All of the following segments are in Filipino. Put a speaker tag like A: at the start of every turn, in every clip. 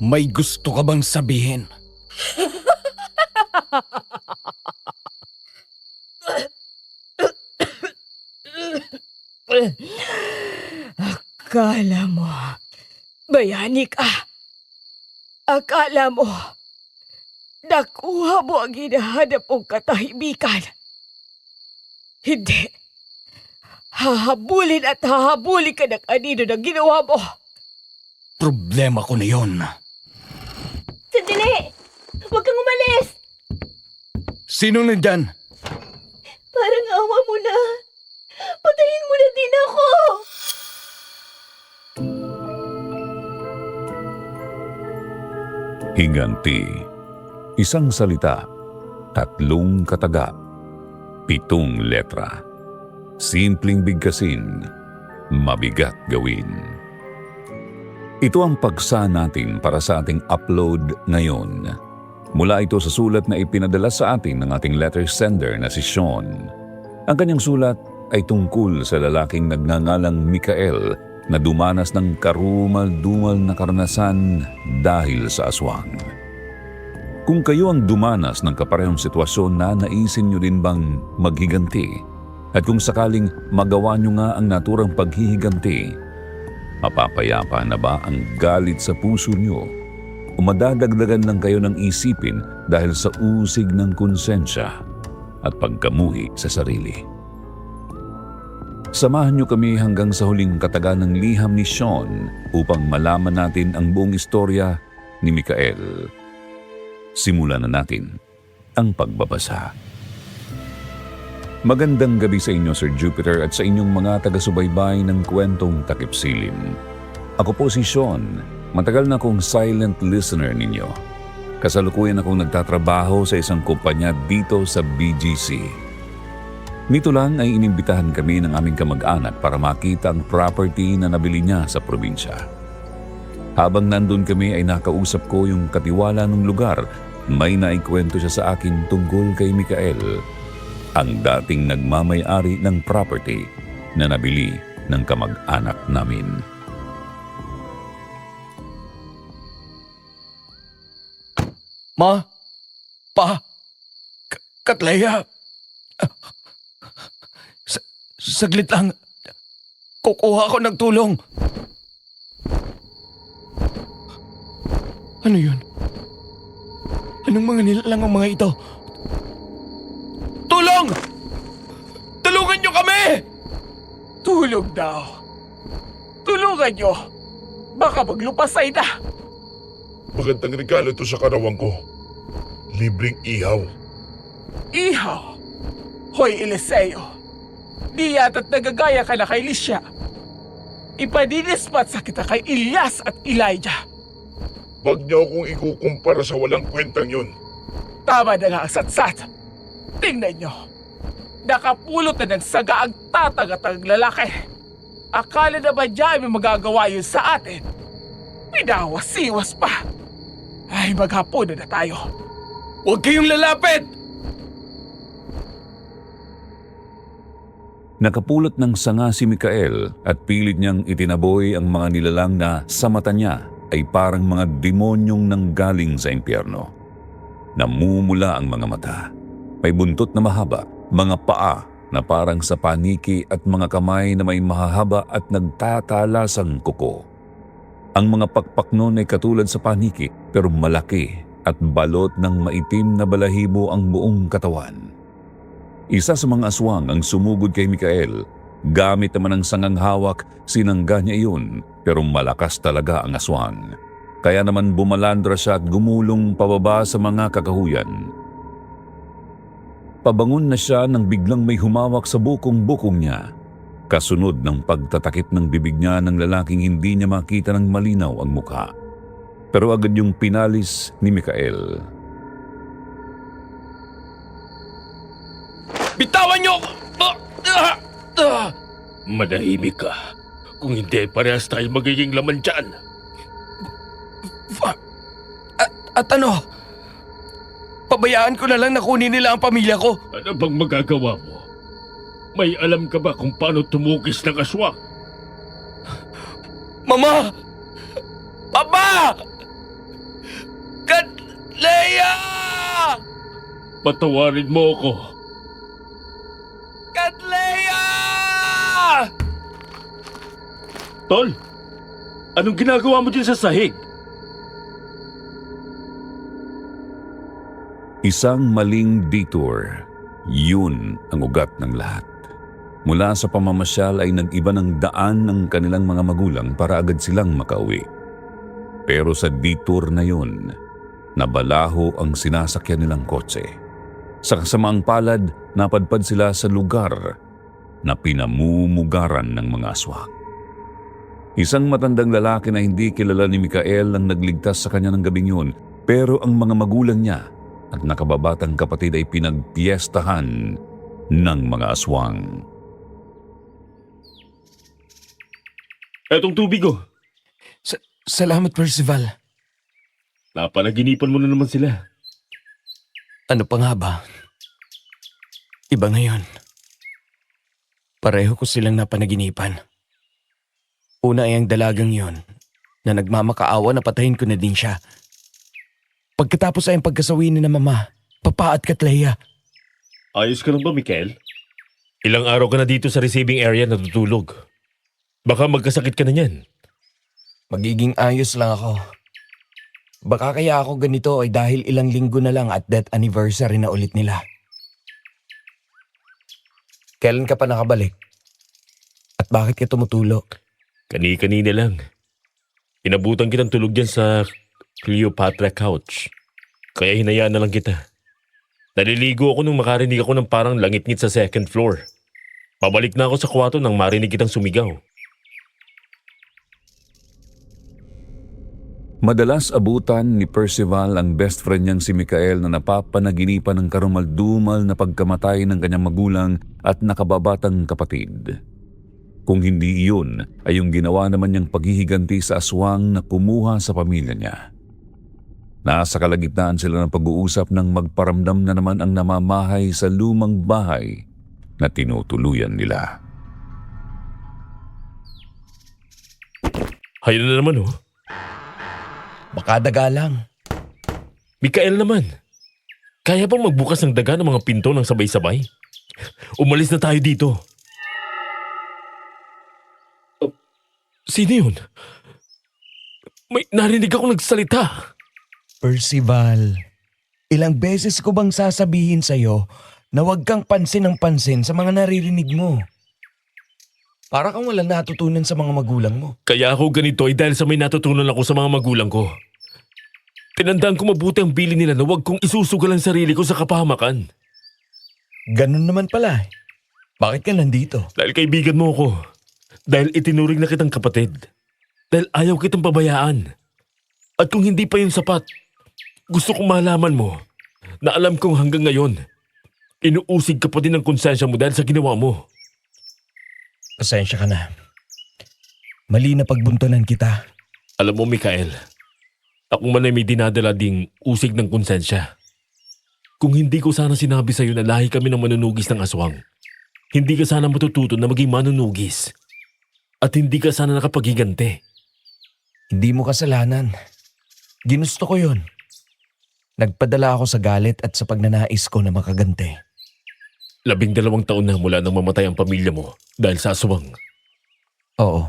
A: May gusto ka bang sabihin?
B: Akala mo, bayani ka. Akala mo, nakuha mo ang hinahanap mong katahimikan. Hindi. Hahabulin at hahabulin ka ng anino na ginawa mo.
A: Problema ko na yon.
C: Sandali! Huwag kang umalis!
A: Sinong nandyan?
C: Parang awa mo na. Patayin mo na din ako!
D: Higanti. Isang salita, 3 kataga, 7 letra. Simpleng bigkasin, mabigat gawin. Ito ang paksa natin para sa ating upload ngayon. Mula ito sa sulat na ipinadala sa atin ng ating letter sender na si Sean. Ang kanyang sulat ay tungkol sa lalaking nagngangalang Mikael na dumanas ng karumal-dumal na karanasan dahil sa aswang. Kung kayo ang dumanas ng kaparehong sitwasyon na naisin nyo din bang maghiganti? At kung sakaling magawa nyo nga ang naturang paghihiganti, mapapayapa na ba ang galit sa puso nyo? O madadagdagan lang kayo ng isipin dahil sa usig ng konsensya at pagkamuhi sa sarili? Samahan niyo kami hanggang sa huling kataga ng liham ni Sean upang malaman natin ang buong istorya ni Mikael. Simulan na natin ang pagbabasa. Magandang gabi sa inyo, Sir Jupiter, at sa inyong mga taga-subaybay ng kwentong takip-silim. Ako po si Sean. Matagal na akong silent listener ninyo. Kasalukuyan akong nagtatrabaho sa isang kumpanya dito sa BGC. Nito lang ay inimbitahan kami ng aming kamag-anak para makita ang property na nabili niya sa probinsya. Habang nandun kami ay nakausap ko yung katiwala ng lugar. May naikwento siya sa akin tungkol kay Mikael, ang dating nagmamay-ari ng property na nabili ng kamag-anak namin.
A: Ma? Pa? Katleya? Saglit lang. Kukuha ako ng tulong. Ano yun? Anong mga nilalang ang mga ito? Tulong! Tulungan niyo kami!
B: Tulog daw. Tulungan nyo. Baka maglupasay na.
E: Magandang regalo to sa karawang ko. Libreng ihaw.
B: Ihaw. Hoy, Eliseo. Di yata't nagagaya ka na kay Lisha. Ipadinispat sa kita kay Elias at Elijah.
E: Huwag niyo akong ikukumpara sa walang kwentang yun.
B: Tama na nga ang satsat. Tingnan nyo. Nakapulot na ng saga ang tatagatang lalaki. Akala na ba diyan may magagawa yun sa atin? Pinawas-iwas pa. Ay, maghapunan na tayo.
A: Huwag kayong lalapit!
D: Nakapulot ng sanga si Mikael at pilit niyang itinaboy ang mga nilalang na sa mata niya ay parang mga demonyong nanggaling sa impyerno. Namumula ang mga mata. May buntot na mahaba, mga paa na parang sa paniki at mga kamay na may mahahaba at nagtatalasang kuko. Ang mga pakpak noon ay katulad sa paniki pero malaki at balot ng maitim na balahibo ang buong katawan. Isa sa mga aswang ang sumugod kay Mikael. Gamit naman ang sangang hawak, sinangga niya iyon pero malakas talaga ang aswang. Kaya naman bumalandra siya at gumulong pababa sa mga kakahuyan. Pabangon na siya nang biglang may humawak sa bukong-bukong niya. Kasunod ng pagtatakip ng bibig niya ng lalaking hindi niya makita ng malinaw ang mukha. Pero agad yung pinalis ni Mikael.
A: Bitawan niyo!
F: Manahimik ka. Kung hindi, parehas tayo magiging laman dyan.
A: At ano? Pabayaan ko na lang na kunin nila ang pamilya ko.
F: Ano bang magagawa mo? May alam ka ba kung paano tumukis ng aswang?
A: Mama! Papa! Katleya!
F: Patawarin mo ako.
A: Katleya!
F: Tol, anong ginagawa mo dyan sa sahig?
D: Isang maling detour. Yun ang ugat ng lahat. Mula sa pamamasyal ay nag-iba ng daan ng kanilang mga magulang para agad silang makauwi. Pero sa detour na yun, nabalaho ang sinasakyan nilang kotse. Sa kasamaang palad, napadpad sila sa lugar na pinamumugaran ng mga aswang. Isang matandang lalaki na hindi kilala ni Mikael ang nagligtas sa kanya ng gabing yun, pero ang mga magulang niya at nakababatang kapatid ay pinagpiestahan ng mga aswang.
F: Etong tubig oh.
A: Salamat, Percival.
F: Napanaginipan mo na naman sila.
A: Ano pa nga ba? Iba ngayon. Pareho ko silang napanaginipan. Una ay ang dalagang yon na nagmamakaawa na patayin ko na din siya. Pagkatapos ay ang pagkasawi ni na Mama, Papa at Katleya.
F: Ayos ka lang ba, Mikael? Ilang araw ka na dito sa receiving area natutulog. Baka magkasakit ka na niyan.
A: Magiging ayos lang ako. Baka kaya ako ganito ay dahil ilang linggo na lang at death anniversary na ulit nila. Kailan ka pa nakabalik? At bakit ka tumutulo?
F: Kani-kanina lang. Inabutan kitang tulog dyan sa Cleopatra couch. Kaya hinayaan na lang kita. Naliligo ako nung makarinig ako ng parang langit-ngit sa second floor. Pabalik na ako sa kwarto nang marinig kitang sumigaw.
D: Madalas abutan ni Percival ang best friend niyang si Mikael na napapanaginipan ng karumaldumal na pagkamatay ng kanyang magulang at nakababatang kapatid. Kung hindi iyon ay yung ginawa naman niyang paghihiganti sa aswang na kumuha sa pamilya niya. Nasa kalagitnaan sila ng pag-uusap nang magparamdam na naman ang namamahay sa lumang bahay na tinutuluyan nila.
F: Hayun na naman oh.
A: Baka daga lang.
F: Mikael naman. Kaya bang magbukas ng daga ng mga pinto ng sabay-sabay? Umalis na tayo dito. Sino yun? May narinig akong nagsalita.
A: Percival, ilang beses ko bang sasabihin sa'yo na huwag kang pansin ng pansin sa mga naririnig mo? Para kang walang natutunan sa mga magulang mo.
F: Kaya ako ganito ay dahil sa may natutunan ako sa mga magulang ko. Tinandaan ko mabuti ang bili nila na huwag kong isusugal ang sarili ko sa kapahamakan.
A: Ganun naman pala. Bakit ka nandito?
F: Dahil kaibigan mo ako. Dahil itinuring na kitang kapatid. Dahil ayaw kitang pabayaan. At kung hindi pa yun sapat, gusto kong malaman mo na alam kong hanggang ngayon, inuusig ka pa din ng konsensya mo dahil sa ginawa mo.
A: Pasensya ka na. Mali na pagbuntunan kita.
F: Alam mo, Mikael, ako man ay may dinadala ding usig ng konsensya. Kung hindi ko sana sinabi sa'yo na lahi kami ng manunugis ng aswang, hindi ka sana matututo na maging manunugis. At hindi ka sana nakapaghiganti.
A: Hindi mo kasalanan. Ginusto ko yon. Nagpadala ako sa galit at sa pagnanais ko na makaganti.
F: 12 taon na mula nang mamatay ang pamilya mo dahil sa aswang.
A: Oo.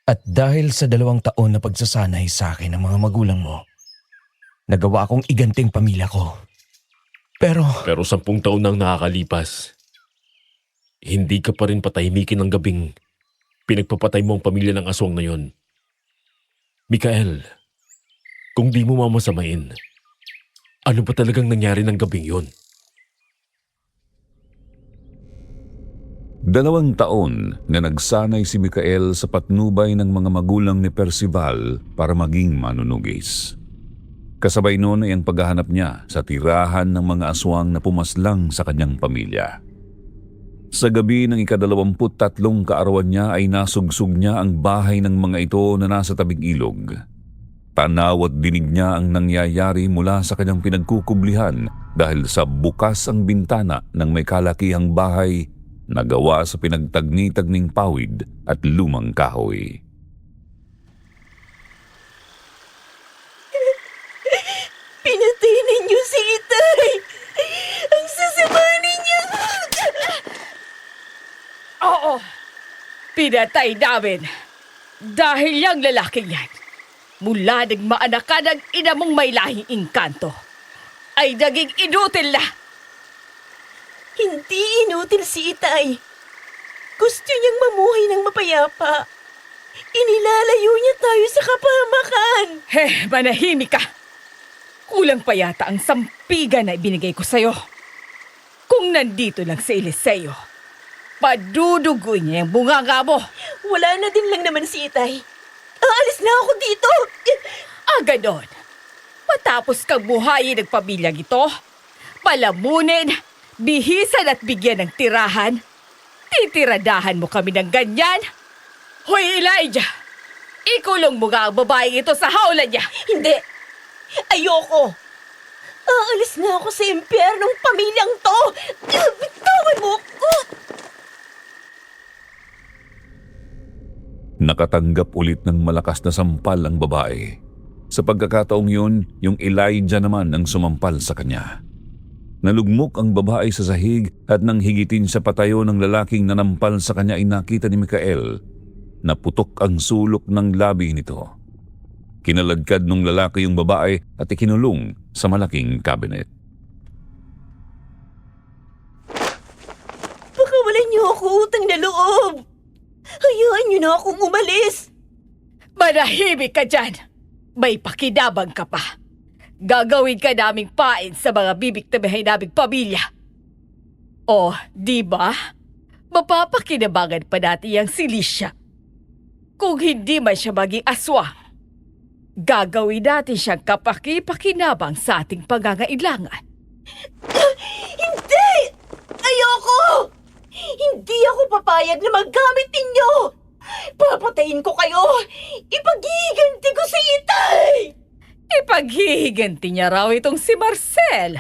A: At dahil sa 2 taon na pagsasanay sa akin ng mga magulang mo, nagawa kong iganting pamilya ko. Pero
F: 10 taon nang nakakalipas. Hindi ka pa rin patahimikin ng gabing pinagpapatay mo ang pamilya ng aswang na yon. Mikael, kung di mo mamasamain, ano ba talagang nangyari ng gabing yon?
D: 2 taon na nagsanay si Mikael sa patnubay ng mga magulang ni Percival para maging manunugis. Kasabay noon ay ang paghahanap niya sa tirahan ng mga aswang na pumaslang sa kanyang pamilya. Sa gabi ng ika-23 kaarawan niya ay nasugsug niya ang bahay ng mga ito na nasa tabing ilog. Tanaw at dinig niya ang nangyayari mula sa kanyang pinagkukublihan dahil sa bukas ang bintana ng may kalakihang bahay na gawa sa pinagtagni-tagning pawid at lumang kahoy.
G: Oo, pinatay namin. Dahil yung lalaking yan, mula nagmaanak ka ng ina mong may lahing engkanto, ay naging inutil na.
C: Hindi inutil si Itay. Gusto niyang mamuhay ng mapayapa. Inilalayo niya tayo sa kapahamakan.
G: Manahimik ka. Kulang pa yata ang sampigan na ibinigay ko sa'yo. Kung nandito lang si Eliseo, padudugoy niya yung bunganga mo.
C: Wala na din lang naman si Itay. Aalis na ako dito.
G: Ganon. Matapos kang buhayin ng pamilyang ito, palamunin, bihisan at bigyan ng tirahan, titiradahan mo kami ng ganyan? Hoy Elijah, ikulong mo nga ang babaeng ito sa hawla niya.
C: Hindi. Ayoko. Aalis na ako sa impyernong pamilyang to. Bitawan mo ako.
D: Nakatanggap ulit ng malakas na sampal ang babae. Sa pagkakataong yun, yung Elijah naman ang sumampal sa kanya. Nalugmok ang babae sa sahig at nang higitin sa patayo ng lalaking nanampal sa kanya ay nakita ni Mikael na putok ang sulok ng labi nito. Kinaladkad ng lalaki yung babae at ikinulong sa malaking cabinet.
C: Pakawalan niyo ako utang na loob. Hayaan niyo na akong umalis.
G: Manahimik ka dyan. May pakinabang ka pa. Gagawin ka naming pain sa mga bibiktimahin naming pamilya. O, di ba? Mapapakinabangan pa natin yung si Lisha. Kung hindi man siya maging aswang, gagawin natin siyang kapaki-pakinabang sa ating pangangailangan.
C: Hindi! Ayoko! Hindi ako papayag na magamit ninyo! Papatayin ko kayo! Ipaghihiganti ko si Itay!
G: Ipaghihiganti niya raw itong si Marcel.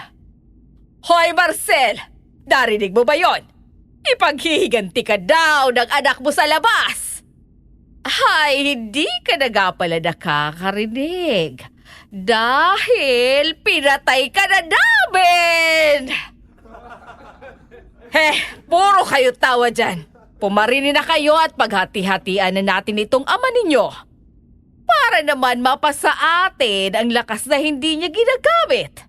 G: Hoy Marcel! Narinig mo ba yon? Ipaghihiganti ka daw ng anak mo sa labas! Ay, hindi ka na nga pala nakakarinig. Dahil pinatay ka na namin! Puro kayo tawa dyan. Pumarini na kayo at paghati-hatian na natin itong ama ninyo. Para naman mapasa atin ang lakas na hindi niya ginagamit.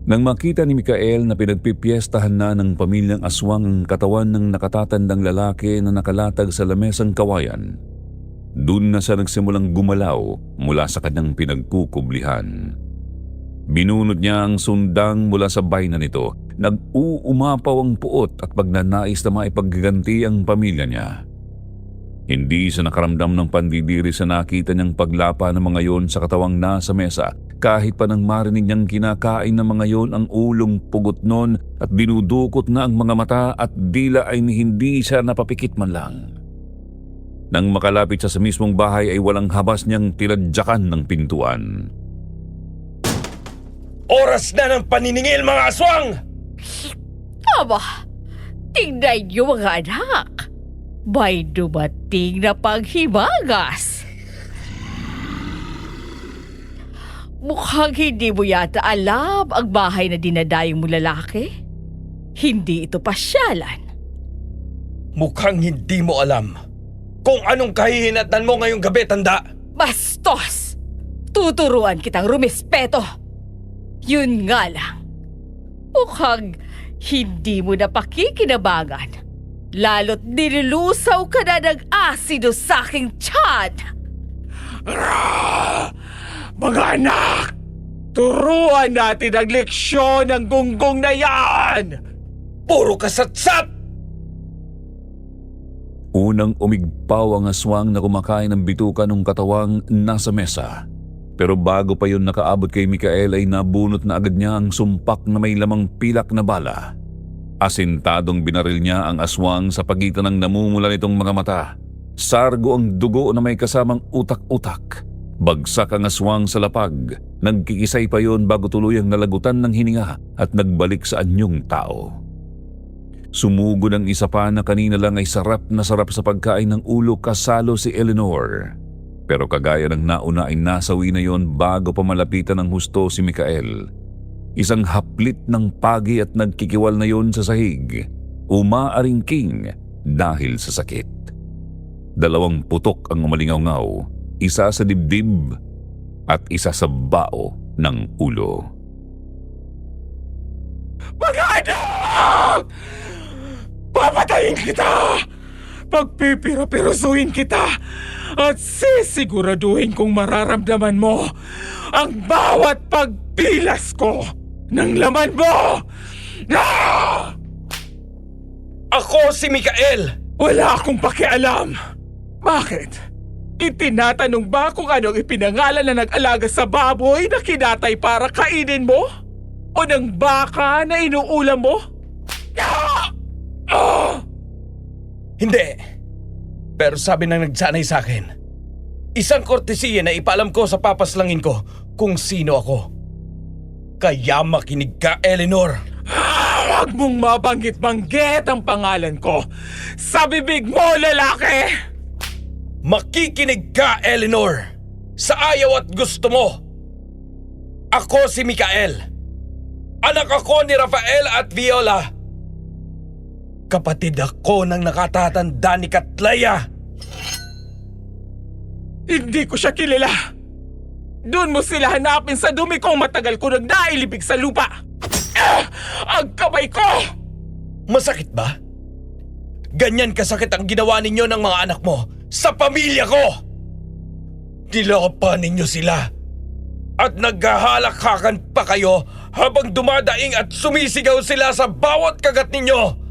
D: Nang makita ni Mikael na pinagpipiestahan na ng pamilyang aswang ang katawan ng nakatatandang lalaki na nakalatag sa lamesang kawayan, dun na siya nagsimulang gumalaw mula sa kanyang pinagkukublihan. Binunod niya ang sundang mula sa baina nito, nag-uumapaw ang puot at pagnanais na maipagganti ang pamilya niya. Hindi siya nakaramdam ng pandidiri sa nakita niyang paglapa ng mga yon sa katawang nasa mesa, kahit pa nang marinig niyang kinakain ng mga yon ang ulong pugot nun at dinudukot na ang mga mata at dila ay hindi siya napapikit man lang. Nang makalapit siya sa mismong bahay ay walang habas niyang tinadyakan ng pintuan.
A: Oras na ng paniningil, mga aswang!
G: Aba, tingnan niyo mga anak. May dumating na panghimagas. Mukhang hindi mo yata alam ang bahay na dinadayong mo lalaki. Hindi ito pasyalan.
A: Mukhang hindi mo alam kung anong kahihinatnan mo ngayong gabi, tanda.
G: Bastos! Tuturuan kitang rumispeto. Yun nga lang. Mukhang hindi mo na pakikinabangan. Lalo't nilulusaw ka na ng asido sa aking tiyan.
B: Mga anak! Turuan natin ang leksyon ng gunggong na yan!
A: Puro kasatsat!
D: Unang umigpaw ang aswang na kumakain ng bituka ng katawang nasa mesa. Pero bago pa yun nakaabot kay Mikael ay nabunot na agad niya ang sumpak na may lamang pilak na bala. Asintadong binaril niya ang aswang sa pagitan ng namumula nitong mga mata. Sargo ang dugo na may kasamang utak-utak. Bagsak ang aswang sa lapag. Nagkikisay pa yon bago tuluyang nalagutan ng hininga at nagbalik sa anyong tao. Sumugod ang isa pa na kanina lang ay sarap na sarap sa pagkain ng ulo kasalo si Eleanor. Pero kagaya ng nauna ay nasawi na yon bago pa malapitan ng husto si Mikael. Isang haplit ng pagi at nagkikiwal na yon sa sahig, umaaringking dahil sa sakit. 2 putok ang umalingaw-ngaw, isa sa dibdib at isa sa bao ng ulo.
B: Mga anak! Papatayin kita! Pagpipiro-pirosuhin kita! At sisiguraduhin kong mararamdaman mo ang bawat pagpilas ko ng laman mo! Ah!
A: Ako si Mikael!
B: Wala akong pakialam! Bakit? Itinatanong ba kung anong ipinangalan na nag-alaga sa baboy na kinatay para kainin mo? O ng baka na inuulam mo? Ah! Ah!
A: Hindi. Pero sabi ng nagsanay sa akin, isang kortesiya na ipaalam ko sa papaslangin ko kung sino ako. Kaya makinig ka, Eleanor.
B: Huwag mong mabanggit-banggit ang pangalan ko sa bibig mo, lalaki!
A: Makikinig ka, Eleanor. Sa ayaw at gusto mo. Ako si Mikael. Anak ako ni Rafael at Viola. Kapatid ako ng nakatatanda ni Katlaya.
B: Hindi ko siya kilala. Doon mo sila hanapin sa dumi kong matagal ko nang nailibig sa lupa. Ah! Ang kamay ko!
A: Masakit ba? Ganyan kasakit ang ginawa ninyo ng mga anak mo sa pamilya ko. Nilopa ninyo sila. At naghahalakhakan pa kayo habang dumadaing at sumisigaw sila sa bawat kagat ninyo.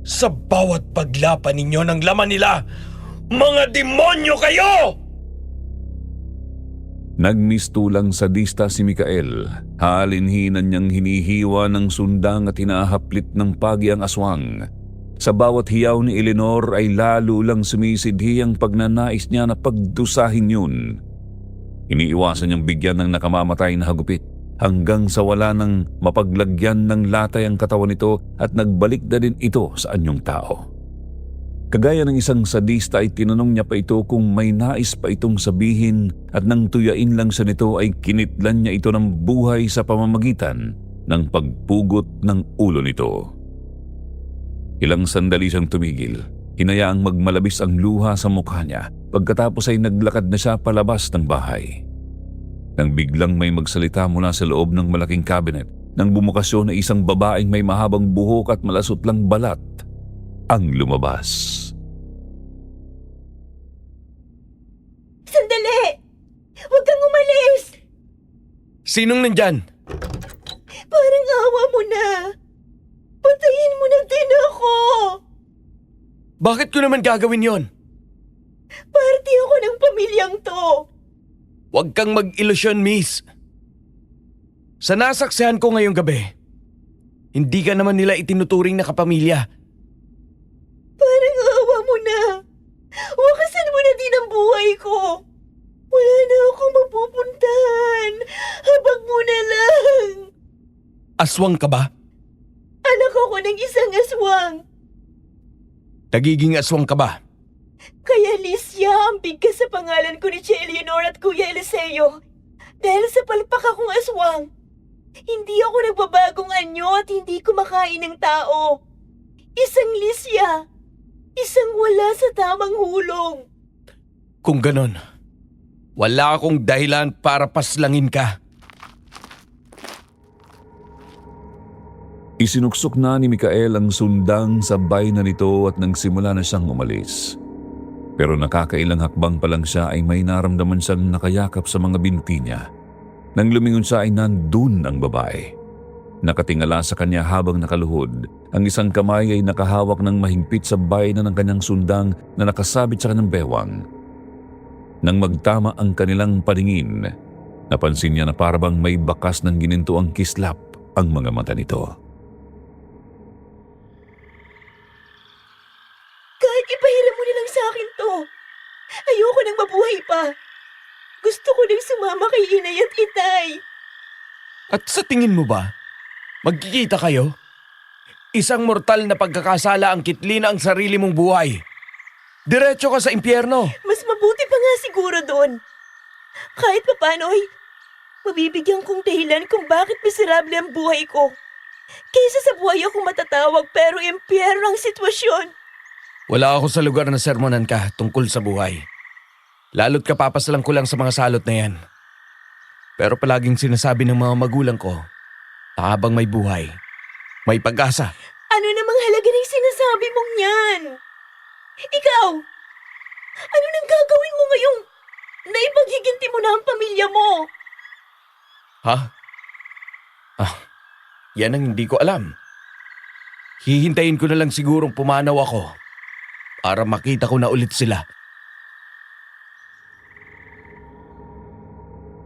A: Sa bawat paglapan ninyo ng laman nila. Mga demonyo kayo!
D: Nagmistulang sadista si Mikael. Halinhinan niyang hinihiwa ng sundang at hinahaplit ng pagi ang aswang. Sa bawat hiyaw ni Eleanor ay lalo lang sumisidhi ang pagnanais niya na pagdusahin yun. Iniiwasan niyang bigyan ng nakamamatay na hagupit hanggang sa wala nang mapaglagyan ng latay ang katawan nito at nagbalik na din ito sa anyong tao. Kagaya ng isang sadista ay tinanong niya pa ito kung may nais pa itong sabihin at nang tuyain lang sa nito ay kinitlan niya ito ng buhay sa pamamagitan ng pagpugot ng ulo nito. Ilang sandali siyang tumigil, hinayaang magmalabis ang luha sa mukha niya pagkatapos ay naglakad na siya palabas ng bahay. Nang biglang may magsalita mula sa loob ng malaking cabinet nang bumukas yun na isang babaeng may mahabang buhok at malasutlang balat ang lumabas.
C: Sandali! Huwag kang umalis!
A: Sinong nandyan?
C: Parang awa mo na. Patayin mo na din ako.
A: Bakit ko naman gagawin yon?
C: Parte ako ng pamilyang to.
A: Huwag kang mag-ilusyon, miss. Sa nasaksihan ko ngayong gabi, hindi ka naman nila itinuturing na kapamilya.
C: Parang awa mo na. Wakasan mo na din ang buhay ko. Wala na akong mapupuntahan. Habang mo na lang.
A: Aswang ka ba?
C: Anak ako ng isang aswang.
A: Nagiging aswang ka ba?
C: Kaya Licia ang bigkas sa pangalan ko ni Tia Eleanor at Kuya Eliseo. Dahil sa palpak akong aswang. Hindi ako nagbabagong anyo at hindi kumakain ng tao. Isang Licia. Isang wala sa tamang hulog.
A: Kung ganon, wala akong dahilan para paslangin ka.
D: Isinuksok na ni Mikael ang sundang sabay na nito at nagsimula na siyang umalis. Pero nakakailang hakbang pa lang siya ay may naramdaman siyang nakayakap sa mga binti niya. Nang lumingon siya ay nandun ang babae. Nakatingala sa kanya habang nakaluhod. Ang isang kamay ay nakahawak ng mahigpit sa bayan ng kanyang sundang na nakasabit sa kanyang bewang. Nang magtama ang kanilang paningin, napansin niya na parabang may bakas ng ginintuang kislap ang mga mata nito.
C: Kahit ipahiram mo nilang sa akin to. Ayoko nang mabuhay pa. Gusto ko nang sumama kay Inay at Itay.
A: At sa tingin mo ba, magkikita kayo? Isang mortal na pagkakasala ang kitlina ang sarili mong buhay. Diretso ka sa impyerno.
C: Mas mabuti pa nga siguro doon. Kahit papano ay Mabibigyan kong dahilan kung bakit miserable ang buhay ko. Kaysa sa buhay ako matatawag pero impyerno ang sitwasyon.
A: Wala ako sa lugar na sermonan ka tungkol sa buhay. Lalo't kapapasalang ko lang sa mga salot na yan. Pero palaging sinasabi ng mga magulang ko na habang may buhay, may pag-asa.
C: Ano namang halaga ng sinasabi mong yan? Ikaw, ano nang gagawin mo ngayong naipaghiginti mo na ang pamilya mo?
A: Ha? Yan ang hindi ko alam. Hihintayin ko na lang sigurong pumanaw ako para makita ko na ulit sila.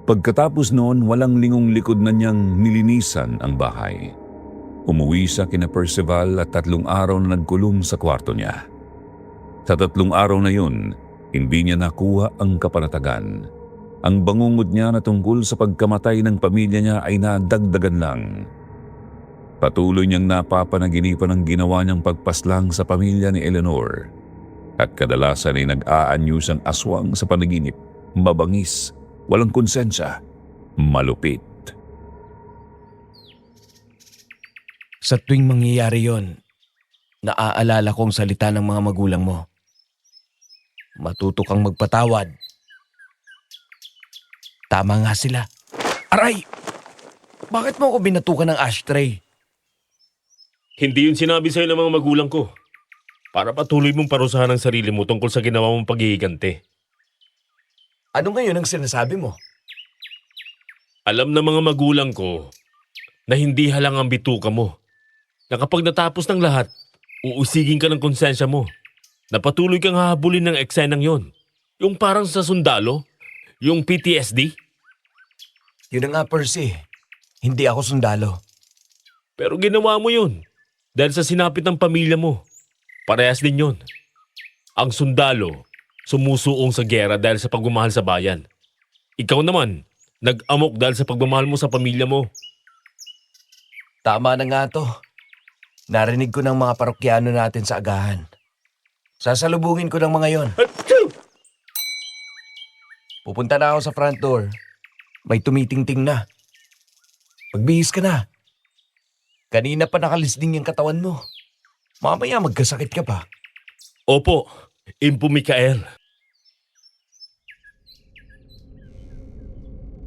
D: Pagkatapos noon, walang lingong likod na niyang nilinisan ang bahay. Umuwi siya kina Percival at 3 araw na nagkulong sa kwarto niya. Sa 3 araw na yun, hindi niya nakuha ang kapanatagan. Ang bangungod niya na tungkol sa pagkamatay ng pamilya niya ay nadagdagan lang. Patuloy niyang napapanaginipan ang ginawa niyang pagpaslang sa pamilya ni Eleanor. At kadalasan ay nag-aanyus ang aswang sa panaginip, mabangis, walang konsensya, malupit.
A: Sa tuwing mangyayari yon, naaalala ko ang salita ng mga magulang mo. Matuto kang magpatawad. Tama nga sila. Aray! Bakit mo ako binatukan ng ashtray?
F: Hindi yun sinabi sa'yo ng mga magulang ko. Para patuloy mong parusahan ang sarili mo tungkol sa ginawa mong paghihigante.
A: Ano ngayon ang sinasabi mo?
F: Alam ng mga magulang ko na hindi halang ang bituka mo. Na kapag natapos ng lahat, uusigin ka ng konsensya mo. Na patuloy kang hahabulin ng eksenang yon. Yung parang sa sundalo, yung PTSD.
A: Yun na nga, Percy. Hindi ako sundalo.
F: Pero ginawa mo yun dahil sa sinapit ng pamilya mo. Parehas din yun. Ang sundalo, sumusuong sa gera dahil sa pagmamahal sa bayan. Ikaw naman, nag-amok dahil sa pagmamahal mo sa pamilya mo.
A: Tama na nga to. Narinig ko ng mga parokyano natin sa agahan. Sasalubungin ko ng mga yon. Pupunta na ako sa front door. May tumitingting na. Magbihis ka na. Kanina pa nakalisding yung katawan mo. Mamaya magkasakit ka pa.
F: Opo, Impo Mikael.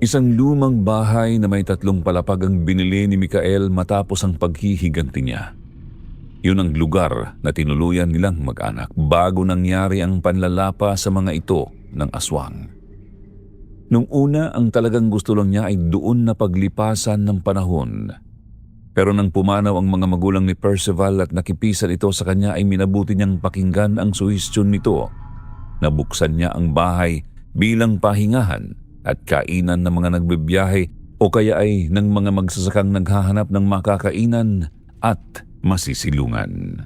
D: Isang lumang bahay na may 3 palapag ang binili ni Mikael matapos ang paghihiganti niya. Yun ang lugar na tinuluyan nilang mag-anak bago nangyari ang panlalapa sa mga ito ng aswang. Nung una, ang talagang gusto lang niya ay doon na paglipasan ng panahon. Pero nang pumanaw ang mga magulang ni Percival at nakipisan ito sa kanya ay minabuti niyang pakinggan ang suhestyon nito. Nabuksan niya ang bahay bilang pahingahan at kainan ng mga nagbibiyahe o kaya ay ng mga magsasakang naghahanap ng makakainan at masisilungan.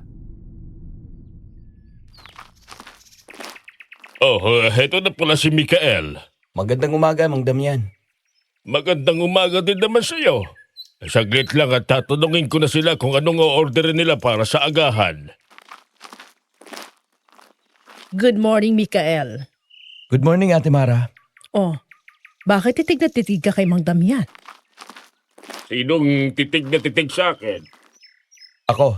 F: Oh, heto na pala si Mikael.
A: Magandang umaga, Mang Damian.
F: Magandang umaga din naman sa'yo. Saglit lang at tatanungin ko na sila kung anong o-orderin nila para sa agahan.
H: Good morning, Mikael.
A: Good morning, Ate Mara.
H: Oh, bakit titig na titig ka kay Mang Damian?
F: Sinong titig na titig sa akin?
A: Ako.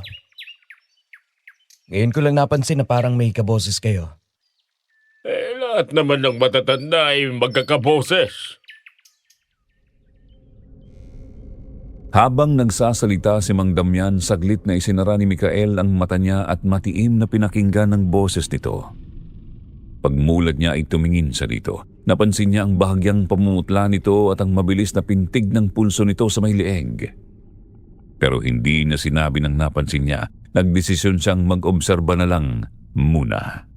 A: Ngayon ko lang napansin na parang may kaboses kayo.
F: Lahat naman ng matatanda ay magkakaboses.
D: Habang nagsasalita si Mang Damian, saglit na isinara ni Mikael ang mata niya at matiim na pinakinggan ng boses nito. Pagmulat niya ay tumingin sa dito. Napansin niya ang bahagyang pamumutla nito at ang mabilis na pintig ng pulso nito sa may leeg. Pero hindi niya sinabi ng napansin niya. Nagdesisyon siyang mag-obserba na lang muna.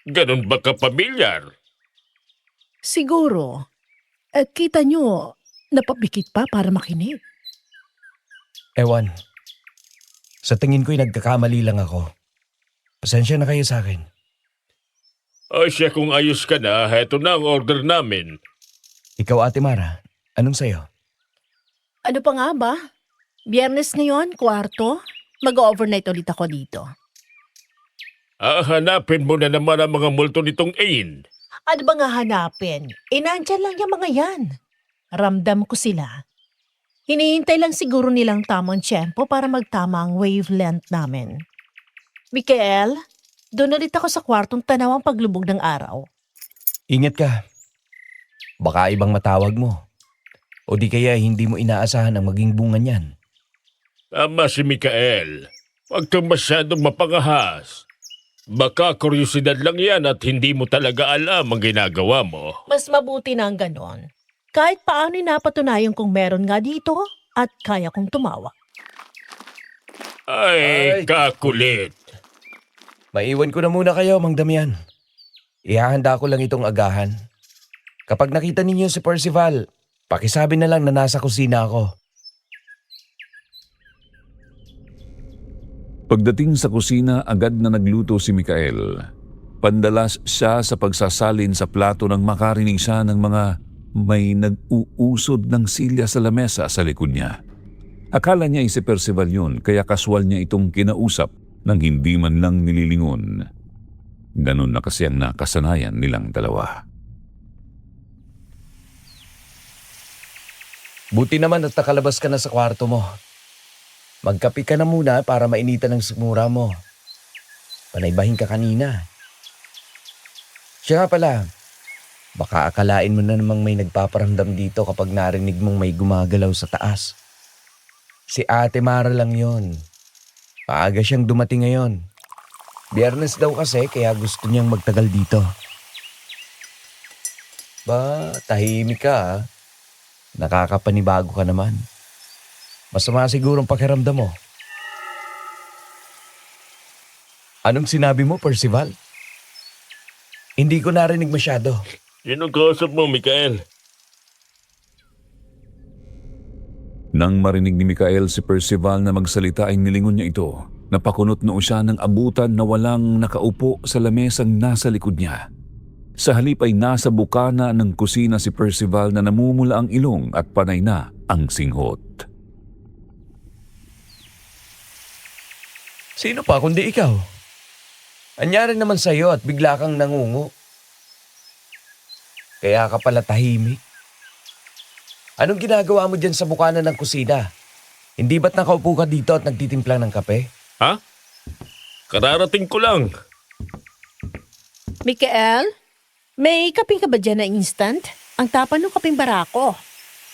F: Ganon ba kapamilyar?
H: Siguro. Kita nyo, napapikit pa para makinig.
A: Ewan. Sa tingin ko'y nagkakamali lang ako. Pasensya na kayo sa akin.
F: O siya, kung ayos ka na, heto na ang order namin.
A: Ikaw, Ate Mara, anong sayo?
H: Ano pa nga ba? Biyernes ngayon, kwarto. Mag-overnight ulit ako dito.
F: Hanapin mo na naman ang mga multo nitong Ain.
H: Ano ba nga hanapin? Nandyan lang yung mga yan. Ramdam ko sila. Hinihintay lang siguro nilang tamang tiyempo para magtama ang wavelength namin. Mikael, doon ulit ako sa kwartong tanaw ang paglubog ng araw.
A: Ingat ka. Baka ibang matawag mo. O di kaya hindi mo inaasahan ang maging bunga niyan.
F: Tama si Mikael. Huwag kang masyadong mapangahas. Baka kuryosidad lang yan at hindi mo talaga alam ang ginagawa mo.
H: Mas mabuti na ang ganon. Kahit paano napatunayan kong meron nga dito at kaya kong tumawa.
F: Ay,
A: Ay.
F: kakulit.
A: Maiwan ko na muna kayo, Mang Damian. Ihahanda ko lang itong agahan. Kapag nakita ninyo si Percival, pakisabi na lang na nasa kusina ako.
D: Pagdating sa kusina, agad na nagluto si Mikael. Pandalas siya sa pagsasalin sa plato nang makarinig siya ng mga may nag-uusod ng silya sa lamesa sa likod niya. Akala niya si Percival yun, kaya kaswal niya itong kinausap nang hindi man lang nililingon. Ganun na kasi ang nakasanayan nilang dalawa.
A: Buti naman at nakalabas ka na sa kwarto mo. Magkape ka na muna para mainitan ang sikmura mo. Panaybahin ka kanina. Siya nga pala, baka akalain mo na namang may nagpaparamdam dito kapag narinig mong may gumagalaw sa taas. Si Ate Mara lang yon. Paaga siyang dumating ngayon. Biyernes daw kasi kaya gusto niyang magtagal dito. Ba, tahimik ka ah. Nakakapanibago ka naman. Masama sigurong pakiramdam mo. Anong sinabi mo, Percival? Hindi ko narinig masyado.
F: Yun ang kausap mo, Mikael.
D: Nang marinig ni Mikael si Percival na magsalita ay nilingon niya ito. Napakunot noo siya ng abutan na walang nakaupo sa lamesang nasa likod niya. Sa halip ay nasa bukana ng kusina si Percival na namumula ang ilong at panay na ang singhot.
A: Sino pa kundi ikaw? Anyari naman sa'yo at bigla kang nangungo. Kaya ka pala tahimik. Anong ginagawa mo dyan sa bukana ng kusina? Hindi ba't nakaupo ka dito at nagtitimpla ng kape?
F: Ha? Kararating ko lang.
H: Mikael, may kape ka ba dyan na instant? Ang tapan ng kapeng barako.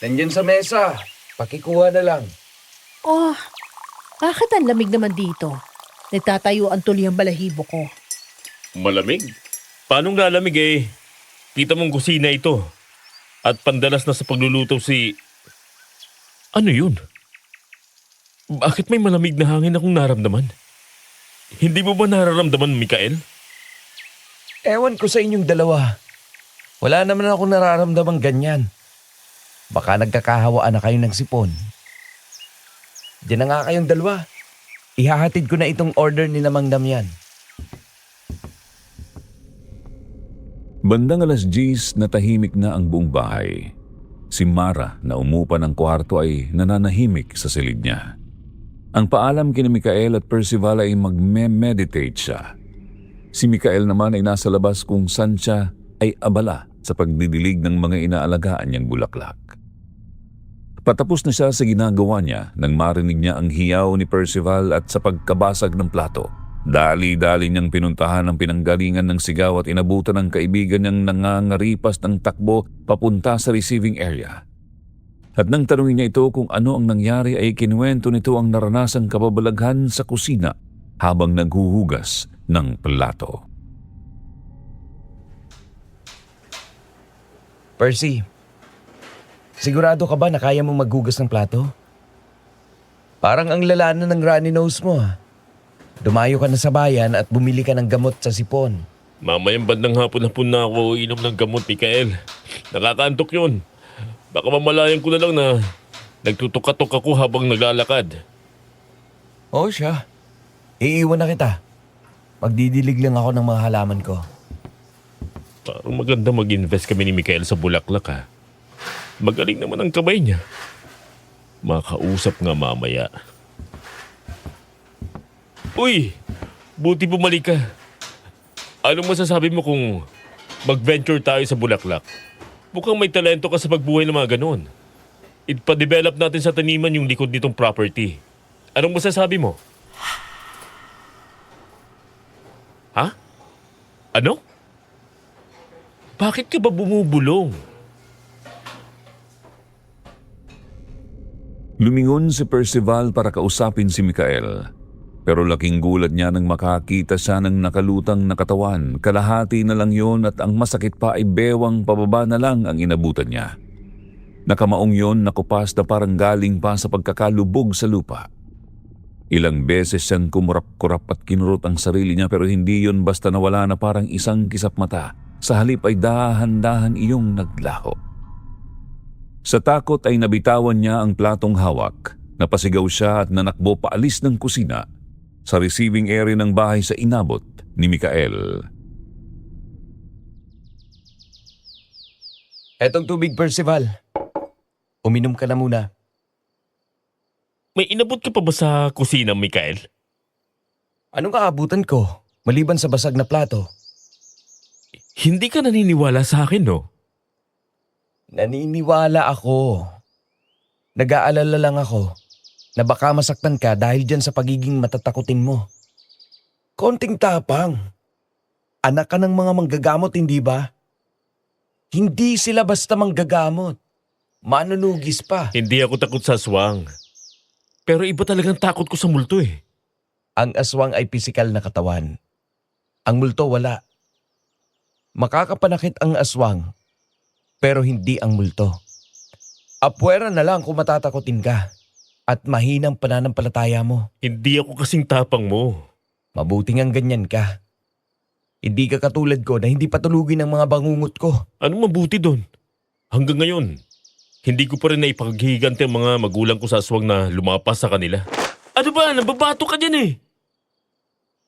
A: Nandyan sa mesa. Pakikuha na lang.
H: Oh, bakit ang lamig naman dito? Nagtatayuan tuloy ang balahibo ko.
F: Malamig? Paanong lalamig eh? Kita mong kusina ito. At pandalas na sa pagluluto si... Ano yun? Bakit may malamig na hangin akong naramdaman? Hindi mo ba nararamdaman, Mikael?
A: Ewan ko sa inyong dalawa. Wala naman ako nararamdamang ganyan. Baka nagkakahawaan na kayo ng sipon. Diyan na nga kayong dalawa. Ihahatid ko na itong order ni Mang Damian.
D: Bandang alas 10 na tahimik na ang buong bahay. Si Mara na umupa ng kwarto ay nananahimik sa silid niya. Ang paalam kina Mikael at Percival ay magme-meditate siya. Si Mikael naman ay nasa labas kung saan siya ay abala sa pagdidilig ng mga inaalagaan niyang bulaklak. Patapos na siya sa ginagawa niya nang marinig niya ang hiyaw ni Percival at sa pagkabasag ng plato. Dali-dali niyang pinuntahan ang pinanggalingan ng sigaw at inabutan ng kaibigan niyang nangangaripas ng takbo papunta sa receiving area. At nang tanungin niya ito kung ano ang nangyari ay kinuwento nito ang naranasang kababalaghan sa kusina habang naghuhugas ng plato.
A: Percy, sigurado ka ba na kaya mong maghugas ng plato? Parang ang lala na ng runny nose mo ha. Dumayo ka na sa bayan at bumili ka ng gamot sa sipon.
F: Mamayang bandang hapon na ako inom ng gamot, Mikael. Nakakaantok yun. Baka mamalayan ko na lang na nagtutok-tok ako habang naglalakad.
A: Oo siya. Iiwan na kita. Magdidilig lang ako ng mga halaman ko.
F: Parang maganda mag-invest kami ni Mikael sa bulaklak ha. Magaling naman ang kamay niya. Makausap nga mamaya. Uy! Buti bumalik ka. Anong masasabi mo kung Mag-venture tayo sa Bulaklak. Mukhang may talento ka sa pagbuhay ng mga ganon. Ipa-develop natin sa taniman yung likod nitong property. Anong masasabi mo? Ha? Ano? Bakit ka ba bumubulong?
D: Lumingon si Percival para kausapin si Mikael. Pero laking gulat niya nang makakita siya ng nakalutang na katawan. Kalahati na lang yon at ang masakit pa ay bewang pababa na lang ang inabutan niya. Nakamaong yon nakupas na parang galing pa sa pagkakalubog sa lupa. Ilang beses siyang kumurap-kurap at kinurot ang sarili niya pero hindi yon basta nawala na parang isang kisap mata. Sa halip ay dahan-dahan iyong naglaho. Sa takot ay nabitawan niya ang platong hawak. Napasigaw siya at nanakbo paalis ng kusina sa receiving area ng bahay sa inabot ni Mikael.
A: Etong tubig, Percival. Uminom ka na muna.
F: May inabot ka pa ba sa kusina, Mikael?
A: Anong aabutan ko, maliban sa basag na plato?
F: Hindi ka naniniwala sa akin, no?
A: Naniniwala ako. Nag-aalala lang ako na baka masaktan ka dahil dyan sa pagiging matatakutin mo. Konting tapang. Anak ka ng mga manggagamot, hindi ba? Hindi sila basta manggagamot. Manunugis pa.
F: Hindi ako takot sa aswang. Pero iba talagang takot ko sa multo eh.
A: Ang aswang ay pisikal na katawan. Ang multo wala. Makakapanakit ang aswang, pero hindi ang multo. Apwera na lang kung matatakotin ka at mahinang pananampalataya mo.
F: Hindi ako kasing tapang mo.
A: Mabuting ang ganyan ka. Hindi ka katulad ko na hindi patulugin ang mga bangungot ko.
F: Anong mabuti doon? Hanggang ngayon, hindi ko pa rin naipaghihiganti ang mga magulang ko sa aswang na lumapas sa kanila. Ano ba? Nababato ka dyan eh.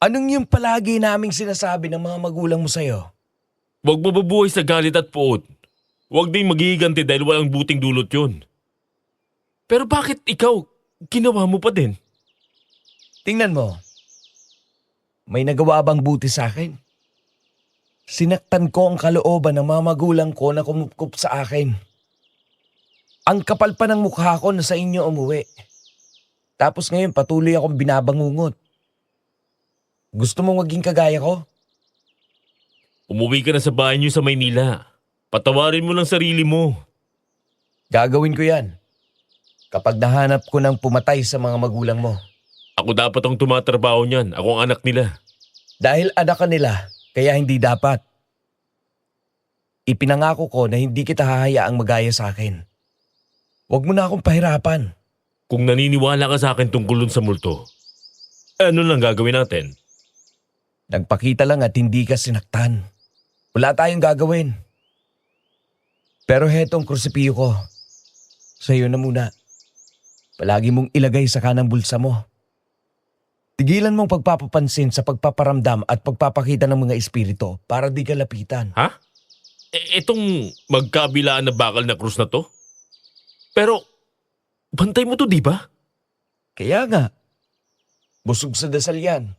A: Anong yung palagi naming sinasabi ng mga magulang mo sa'yo?
F: Huwag mababuhay sa galit at poot. Huwag din maghihiganti dahil walang buting dulot yun. Pero bakit ikaw, ginawa mo pa din?
A: Tingnan mo. May nagawa bang buti sa akin? Sinaktan ko ang kalooban ng mga magulang ko na kumupkup sa akin. Ang kapal pa ng mukha ko na sa inyo umuwi. Tapos ngayon patuloy akong binabangungot. Gusto mong maging kagaya ko?
F: Umuwi ka na sa bahay niyo sa Maynila. Patawarin mo lang sarili mo.
A: Gagawin ko yan. Kapag nahanap ko ng pumatay sa mga magulang mo.
F: Ako dapat ang tumatrabaho niyan. Ako ang anak nila.
A: Dahil anak ka nila, kaya hindi dapat. Ipinangako ko na hindi kita hahayaang magaya sa akin. Huwag mo na akong pahirapan.
F: Kung naniniwala ka sa akin tungkol dun sa multo, ano lang gagawin natin?
A: Nagpakita lang at hindi ka sinaktan. Wala tayong gagawin. Pero hetong krusipiyo ko. Sa'yo na muna. Palagi mong ilagay sa kanang bulsa mo. Tigilan mong pagpapapansin sa pagpaparamdam at pagpapakita ng mga espiritu para di ka lapitan.
F: Ha? Itong magkabilaan na bakal na krus na to? Pero, bantay mo to, di ba?
A: Kaya nga. Busog sa dasal yan.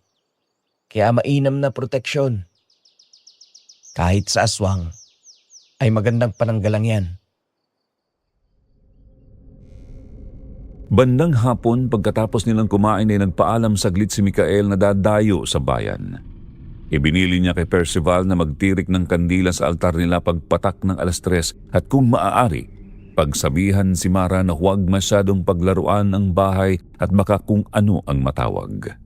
A: Kaya mainam na proteksyon. Kahit sa aswang, ay magandang pananggalang yan.
D: Bandang hapon pagkatapos nilang kumain ay nagpaalam saglit si Mikael na dadayo sa bayan. Ibinili niya kay Percival na magtirik ng kandila sa altar nila pagpatak ng 3:00 at kung maaari, pagsabihan si Mara na huwag masyadong paglaruan ang bahay at baka kung ano ang matawag.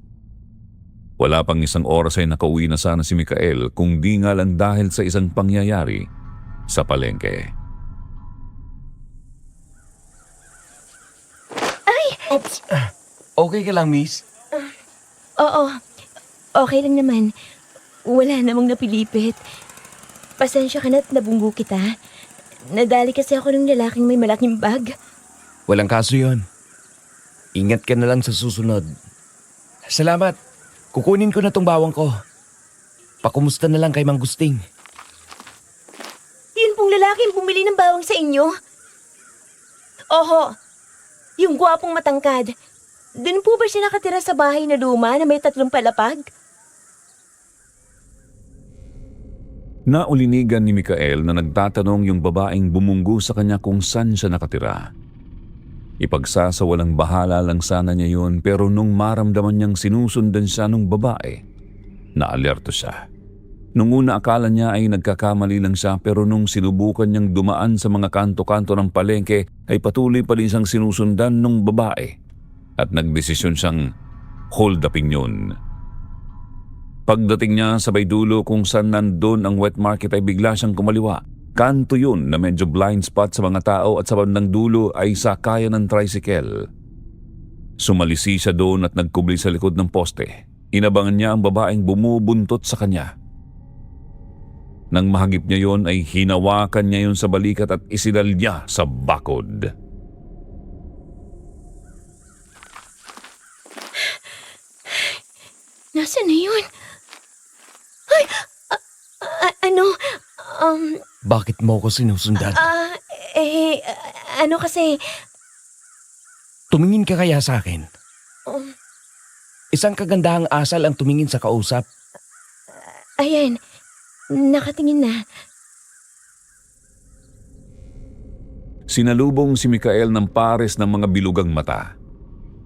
D: Wala pang 1 oras ay nakauwi na sana si Mikael kung di nga lang dahil sa isang pangyayari sa palengke.
A: Oops! Okay ka lang, miss?
C: Oo, okay lang naman. Wala namang napilipit. Pasensya ka na't nabunggo kita. Nadali kasi ako ng lalaking may malaking bag.
A: Walang kaso yun. Ingat ka na lang sa susunod. Salamat. Kukunin ko na tong bawang ko. Pakumusta na lang kay Mang Gusting.
C: Yun pong lalaking bumili ng bawang sa inyo? Oho, yung gwapong matangkad. Doon po ba siya nakatira sa bahay na luma na may 3 palapag?
D: Naulinigan ni Mikael na nagtatanong yung babaeng bumunggo sa kanya kung saan siya nakatira. Ipagsasawalang bahala lang sana niya yun, pero nung maramdaman niyang sinusundan siya nung babae, naalerto siya. Nung una akala niya ay nagkakamali lang siya, pero nung sinubukan niyang dumaan sa mga kanto-kanto ng palengke ay patuloy pa rin siyang sinusundan nung babae at nagdesisyon siyang hold upin yun. Pagdating niya sa may dulo kung saan nandun ang wet market ay bigla siyang kumaliwa. Kanto yun na medyo blind spot sa mga tao at sa bandang dulo ay sakayan ng tricycle. Sumalisi siya doon at nagkubli sa likod ng poste. Inabangan niya ang babaeng bumubuntot sa kanya. Nang mahagip niya yon ay hinawakan niya yun sa balikat at isinal niya sa bakod.
C: Nasaan na yun? Ay! Ano?
A: Bakit mo ko sinusundan?
C: Ano kasi...
A: Tumingin ka kaya sa akin?
C: Um,
A: Isang kagandahang asal ang tumingin sa kausap.
C: Ayan, nakatingin na.
D: Sinalubong si Mikael ng pares ng mga bilugang mata.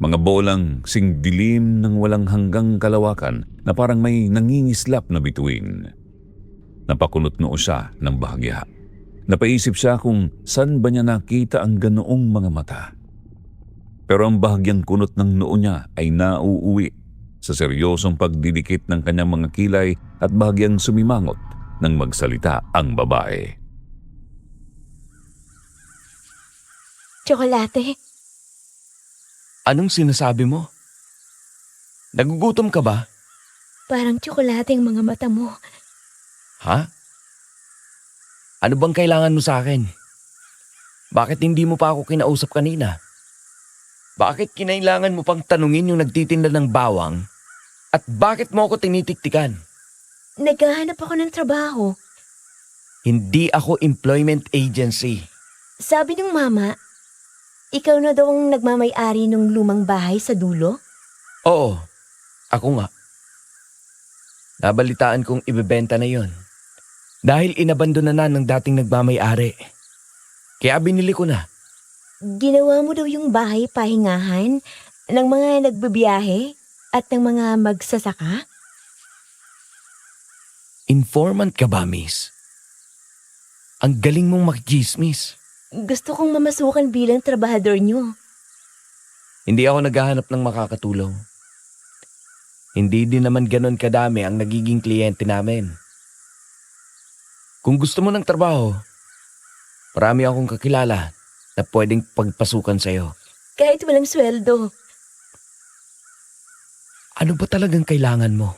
D: Mga bolang sing dilim ng walang hanggang kalawakan na parang may nangingislap na bituin. Napakunot noo siya ng bahagya. Napaisip siya kung saan ba niya nakita ang ganoong mga mata. Pero ang bahagyang kunot ng noo niya ay nauuwi sa seryosong pagdidikit ng kanyang mga kilay at bahagyang sumimangot nang magsalita ang babae.
C: Tsokolate?
A: Anong sinasabi mo? Nagugutom ka ba?
C: Parang tsokolate ang mga mata mo.
A: Ha? Ano bang kailangan mo sa akin? Bakit hindi mo pa ako kinausap kanina? Bakit kinailangan mo pang tanungin yung nagtitinda ng bawang? At bakit mo ako tinitiktikan?
C: Naghahanap ako ng trabaho.
A: Hindi ako employment agency.
C: Sabi ng mama, ikaw na daw ang nagmamay-ari ng lumang bahay sa dulo?
A: Oo, ako nga. Nabalitaan kong ibebenta na yon. Dahil inabandona na ng dating nagmamay-ari. Kaya binili ko na.
C: Ginawa mo daw yung bahay pahingahan ng mga nagbibiyahe at ng mga magsasaka?
A: Informant ka ba, miss? Ang galing mong makichismis.
C: Gusto kong mamasukan bilang trabahador nyo.
A: Hindi ako naghahanap ng makakatulong. Hindi din naman ganon kadami ang nagiging kliyente namin. Kung gusto mo ng trabaho, marami akong kakilala na pwedeng pagpasukan sa'yo.
C: Kahit walang sweldo.
A: Ano ba talagang kailangan mo?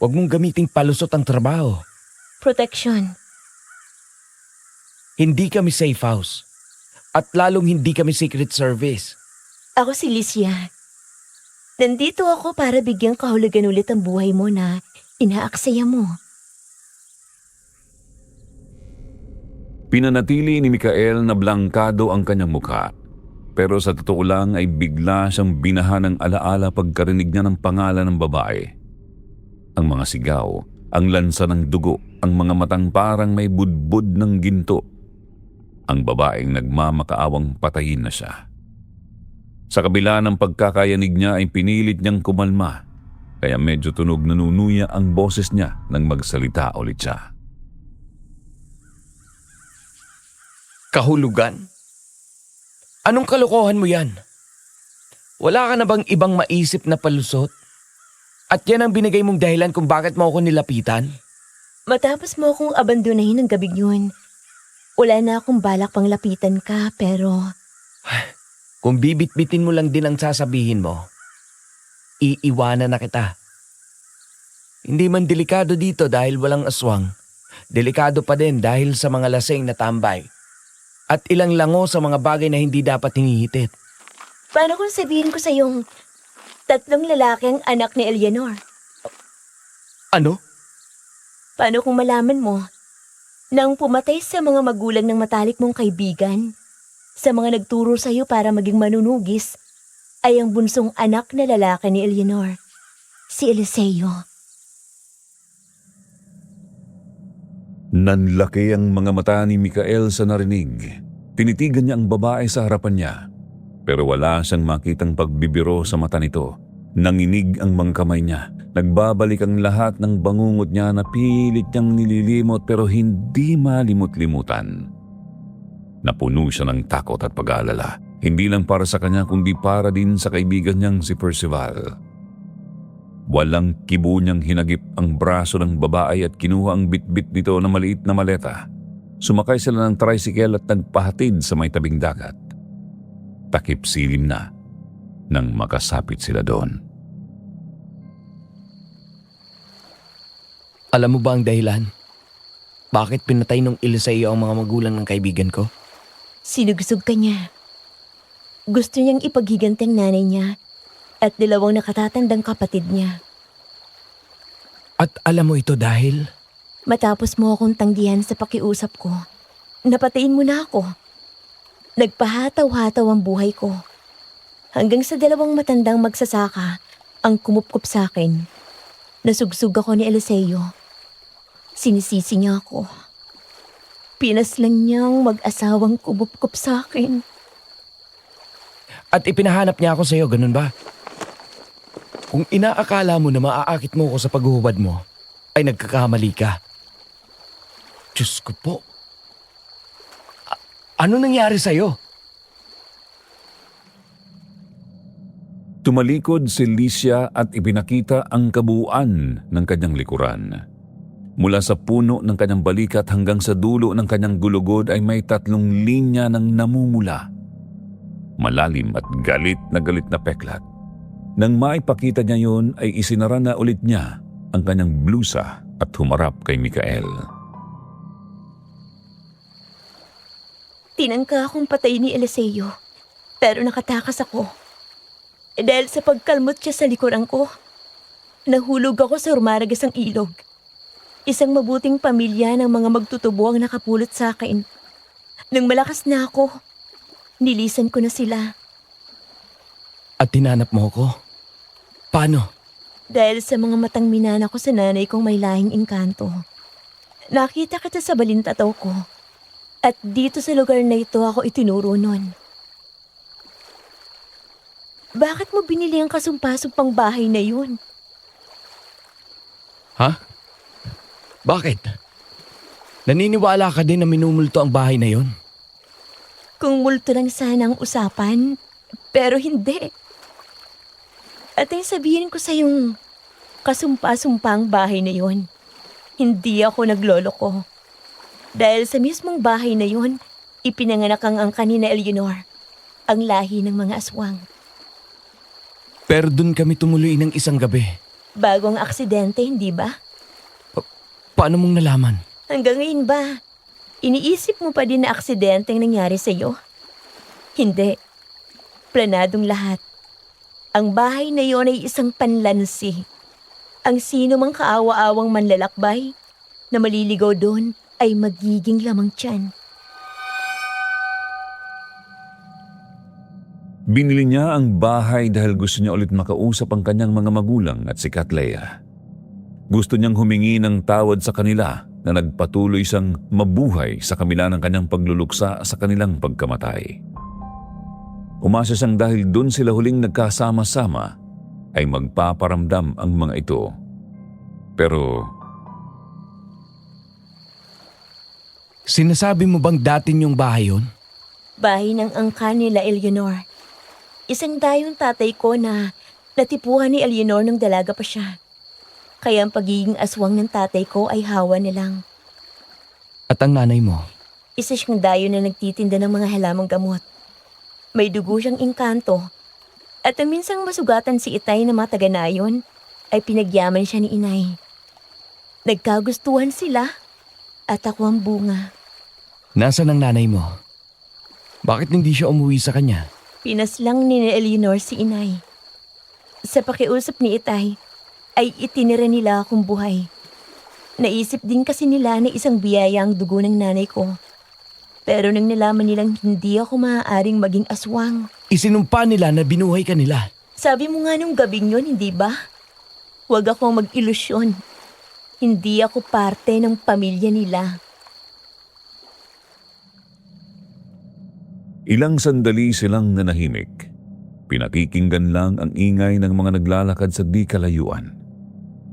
A: Huwag mong gamiting palusot ang trabaho.
C: Protection.
A: Hindi kami safe house. At lalong hindi kami secret service.
C: Ako si Licia. Nandito ako para bigyang kahulugan ulit ang buhay mo na inaaksaya mo.
D: Pinanatili ni Mikael na blangkado ang kanyang mukha. Pero sa totoo lang ay bigla siyang binaha ng alaala pagkarinig niya ng pangalan ng babae. Ang mga sigaw, ang lansa ng dugo, ang mga matang parang may budbud ng ginto. Ang babaeng nagmamakaawang patayin na siya. Sa kabila ng pagkakayanig niya ay pinilit niyang kumalma, kaya medyo tunog na nunuya ang boses niya nang magsalita ulit siya.
A: Kahulugan? Anong kalokohan mo yan? Wala ka na bang ibang maisip na palusot? At yan ang binigay mong dahilan kung bakit mo ako nilapitan?
C: Matapos mo akong abandonahin ng gabing yun, wala na akong balak pang lapitan ka, pero...
A: Kung bibit-bitin mo lang din ang sasabihin mo, iiwanan na kita. Hindi man delikado dito dahil walang aswang. Delikado pa din dahil sa mga lasing na tambay. At ilang lango sa mga bagay na hindi dapat hinihitit.
C: Paano kung sabihin ko sa yung 3 lalaki ang anak ni Eleanor?
A: Ano?
C: Paano kung malaman mo nang pumatay sa mga magulang ng matalik mong kaibigan, sa mga nagturo sa iyo para maging manunugis, ay ang bunsong anak na lalaki ni Eleanor, si Eliseo.
D: Nanlaki ang mga mata ni Mikael sa narinig. Tinitigan niya ang babae sa harapan niya. Pero wala siyang makitang pagbibiro sa mata nito. Nanginig ang mga kamay niya. Nagbabalik ang lahat ng bangungot niya na pilit niyang nililimot pero hindi malimot-limutan. Napuno siya ng takot at pag-aalala. Hindi lang para sa kanya kundi para din sa kaibigan niyang si Percival. Walang kibo niyang hinagip ang braso ng babae at kinuha ang bitbit nito na maliit na maleta. Sumakay sila ng tricycle at nagpahatid sa may tabing dagat. Takip silim na nang makasapit sila doon.
A: Alam mo ba ang dahilan? Bakit pinatay nung Eliseo ang mga magulang ng kaibigan ko?
C: Sinugusog ka niya. Gusto niyang ipaghiganti ang nanay niya at dalawang nakatatandang kapatid niya.
A: At alam mo ito dahil?
C: Matapos mo akong tanggihan sa pakiusap ko, napatayin mo na ako. Nagpahataw-hataw ang buhay ko. Hanggang sa dalawang matandang magsasaka ang kumupkup sa akin. Nasugsug ako ni Eliseo. Sinisisi niya ako. Pinaslang niyang mag-asawang kumupkup sa akin.
A: At ipinahanap niya ako sa'yo, ganun ba? Kung inaakala mo na maaakit mo ako sa paghuhubad mo, ay nagkakamali ka. Diyos ko po. Ano nangyari sa'yo?
D: Tumalikod si Licia at ipinakita ang kabuuan ng kanyang likuran. Mula sa puno ng kanyang balikat hanggang sa dulo ng kanyang gulugod ay may 3 linya ng namumula. Malalim at galit na peklat. Nang maipakita niya yun ay isinara na ulit niya ang kanyang blusa at humarap kay Mikael.
C: Tinangka akong patayin ni Eliseo, pero nakatakas ako. Dahil sa pagkalmot siya sa likuran ko, nahulog ako sa rumaragasang ilog. Isang mabuting pamilya ng mga magtutubo ang nakapulot sa akin. Nang malakas na ako, nilisan ko na sila.
A: At tinanap mo ako? Paano?
C: Dahil sa mga matang minana ko sa nanay kong may lahing engkanto. Nakita kita sa balintataw ko. At dito sa lugar na ito ako itinuro nun. Bakit mo binili ang kasumpa-sumpang bahay na yun?
A: Ha? Bakit? Naniniwala ka din na minumulto ang bahay na yon?
C: Kung multo lang sana ang usapan, pero hindi. At ang sabihin ko sa yung kasumpa-sumpang bahay na yon, hindi ako nagloloko. Dahil sa mismong bahay na yon, ipinanganak ang angka ni na Eleanor, ang lahi ng mga aswang.
A: Pero dun kami tumuloy ng isang gabi.
C: Bago ang aksidente, hindi ba?
A: Paano mong nalaman?
C: Hanggang ngayon ba? Iniisip mo pa din na aksidente ang nangyari sa'yo? Hindi. Planadong lahat. Ang bahay na yon ay isang panlansi. Ang sino mang kaawa-awang manlalakbay na maliligaw doon ay magiging lamang tiyan.
D: Binili niya ang bahay dahil gusto niya ulit makausap ang kanyang mga magulang at si Cattleya. Gusto niyang humingi ng tawad sa kanila na nagpatuloy siyang mabuhay sa kabila ng kanyang pagluluksa sa kanilang pagkamatay. Umasa siyang dahil doon sila huling nagkasama-sama ay magpaparamdam ang mga ito. Pero
A: Sinasabi mo bang dati niyong bahay yun?
C: Bahay ng angka nila Eleanor. Isang dayong tatay ko na natipuhan ni Eleanor nung dalaga pa siya. Kaya ang pagiging aswang ng tatay ko ay hawa na lang.
A: At ang nanay mo?
C: Isa siyang dayo na nagtitinda ng mga halamang gamot. May dugo siyang engkanto. At ang minsang masugatan si Itay na mga taga-nayon, ay pinagyaman siya ni Inay. Nagkagustuhan sila at ako ang bunga.
A: Nasaan ang nanay mo? Bakit hindi siya umuwi sa kanya?
C: Pinaslang ni Eleanor si Inay. Sa pakiusap ni Itay, ay itinira nila akong buhay. Naisip din kasi nila na isang biyaya ang dugo ng nanay ko. Pero nang nalaman nilang hindi ako maaaring maging aswang.
A: Isinumpa nila na binuhay ka nila.
C: Sabi mo nga nung gabing yun, hindi ba? Huwag akong mag-ilusyon. Hindi ako parte ng pamilya nila.
D: Ilang sandali silang nanahimik. Pinakikinggan lang ang ingay ng mga naglalakad sa di kalayuan.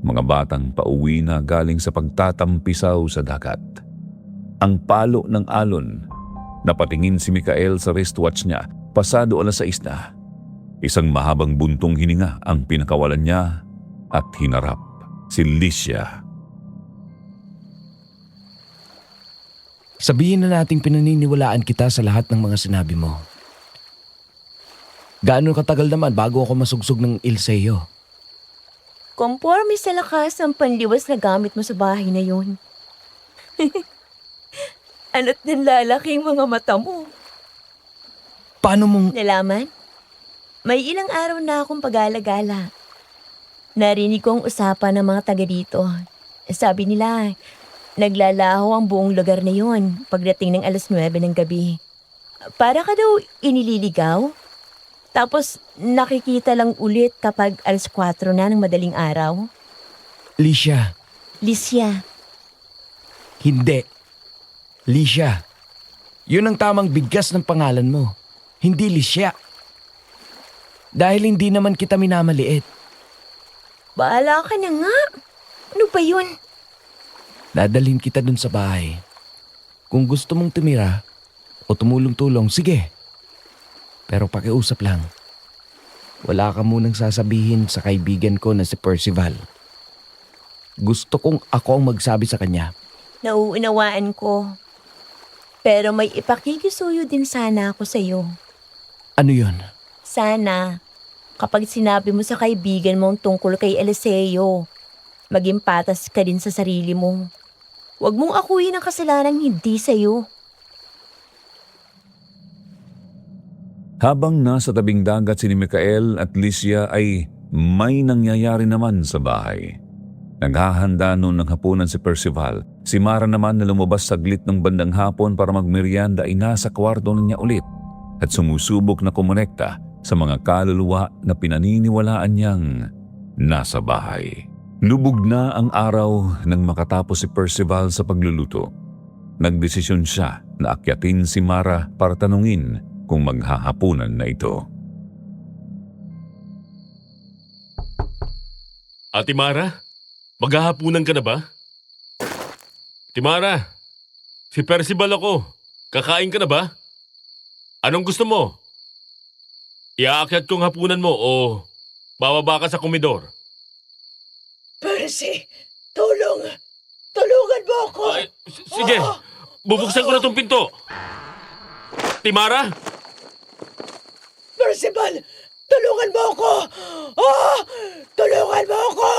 D: Mga batang pauwi na galing sa pagtatampisaw sa dagat. Ang palo ng alon. Napatingin si Mikael sa wristwatch niya, pasado 6:00 na. Isang mahabang buntong hininga ang pinakawalan niya at hinarap si Licia.
A: Sabihin na nating pinaniniwalaan kita sa lahat ng mga sinabi mo. Gaano katagal naman bago ako masugsog ng Ilseo?
C: Conforme sa lakas ng panliwas na gamit mo sa bahay na yun. Ano't nanlalaki yung mga mata mo.
A: Paano mong...
C: Nalaman? May ilang araw na akong pag-alagala. Narinig ko ang usapan ng mga taga dito. Sabi nila, naglalaho ang buong lugar na yun pagdating ng 9:00 ng gabi. Para ka daw inililigaw? Tapos nakikita lang ulit kapag 4:00 na ng madaling araw?
A: Licia,
C: Licia,
A: hindi. Licia, yun ang tamang bigkas ng pangalan mo. Hindi Licia. Dahil hindi naman kita minamaliit.
C: bahala ka na nga. Ano ba yun?
A: Dadalhin kita dun sa bahay. Kung gusto mong tumira o tumulong-tulong, sige. Pero pakiusap lang. Wala ka munang sasabihin sa kaibigan ko na si Percival. Gusto kong ako ang magsabi sa kanya.
C: Nauunawaan ko. Pero may ipakikisuyo din sana ako sa'yo.
A: Ano yun?
C: Sana, kapag sinabi mo sa kaibigan mong tungkol kay Eliseo, maging patas ka din sa sarili mo. Huwag mong akuin ang kasalanang hindi sa'yo.
D: Habang nasa tabing dagat si Mikael at Licia ay may nangyayari naman sa bahay. Naghahanda noon ng hapunan si Percival. Si Mara naman na lumabas saglit ng bandang hapon para magmerienda ay nasa kwarto na niya ulit at sumusubok na kumonekta sa mga kaluluwa na pinaniniwalaan niyang nasa bahay. Lubog na ang araw nang makatapos si Percival sa pagluluto. Nagdesisyon siya na akyatin si Mara para tanungin kung maghahapunan na ito.
F: Ate Mara, maghahapunan ka na ba? Timara, si Percival ako. Kakain ka na ba? Anong gusto mo? Iaakyat kong hapunan mo o bababa ka sa komedor?
C: Percy, tulong! Tulungan mo ako!
F: Ay, sige, bubuksan ko na tong pinto. Timara?
C: Percival, tulungan mo ako! Tulungan mo ako!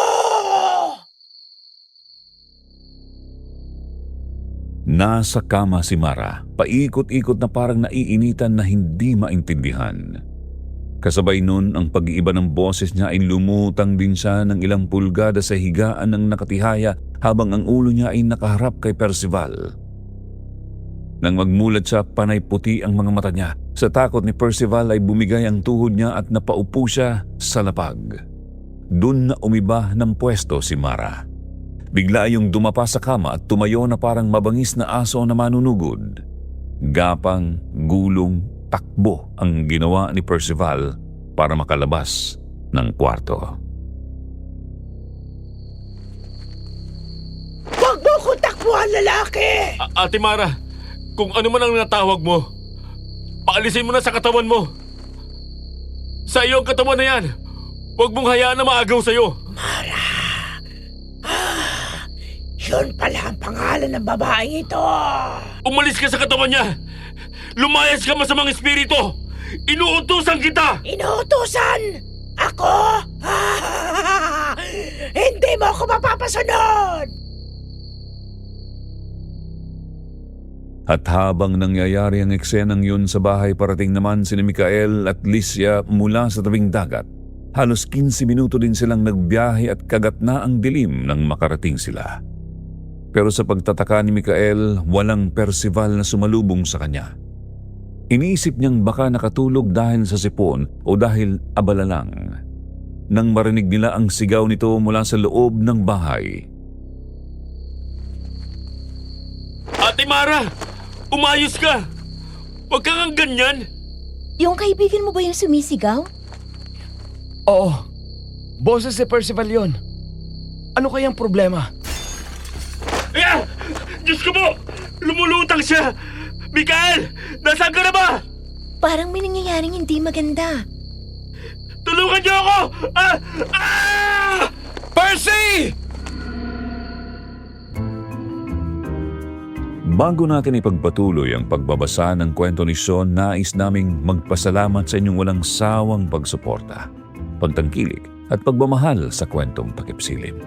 D: Nasa kama si Mara, paikot-ikot na parang naiinitan na hindi maintindihan. Kasabay nun ang pag-iiba ng boses niya ay lumutang din siya ng ilang pulgada sa higaan ng nakatihaya habang ang ulo niya ay nakaharap kay Percival. Nang magmulat siya, panay puti ang mga mata niya. Sa takot ni Percival ay bumigay ang tuhod niya at napaupo siya sa lapag. Doon na umiba ng pwesto si Mara. Bigla yung dumapa sa kama at tumayo na parang mabangis na aso na manunugod. Gapang, gulong, takbo ang ginawa ni Percival para makalabas ng kwarto.
C: Huwag mo ko takbuhan, lalaki!
F: Ate Mara, kung ano man ang natawag mo, paalisin mo na sa katawan mo. Sa iyo ang katawan na yan. Huwag mong hayaan na maagaw sa'yo.
C: Yun pala ang pangalan ng babaeng ito!
F: Umalis ka sa katawan niya. Lumayas ka masamang espiritu. Inuutusan kita.
C: Inuutusan! Ako? Hindi mo ako mapapasunod!
D: At habang nangyayari ang eksenang yun sa bahay, parating naman si Mikael at Licia mula sa tabing dagat. Halos 15 minuto din silang nagbiyahe at kagat na ang dilim nang makarating sila. Pero sa pagtataka ni Mikael, walang Percival na sumalubong sa kanya. Iniisip niyang baka nakatulog dahil sa sipon o dahil abala lang. Nang marinig nila ang sigaw nito mula sa loob ng bahay,
F: Ate Mara! Umayos ka! Huwag kang ganyan!
C: Yung kaibigan mo ba yung sumisigaw?
A: Oo. Boses si Percival yon. Ano kayang problema?
F: Ayan! Diyos ko po! Lumulutang siya! Mikael! Nasaan ka na ba?
C: Parang may nangyayaring hindi maganda.
F: Tulungan niyo ako!
A: Percy!
D: Bago natin ipagpatuloy ang pagbabasa ng kwento ni Sean, nais naming magpasalamat sa inyong walang sawang pagsuporta, pagtangkilik at pagmamahal sa kwentong Takipsilim.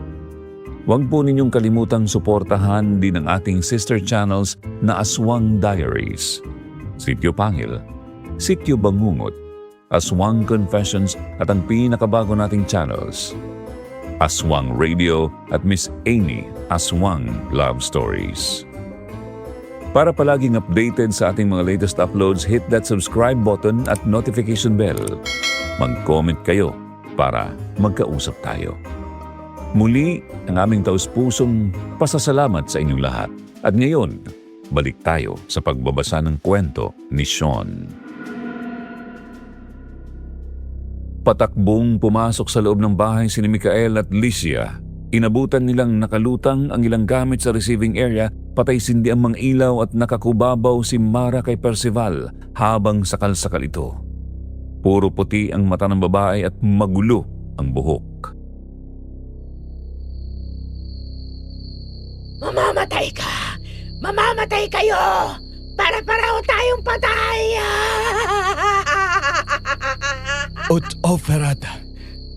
D: Huwag po ninyong kalimutang suportahan din ang ating sister channels na Aswang Diaries, Sityo Pangil, Sityo Bangungot, Aswang Confessions at ang pinakabago nating channels, Aswang Radio at Miss Amy Aswang Love Stories. Para palaging updated sa ating mga latest uploads, hit that subscribe button at notification bell. Mag-comment kayo para magkausap tayo. Muli, ang aming taus-pusong pasasalamat sa inyong lahat. At ngayon, balik tayo sa pagbabasa ng kwento ni Sean. Patakbong pumasok sa loob ng bahay si Mikael at Licia. Inabutan nilang nakalutang ang ilang gamit sa receiving area, patay sindi ang mga ilaw at nakakubabaw si Mara kay Percival habang sakal-sakal ito. Puro puti ang mata ng babae at magulo ang buhok.
G: Mamamatay ka! Mamamatay kayo! Para-pareho tayong patay!
A: Ut oferat,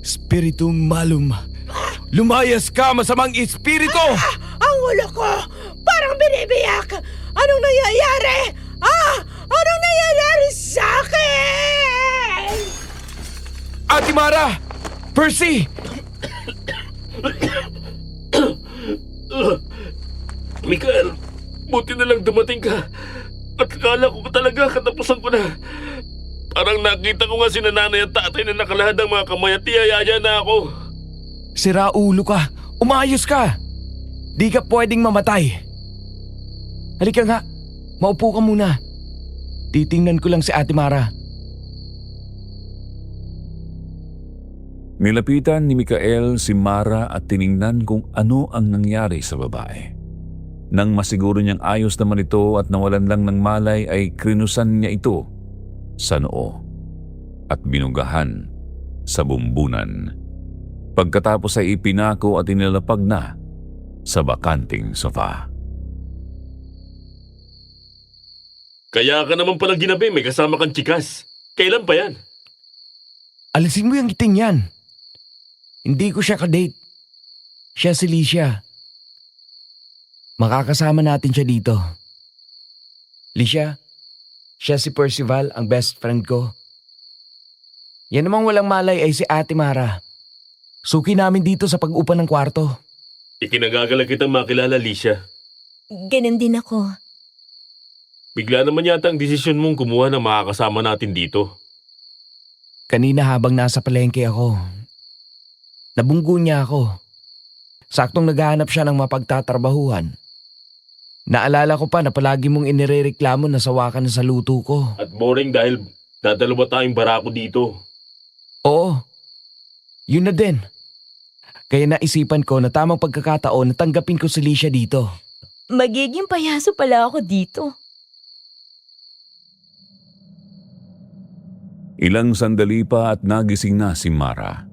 A: spiritum malum. Lumayas ka, masamang espiritu!
G: Ang ulo ko! Parang binibiyak! Anong nangyayari? Anong nangyayari sa akin?
A: Ate Mara! Percy!
F: Mikael, buti na lang dumating ka. At akala ko talaga katapusan ko na. Parang nakita ko nga si nanay at tatay na nakalahad ang mga kamay at tiyayaya na ako.
A: Sira ulo ka. Umayos ka. Di ka pwedeng mamatay. Halika nga. Maupo ka muna. Titingnan ko lang si Ate Mara.
D: Nilapitan ni Mikael si Mara at tiningnan kung ano ang nangyari sa babae. Nang masiguro niyang ayos naman ito at nawalan lang ng malay ay krinusan niya ito sa noo at binugahan sa bumbunan. Pagkatapos ay ipinako at inilapag na sa bakanting sofa.
F: Kaya ka naman palang ginabi, may kasama kang chikas. Kailan pa yan?
A: Alisin mo yung giting yan. Hindi ko siya kadate. Siya si Licia. Makakasama natin siya dito. Licia, siya si Percival, ang best friend ko. Yan namang walang malay ay si Ate Mara. Suki namin dito sa pag-upa ng kwarto.
F: Ikinagagalang kitang makilala, Licia.
C: Ganun din ako.
F: Bigla naman yata ang desisyon mong kumuha ng makakasama natin dito.
A: Kanina habang nasa palengke ako, nabunggo niya ako. Saktong naghahanap siya ng mapagtatrabahuhan. Naalala ko pa na palagi mong inirereklamo na sawa ka na sa luto ko.
F: At boring dahil dadalawa tayong barako dito.
A: Oo, yun na din. Kaya naisipan ko na tamang pagkakataon na tanggapin ko si Licia dito.
C: Magiging payaso pala ako dito.
D: Ilang sandali pa at nagising na si Mara.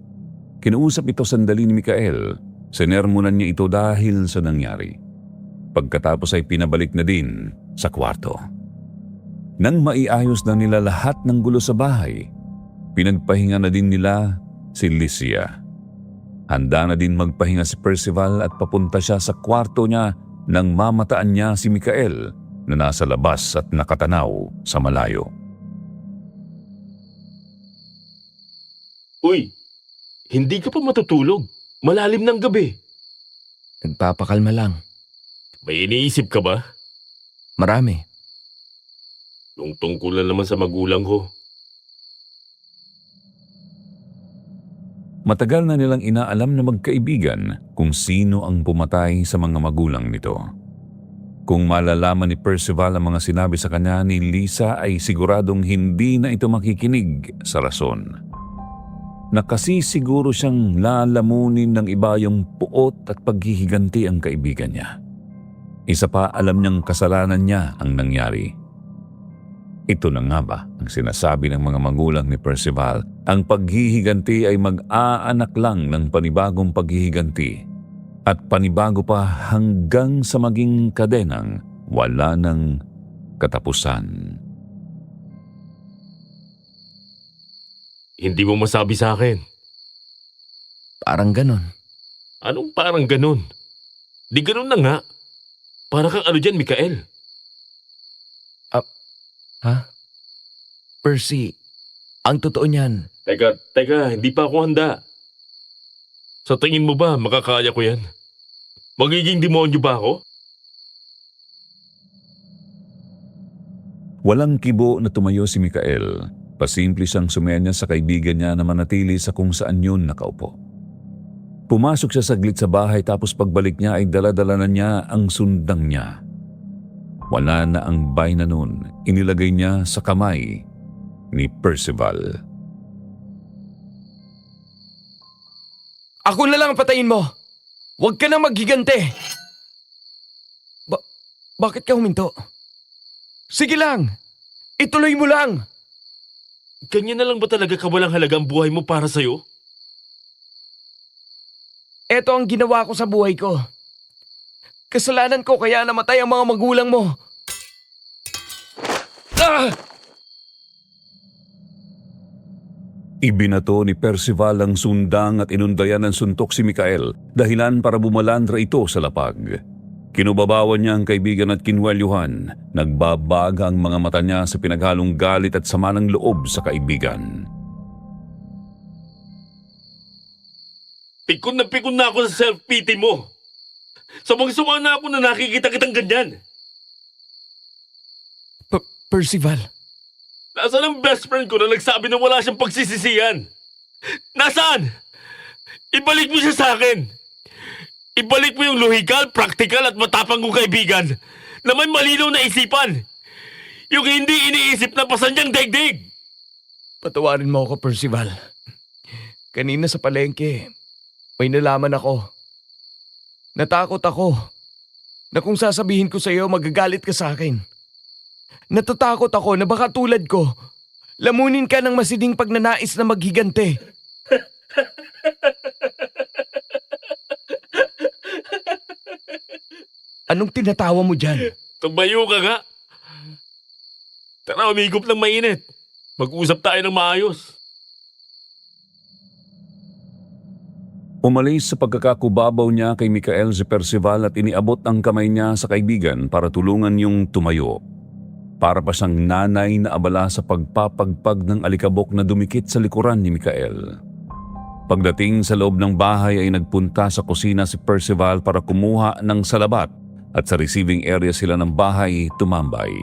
D: Kinuusap ito sandali ni Mikael. Sinermonan niya ito dahil sa nangyari. Pagkatapos ay pinabalik na din sa kwarto. Nang maiayos na nila lahat ng gulo sa bahay, pinagpahinga na din nila si Licia. Handa na din magpahinga si Percival at papunta siya sa kwarto niya nang mamataan niya si Mikael na nasa labas at nakatanaw sa malayo.
F: Uy, hindi ka pa matutulog. Malalim ng gabi.
A: Nagpapakalma lang.
F: May iniisip ka ba?
A: Marami.
F: Yung tungkol na naman sa magulang ko.
D: Matagal na nilang inaalam na magkaibigan kung sino ang pumatay sa mga magulang nito. Kung malalaman ni Percival ang mga sinabi sa kanya ni Lisa ay siguradong hindi na ito makikinig sa rason. Nakasisiguro siyang lalamunin ng iba yung puot at paghihiganti ang kaibigan niya. Isa pa, alam niyang kasalanan niya ang nangyari. Ito na nga ba ang sinasabi ng mga magulang ni Percival? Ang paghihiganti ay mag-aanak lang ng panibagong paghihiganti at panibago pa hanggang sa maging kadenang wala ng katapusan.
F: Hindi mo masabi sa akin.
A: Parang ganon.
F: Anong parang ganun? Di ganun na nga. Para kang ano dyan, Mikael?
A: Ha? Percy, ang totoo niyan,
F: Teka, hindi pa ako handa. Sa tingin mo ba, makakaya ko yan? Magiging demonyo ba ako?
D: Walang kibo na tumayo si Mikael. Pasimple siyang sumenya sa kaibigan niya na manatili sa kung saan yun nakaupo. Pumasok siya saglit sa bahay tapos pagbalik niya ay dala-dala na niya ang sundang niya. Wala na ang bayna nun. Inilagay niya sa kamay ni Percival.
A: ako na lang ang patayin mo. Huwag ka na maghigante. Bakit ka huminto? Sige lang, ituloy mo lang.
F: Ganyan na lang ba talaga kawalang halagang buhay mo para sa'yo?
A: Ito ang ginawa ko sa buhay ko. Kasalanan ko kaya namatay ang mga magulang mo. Ah!
D: Ibinato ni Percival ang sundang at inundayan ng suntok si Mikael, dahilan para bumalandra ito sa lapag. Kinubabawan niya ang kaibigan at kinwelyuhan. Nagbabaga ang mga mata niya sa pinaghalong galit at sama ng loob sa kaibigan.
F: Pikon na ako sa self-pity mo. Sumang-suma na ako na nakikita kitang ganyan.
A: Percival,
F: Nasaan ang best friend ko na nagsabi na wala siyang pagsisisihan? Nasaan? Ibalik mo siya sa akin. Ibalik mo yung lohikal, praktikal at matapang kong kaibigan na may malinaw na isipan. Yung hindi iniisip na pasandyang daigdig.
A: patawarin mo ako, Percival. Kanina sa palengke, may nalaman ako. Natakot ako na kung sasabihin ko sa iyo, magagalit ka sa akin. Natatakot ako na baka tulad ko, lamunin ka ng masiding pagnanais na maghigante. Anong tinatawa mo dyan?
F: Tumayo ka nga. Tara, umigop ng mainit. Mag-usap tayo ng maayos.
D: Umalis sa pagkakakubabaw niya kay Mikael si Percival at iniabot ang kamay niya sa kaibigan para tulungan yung tumayo. Para pa siyang nanay na abala sa pagpapagpag ng alikabok na dumikit sa likuran ni Mikael. Pagdating sa loob ng bahay ay nagpunta sa kusina si Percival para kumuha ng salabat at sa receiving area sila ng bahay tumambay.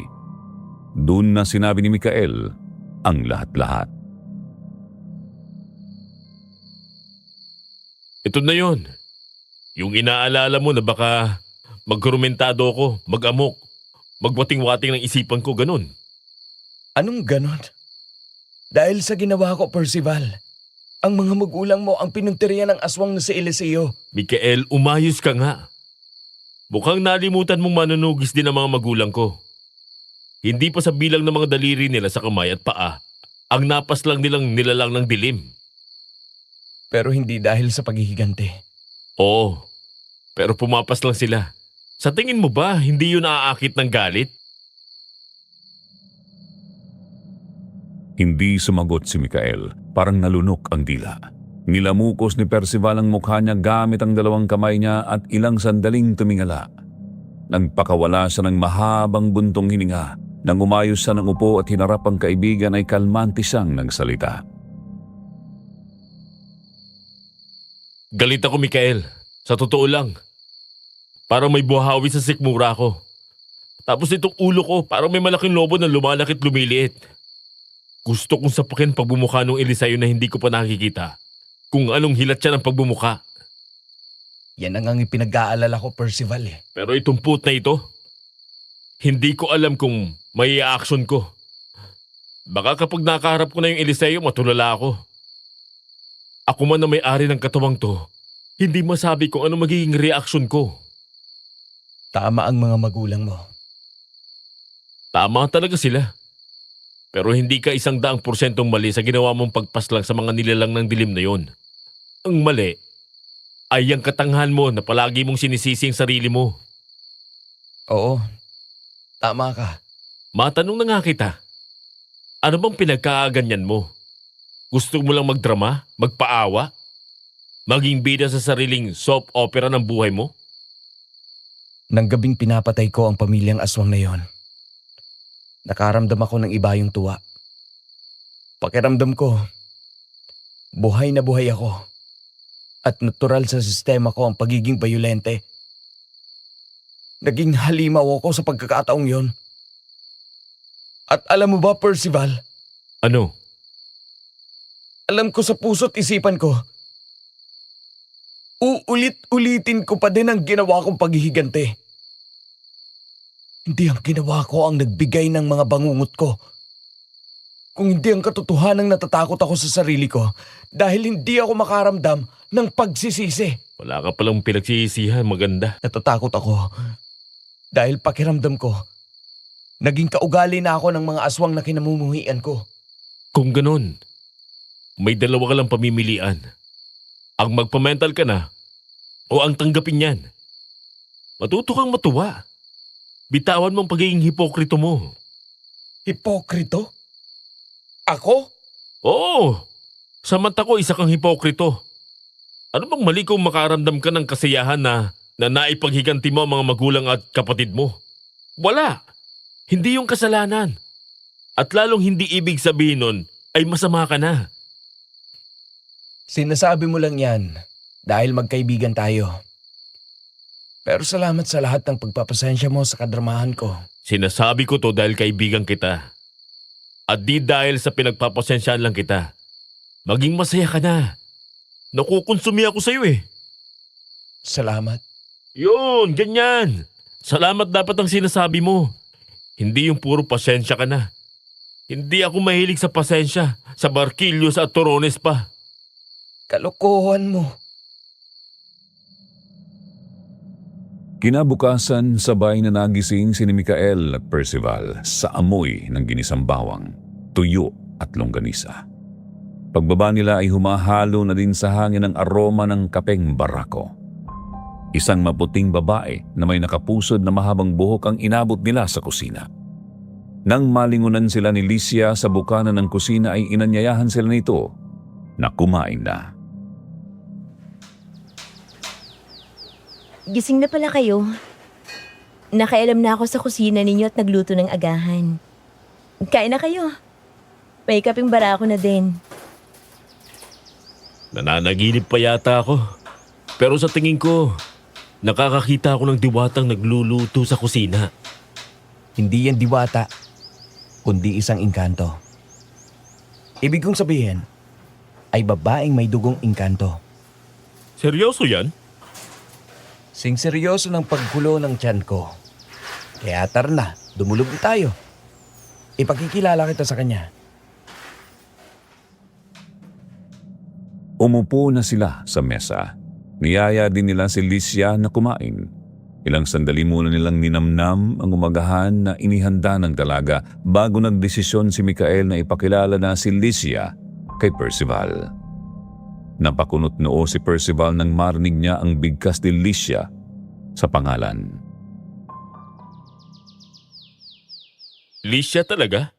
D: Doon na sinabi ni Mikael ang lahat-lahat.
F: Ito na yon. Yung inaalala mo na baka magkorumentado ako, mag-amok, magwating-wating ng isipan ko, ganun.
A: Anong ganon? Dahil sa ginawa ko, Percival, ang mga magulang mo ang pinunterian ng aswang na si Eliseo.
F: Mikael, umayos ka nga. Mukhang nalimutan mong manunugis din ang mga magulang ko. Hindi pa sa bilang ng mga daliri nila sa kamay at paa, ang napas lang nilang nilalang ng dilim.
A: Pero hindi dahil sa paghihigante.
F: Oo, pero pumapas lang sila. Sa tingin mo ba, hindi yun naaakit ng galit?
D: Hindi sumagot si Mikael, parang nalunok ang dila. Nilamukos ni Percival ang mukha niya gamit ang dalawang kamay niya at ilang sandaling tumingala. Nagpakawala siya ng mahabang buntong hininga. Nang umayos siya ng upo at hinarap ang kaibigan ay kalmante siyang nagsalita.
F: Galit ako, Mikael. Sa totoo lang. Parang may buhawi sa sikmura ko. Tapos itong ulo ko, parang may malaking lobo na lumalaki at lumiliit. Gusto kong sapakin pagbumukha nung Eliseo na hindi ko pa nakikita. Kung anong hilat siya ng pagbumukha.
A: Yan ang ipinag-aalala ko, Percival eh.
F: Pero itong put na ito, Hindi ko alam kung may action ko. Baka kapag nakaharap ko na yung Eliseo, matulala ako. Ako man na may-ari ng katawang to, hindi masabi kung ano magiging reaksyon ko.
A: Tama ang mga magulang mo.
F: Tama talaga sila. Pero hindi ka 100% mali sa ginawa mong pagpaslang sa mga nilalang ng dilim na yon. Ang mali ay ang katangahan mo na palagi mong sinisisi ang sarili mo.
A: Oo, tama ka.
F: Matanong na nga kita, ano bang pinagkakaganyan mo? Gusto mo lang magdrama, magpaawa? Maging bida sa sariling soap opera ng buhay mo?
A: Nang gabing pinapatay ko ang pamilyang aswang na yon, nakaramdam ako ng iba yung tuwa. Pakiramdam ko, buhay na buhay ako. At natural sa sistema ko ang pagiging bayolente. Naging halimaw ako sa pagkakataong yon. At alam mo ba, Percival,
F: Ano?
A: alam ko sa puso't isipan ko, uulit-ulitin ko pa din ang ginawa kong paghihigante. Hindi ang ginawa ko ang nagbigay ng mga bangungot ko. Kung hindi ang katotohanang natatakot ako sa sarili ko dahil hindi ako makaramdam ng pagsisisi.
F: Wala ka palang pinagsisisihan, maganda.
A: Natatakot ako dahil pakiramdam ko, naging kaugali na ako ng mga aswang na kinamumuhian ko.
F: Kung ganun, may dalawa ka lang pamimilian. Ang magpamental ka na o ang tanggapin yan. Matuto kang matuwa. Bitawan mo ang pagiging hipokrito mo.
A: Hipokrito? Ako?
F: Oo! Sa mata ko, isa kang hipokrito. Ano bang mali kung makaramdam ka ng kasiyahan na naipaghiganti mo ang mga magulang at kapatid mo? Wala! Hindi yung kasalanan. At lalong hindi ibig sabihin nun ay masama ka na.
A: Sinasabi mo lang yan dahil magkaibigan tayo. Pero salamat sa lahat ng pagpapasensya mo sa kadramahan ko.
F: Sinasabi ko to dahil kaibigan kita. At di dahil sa pinagpapasensyaan lang kita. Maging masaya ka na. Nakukonsumi ako sa'yo eh.
A: Salamat.
F: Yun, ganyan. Salamat dapat ang sinasabi mo. Hindi yung puro pasensya ka na. Hindi ako mahilig sa pasensya, sa barkilyos at torones pa.
A: Kalokohan mo.
D: Kinabukasan, sabay na nagising si Mikael at Percival sa amoy ng ginisang bawang, tuyo at longganisa. Pagbaba nila ay humahalo na din sa hangin ang aroma ng kapeng barako. Isang maputing babae na may nakapusod na mahabang buhok ang inabot nila sa kusina. Nang malingunan sila ni Licia sa bukana ng kusina ay inanyayahan sila nito na kumain na.
C: Gising na pala kayo. Nakailam na ako sa kusina ninyo at nagluto ng agahan. Kain na kayo. May kaping barako na din.
F: Nananaginip pa yata ako. Pero sa tingin ko, nakakakita ako ng diwatang nagluluto sa kusina.
A: Hindi yan diwata, kundi isang engkanto. Ibig kong sabihin, ay babaeng may dugong engkanto.
F: Seryoso yan?
A: Seryoso ng pagkulo ng tiyan ko. Kaya tara na, dumulog na tayo. Ipakikilala kita sa kanya.
D: Umupo na sila sa mesa. Niyaya din nila si Licia na kumain. Ilang sandali muna nilang ninamnam ang umagahan na inihanda ng dalaga bago nagdesisyon si Mikael na ipakilala na si Licia kay Percival. Napakunot noo si Percival nang marinig niya ang bigkas ni Licia sa pangalan.
F: Licia talaga?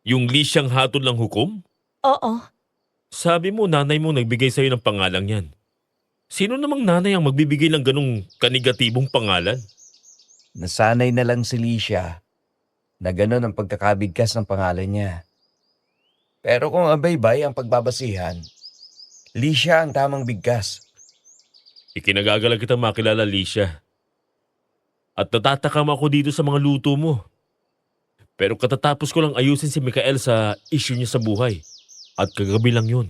F: Yung Liciang hatol ng hukom?
C: Oo.
F: Sabi mo nanay mo nagbigay sa'yo ng pangalang yan. Sino namang nanay ang magbibigay ng ganong kanigatibong pangalan?
A: Nasanay na lang si Licia na gano'n ang pagkakabigkas ng pangalan niya. Pero kung abay-bay ang pagbabasihan, Licia ang tamang bigkas.
F: Ikinagagalang kitang makilala, Licia. At natatakam ako dito sa mga luto mo. Pero katatapos ko lang ayusin si Mikael sa issue niya sa buhay. At kagabi lang yun.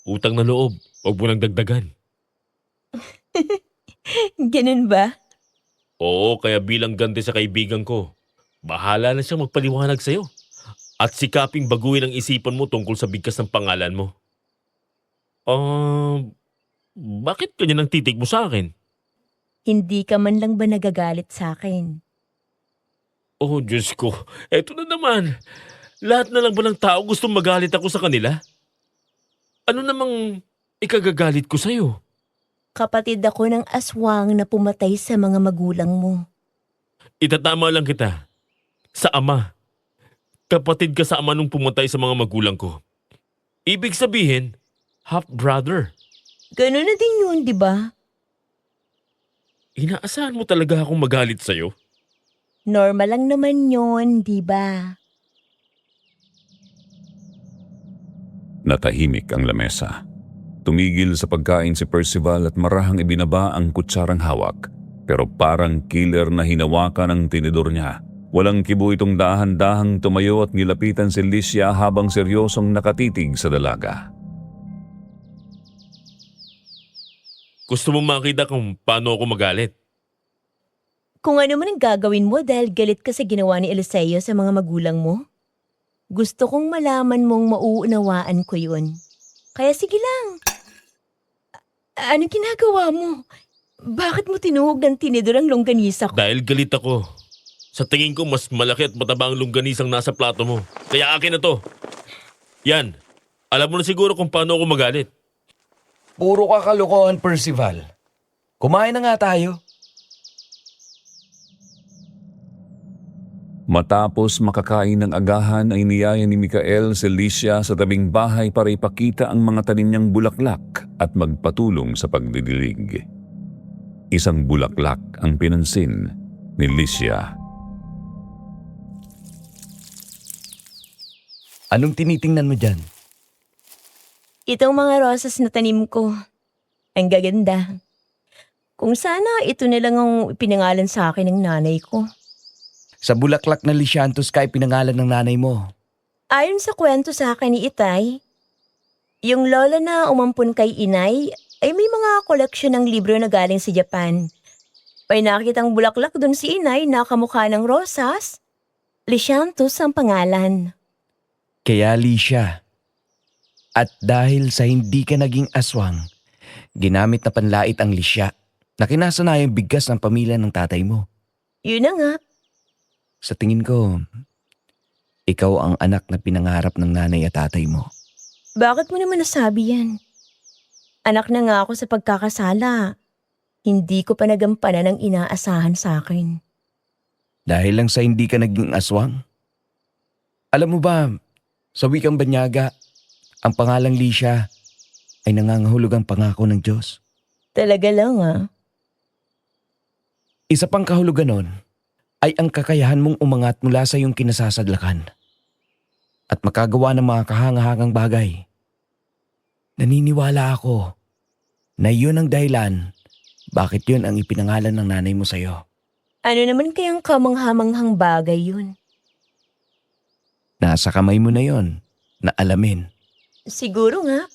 F: Utang na loob, huwag mo nang dagdagan.
C: Ganun ba?
F: Oo, kaya bilang ganti sa kaibigan ko, bahala na siyang magpaliwanag sa'yo. At sikaping baguhin ang isipan mo tungkol sa bigkas ng pangalan mo. Bakit kanya nang titig mo sa akin?
C: Hindi ka man lang ba nagagalit sa akin?
F: Oh, Diyos ko. Eto na naman. Lahat na lang ba ng tao gustong magalit ako sa kanila? Ano namang ikagagalit ko sa'yo?
C: Kapatid ako ng aswang na pumatay sa mga magulang mo.
F: Itatama lang kita. Sa ama. Kapatid ka sa ama nung pumatay sa mga magulang ko. Ibig sabihin, half-brother.
C: Ganun na din yun, di ba?
F: Inaasahan mo talaga akong magalit sa'yo?
C: Normal lang naman yun, di ba?
D: Natahimik ang lamesa. Tumigil sa pagkain si Percival at marahang ibinaba ang kutsarang hawak. Pero parang killer na hinawakan ang tinidor niya. Walang kibo itong dahan-dahang tumayo at nilapitan si Licia habang seryosong nakatitig sa dalaga.
F: Gusto mo makita kung paano ako magalit?
C: Kung ano man ang gagawin mo dahil galit ka sa ginawa ni Eliseo sa mga magulang mo, gusto kong malaman mong mauunawaan ko yun. Kaya sige lang. Anong ginagawa mo? Bakit mo tinuhog ng tinidor ang longganisa ko?
F: Dahil galit ako. Sa tingin ko mas malaki at mataba ang longganisang nasa plato mo. Kaya akin na to. Yan. Alam mo na siguro kung paano ako magalit.
A: Puro ka kalokohan, Percival. Kumain na nga tayo.
D: Matapos makakain ng agahan ay niyaya ni Mikael si Licia sa tabing bahay para ipakita ang mga tanim niyang bulaklak at magpatulong sa pagdidilig. Isang bulaklak ang pinansin ni Licia.
A: Anong tinitingnan mo dyan?
C: Itong mga rosas na tanim ko. Ang gaganda. Kung sana ito na lang ang pinangalan sa akin ng nanay ko.
A: Sa bulaklak na Lisianthus ka pinangalan ng nanay mo.
C: Ayon sa kwento sa akin ni Itay, yung lola na umampun kay inay ay may mga koleksyon ng libro na galing sa Japan. May nakitang bulaklak dun si inay na kamukha ng rosas. Lisianthus ang pangalan.
A: Kaya Licia. At dahil sa hindi ka naging aswang, ginamit na panlait ang Licia na kinasanayang bigkas ng pamilya ng tatay mo.
C: Yun na nga.
A: Sa tingin ko, ikaw ang anak na pinangarap ng nanay at tatay mo.
C: Bakit mo naman nasabi yan? Anak na nga ako sa pagkakasala. Hindi ko pa nagampanan ang inaasahan sa akin.
A: Dahil lang sa hindi ka naging aswang? Alam mo ba, sa wikang Banyaga, ang pangalang Licia ay nangangahulugang pangako ng Diyos.
C: Talaga lang ah.
A: Isa pang kahulugan nun ay ang kakayahan mong umangat mula sa iyong kinasasadlakan at makagawa ng mga kahangahangang bagay. Naniniwala ako na yun ang dahilan bakit yun ang ipinangalan ng nanay mo sa'yo.
C: Ano naman kayang kamanghamanghang bagay yun?
A: Nasa kamay mo na yun na alamin.
C: Siguro nga.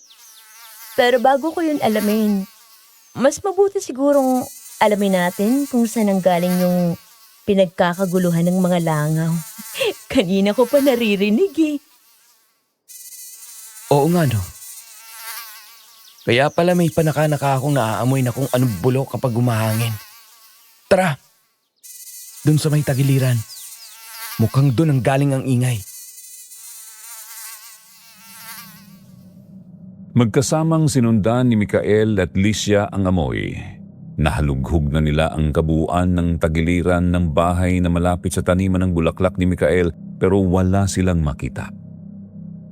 C: Pero bago ko yun alamin, mas mabuti sigurong alamin natin kung saan ang galing yung pinagkakaguluhan ng mga langaw. Kanina ko pa naririnig eh.
A: Oo nga no. Kaya pala may panaka-naka akong naaamoy na kung anong bulok kapag umahangin. Tara! Doon sa may tagiliran. Mukhang doon ang galing ang ingay.
D: Magkasamang sinundan ni Mikael at Licia ang amoy. Nahalughog na nila ang kabuuan ng tagiliran ng bahay na malapit sa taniman ng bulaklak ni Mikael pero wala silang makita.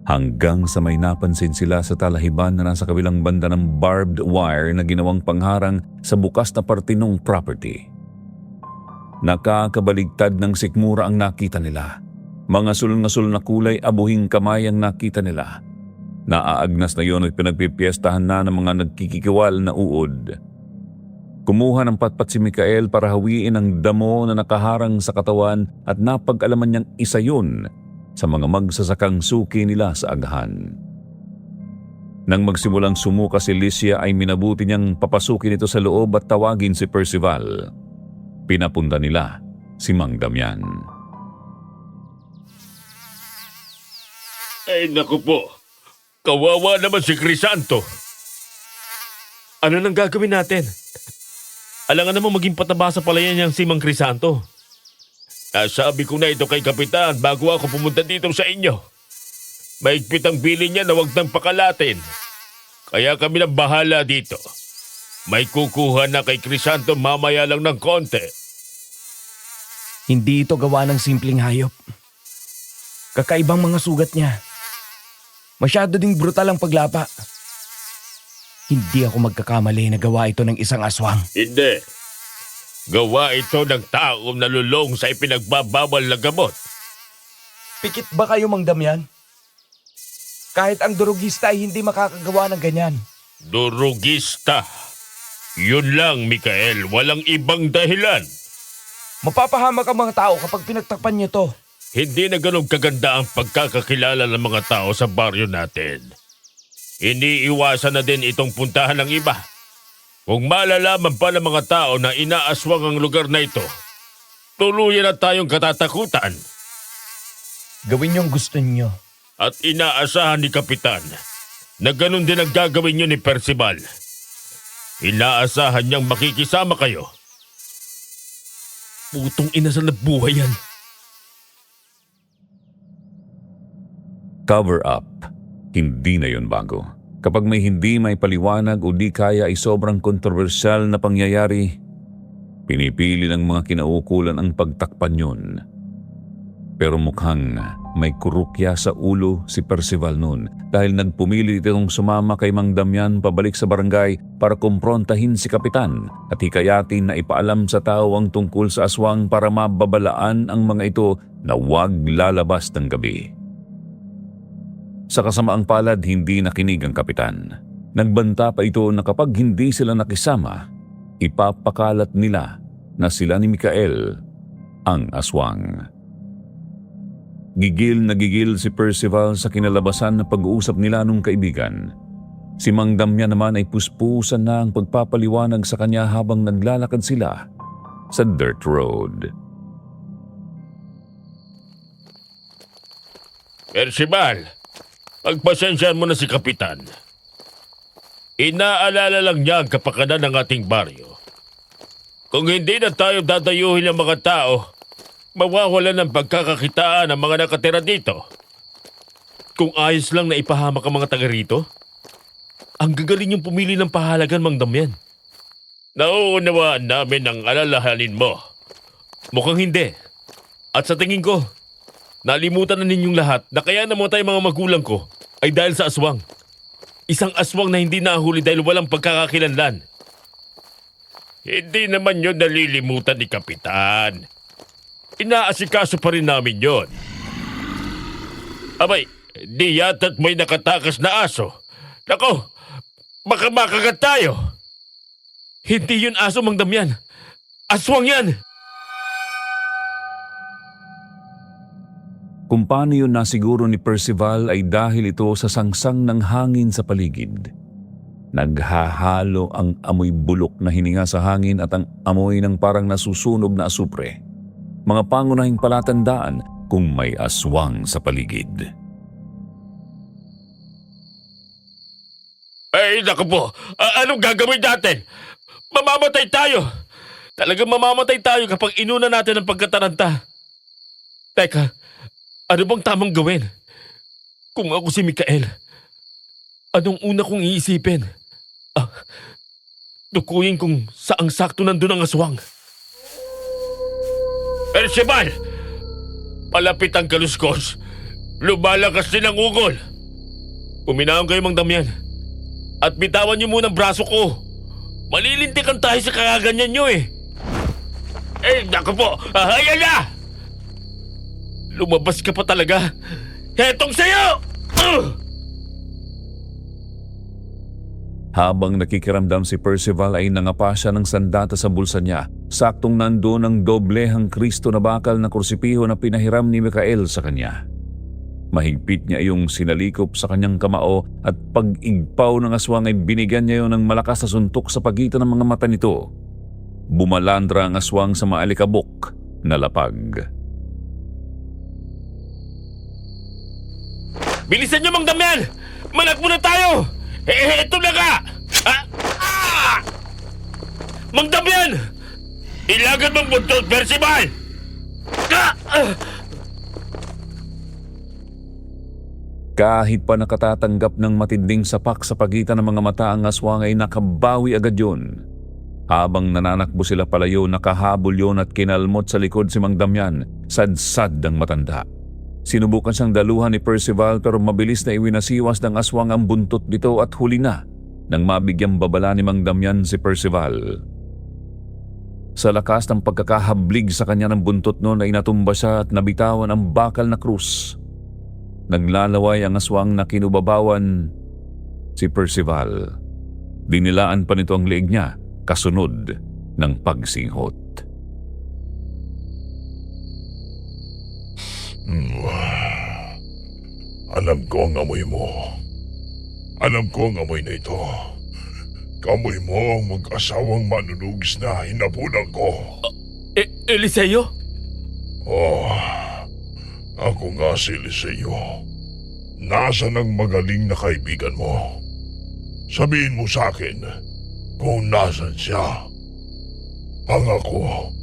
D: Hanggang sa may napansin sila sa talahiban na nasa kabilang banda ng barbed wire na ginawang pangharang sa bukas na parte ng property. Nakakabaligtad ng sikmura ang nakita nila. Mga sul-ngasul na kulay abuhing kamay ang nakita nila. Naaagnas na yon at pinagpipiestahan na ng mga nagkikikiwal na uod. Kumuha ng patpat si Mikael para hawiin ang damo na nakaharang sa katawan at napag-alaman niyang isa yun sa mga magsasakang suki nila sa agahan. Nang magsimulang sumuka si Licia ay minabuti niyang papasukin ito sa loob at tawagin si Percival. Pinapunta nila si Mang Damian.
F: Ay, naku po. Kawawa naman si Crisanto. Ano nang gagawin natin? Alangan naman maging pataba sa palayan niyang si Mang Crisanto. Sabi ko na ito kay Kapitan bago ako pumunta dito sa inyo. Maigpit ang bili niya na huwag nang pakalatin. Kaya kami na bahala dito. May kukuha na kay Crisanto mamaya lang ng konti.
A: Hindi ito gawa ng simpleng hayop. Kakaibang mga sugat niya. Masyado ding brutal ang paglapa. Hindi ako magkakamali na gawa ito ng isang aswang.
F: Hindi. Gawa ito ng taong nalulong sa ipinagbabawal na gamot.
A: Pikit ba kayo, Mang Damian? Kahit ang durugista ay hindi makakagawa ng ganyan.
F: Durugista. Yun lang, Mikael. Walang ibang dahilan.
A: Mapapahamak ang mga tao kapag pinagtakpan niyo to.
F: Hindi na ganun kaganda ang pagkakakilala ng mga tao sa baryo natin. Iniiwasan na din itong puntahan ng iba. Kung malalaman pa ng mga tao na inaaswang ang lugar na ito, tuluyan na tayong katatakutan.
A: Gawin yung gusto niyo.
F: At inaasahan ni Kapitan na ganun din ang gagawin niyo ni Percival. Inaasahan niyang makikisama kayo. Putong ina sa nabuhay yan.
D: Cover up. Hindi na yun bago. Kapag may hindi may paliwanag o di kaya ay sobrang kontrobersyal na pangyayari, pinipili ng mga kinaukulan ang pagtakpan yun. Pero mukhang may kurukya sa ulo si Percival noon dahil nagpumili itong sumama kay Mang Damian pabalik sa barangay para kumprontahin si Kapitan at hikayatin na ipaalam sa tao ang tungkol sa aswang para mababalaan ang mga ito na huwag lalabas ng gabi. Sa kasamaang palad, hindi nakinig ang Kapitan. Nagbanta pa ito na kapag hindi sila nakisama, ipapakalat nila na sila ni Mikael ang aswang. Gigil na gigil si Percival sa kinalabasan na pag-uusap nila nung kaibigan. Si Mang Damian naman ay puspusan na ang pagpapaliwanag sa kanya habang naglalakad sila sa dirt road.
F: Percival, pagpasensyahan mo na si Kapitan. Inaalala lang niya ang kapakanan ng ating baryo. Kung hindi na tayo dadayuhin ng mga tao, mawawala ng pagkakakitaan ang mga nakatira dito. Kung ayos lang na ipahamak ang mga taga rito, ang gagaling yung pumili ng pahalagan, Mang Damian. Nauunawaan namin ang alalahanin mo. Mukhang hindi. At sa tingin ko, nalimutan na ninyong lahat na kaya namatay mga magulang ko ay dahil sa aswang. Isang aswang na hindi nahuli dahil walang pagkakakilanlan. Hindi naman yun nalilimutan ni Kapitan. Inaasikaso pa rin namin yon. Abay, di yata't may nakatakas na aso. Nako, baka makagat tayo. Hindi yun aso, Mang Damian. Aswang yan!
D: Kung paano yun nasiguro ni Percival ay dahil ito sa sangsang ng hangin sa paligid. Naghahalo ang amoy bulok na hininga sa hangin at ang amoy ng parang nasusunog na asupre. Mga pangunahing palatandaan kung may aswang sa paligid.
F: Ay, naku po. Anong gagawin natin? Mamamatay tayo. Talagang mamamatay tayo kapag inuna natin ang pagkataranta. Teka, ano bang tamang gawin? Kung ako si Mikael, anong una kong iisipin? Tukuyin kung saang sakto nandun ang aswang. Percival! Palapit ang kaluskos. Lumalakas din ang ugol. Puminaon kayo, Mang Damian. At bitawan niyo muna ang braso ko. Malilintikan tayo sa kakaganyan niyo eh. Naku po! Ayan na! Lumabas ka pa talaga. Hetong sa'yo!
D: Habang nakikiramdam si Percival ay nangapa siya ng sandata sa bulsa niya. Saktong nandoon ang doblehang Kristo na bakal na kursipiho na pinahiram ni Mikael sa kanya. Mahigpit niya iyong sinalikop sa kanyang kamao at pag-igpaw ng aswang ay binigyan niya iyon ng malakas na suntok sa pagitan ng mga mata nito. Bumalandra ang aswang sa maalikabok na lapag.
F: Bilisan niyo, Mang Damian! Manakbo na tayo! Eto na ka! Mang Damian! Ilagad mong buntot, Percival!
D: Kahit pa nakatatanggap ng matinding sapak sa pagitan ng mga mata ang aswang ay nakabawi agad yun. Habang nananakbo sila palayo, nakahabol yun at kinalmot sa likod si Mang Damian, sad-sad ang matanda. Sinubukan siyang daluhan ni Percival pero mabilis na iwinasiwas ng aswang ang buntot nito at huli na nang mabigyang babala ni Mang Damian si Percival. Sa lakas ng pagkakahablig sa kanya ng buntot noon ay natumba siya at nabitawan ang bakal na krus. Naglalaway ang aswang na kinubabawan si Percival. Dinilaan pa nito ang leeg niya kasunod ng pagsinghot.
E: Alam ko ang amoy mo. Alam ko ang amoy na ito. Kamoy mo ang mag-asawang manunugis na hinapunan ko.
F: Eliseo?
E: Oh, ako nga si Eliseo. Nasaan ang magaling na kaibigan mo? Sabihin mo sa akin kung nasan siya. Pangako,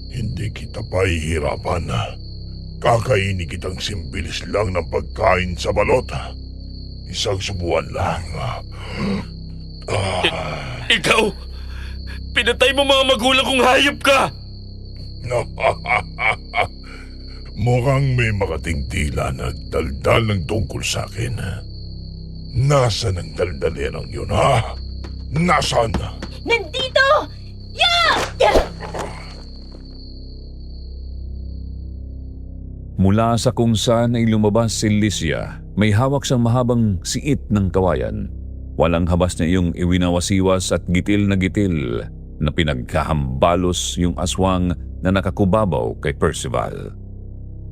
E: hindi kita pahihirapan. Kakainin kitang simbilis lang ng pagkain sa balot. Isang subuan lang.
F: Ikaw! Pinatay mo mga magulang kong hayop ka!
E: Mukhang may makating tila nagdaldal ng tungkol sa akin. Nasaan ang daldalerang yun, ha? Nasaan?
C: Nandito! Yeah!
D: Mula sa kung saan ay lumabas si Lycia, may hawak siyang mahabang siit ng kawayan. Walang habas na iyong iwinawasiwas at gitil na pinagkahambalos yung aswang na nakakubabaw kay Percival.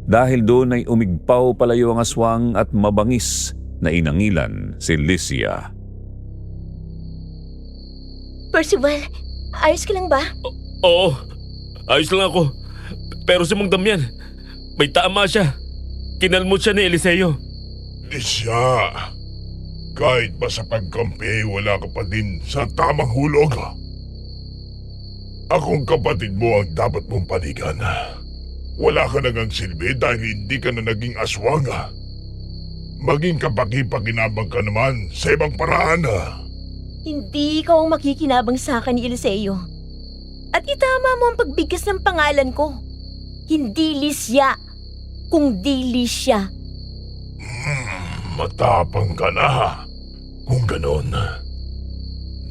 D: Dahil doon ay umigpaw palayo ang aswang at mabangis na inangilan si Lycia.
C: Percival, ayos ka lang ba?
F: Oo, ayos lang ako. Pero si Mang Damian, may tama siya. Kinalmot siya ni Eliseo.
E: Di siya. Kahit ba sa pagkampi, wala ka pa din sa tamang hulog. Akong kapatid mo ang dapat mong panigan. Wala ka nagang silbi dahil hindi ka na naging aswang. Maging kapaki-pakinabang ka naman sa ibang paraan.
C: Hindi ikaw ang makikinabang sa akin ni Eliseo. At itama mo ang pagbigkas ng pangalan ko. Hindi Lycia, kundi Lycia.
E: Matapang ka na. Kung ganon,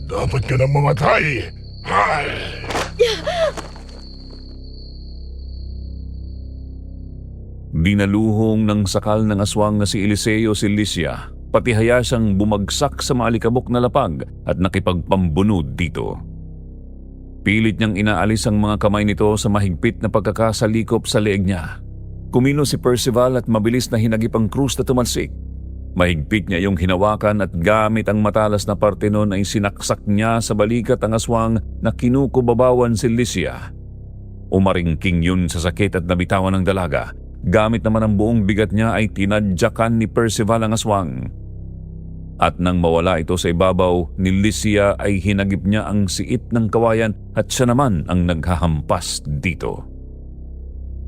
E: dapat ka nang mamatay. Ay!
D: Dinaluhong ng sakal ng aswang na si Eliseo si Lycia, pati haya siyang bumagsak sa maalikabok na lapag at nakipagpambunod dito. Pilit niyang inaalis ang mga kamay nito sa mahigpit na pagkakasalikop sa leeg niya. Kumilos si Percival at mabilis na hinagip ang krus na tumalsik. Mahigpit niya yung hinawakan at gamit ang matalas na parte nun ay sinaksak niya sa balikat ang aswang na kinukubabawan si Lycia. Umaringking yun sa sakit at nabitawan ng dalaga. Gamit naman ang buong bigat niya ay tinadyakan ni Percival ang aswang. At nang mawala ito sa ibabaw ni Lycia ay hinagip niya ang siit ng kawayan at siya naman ang naghahampas dito.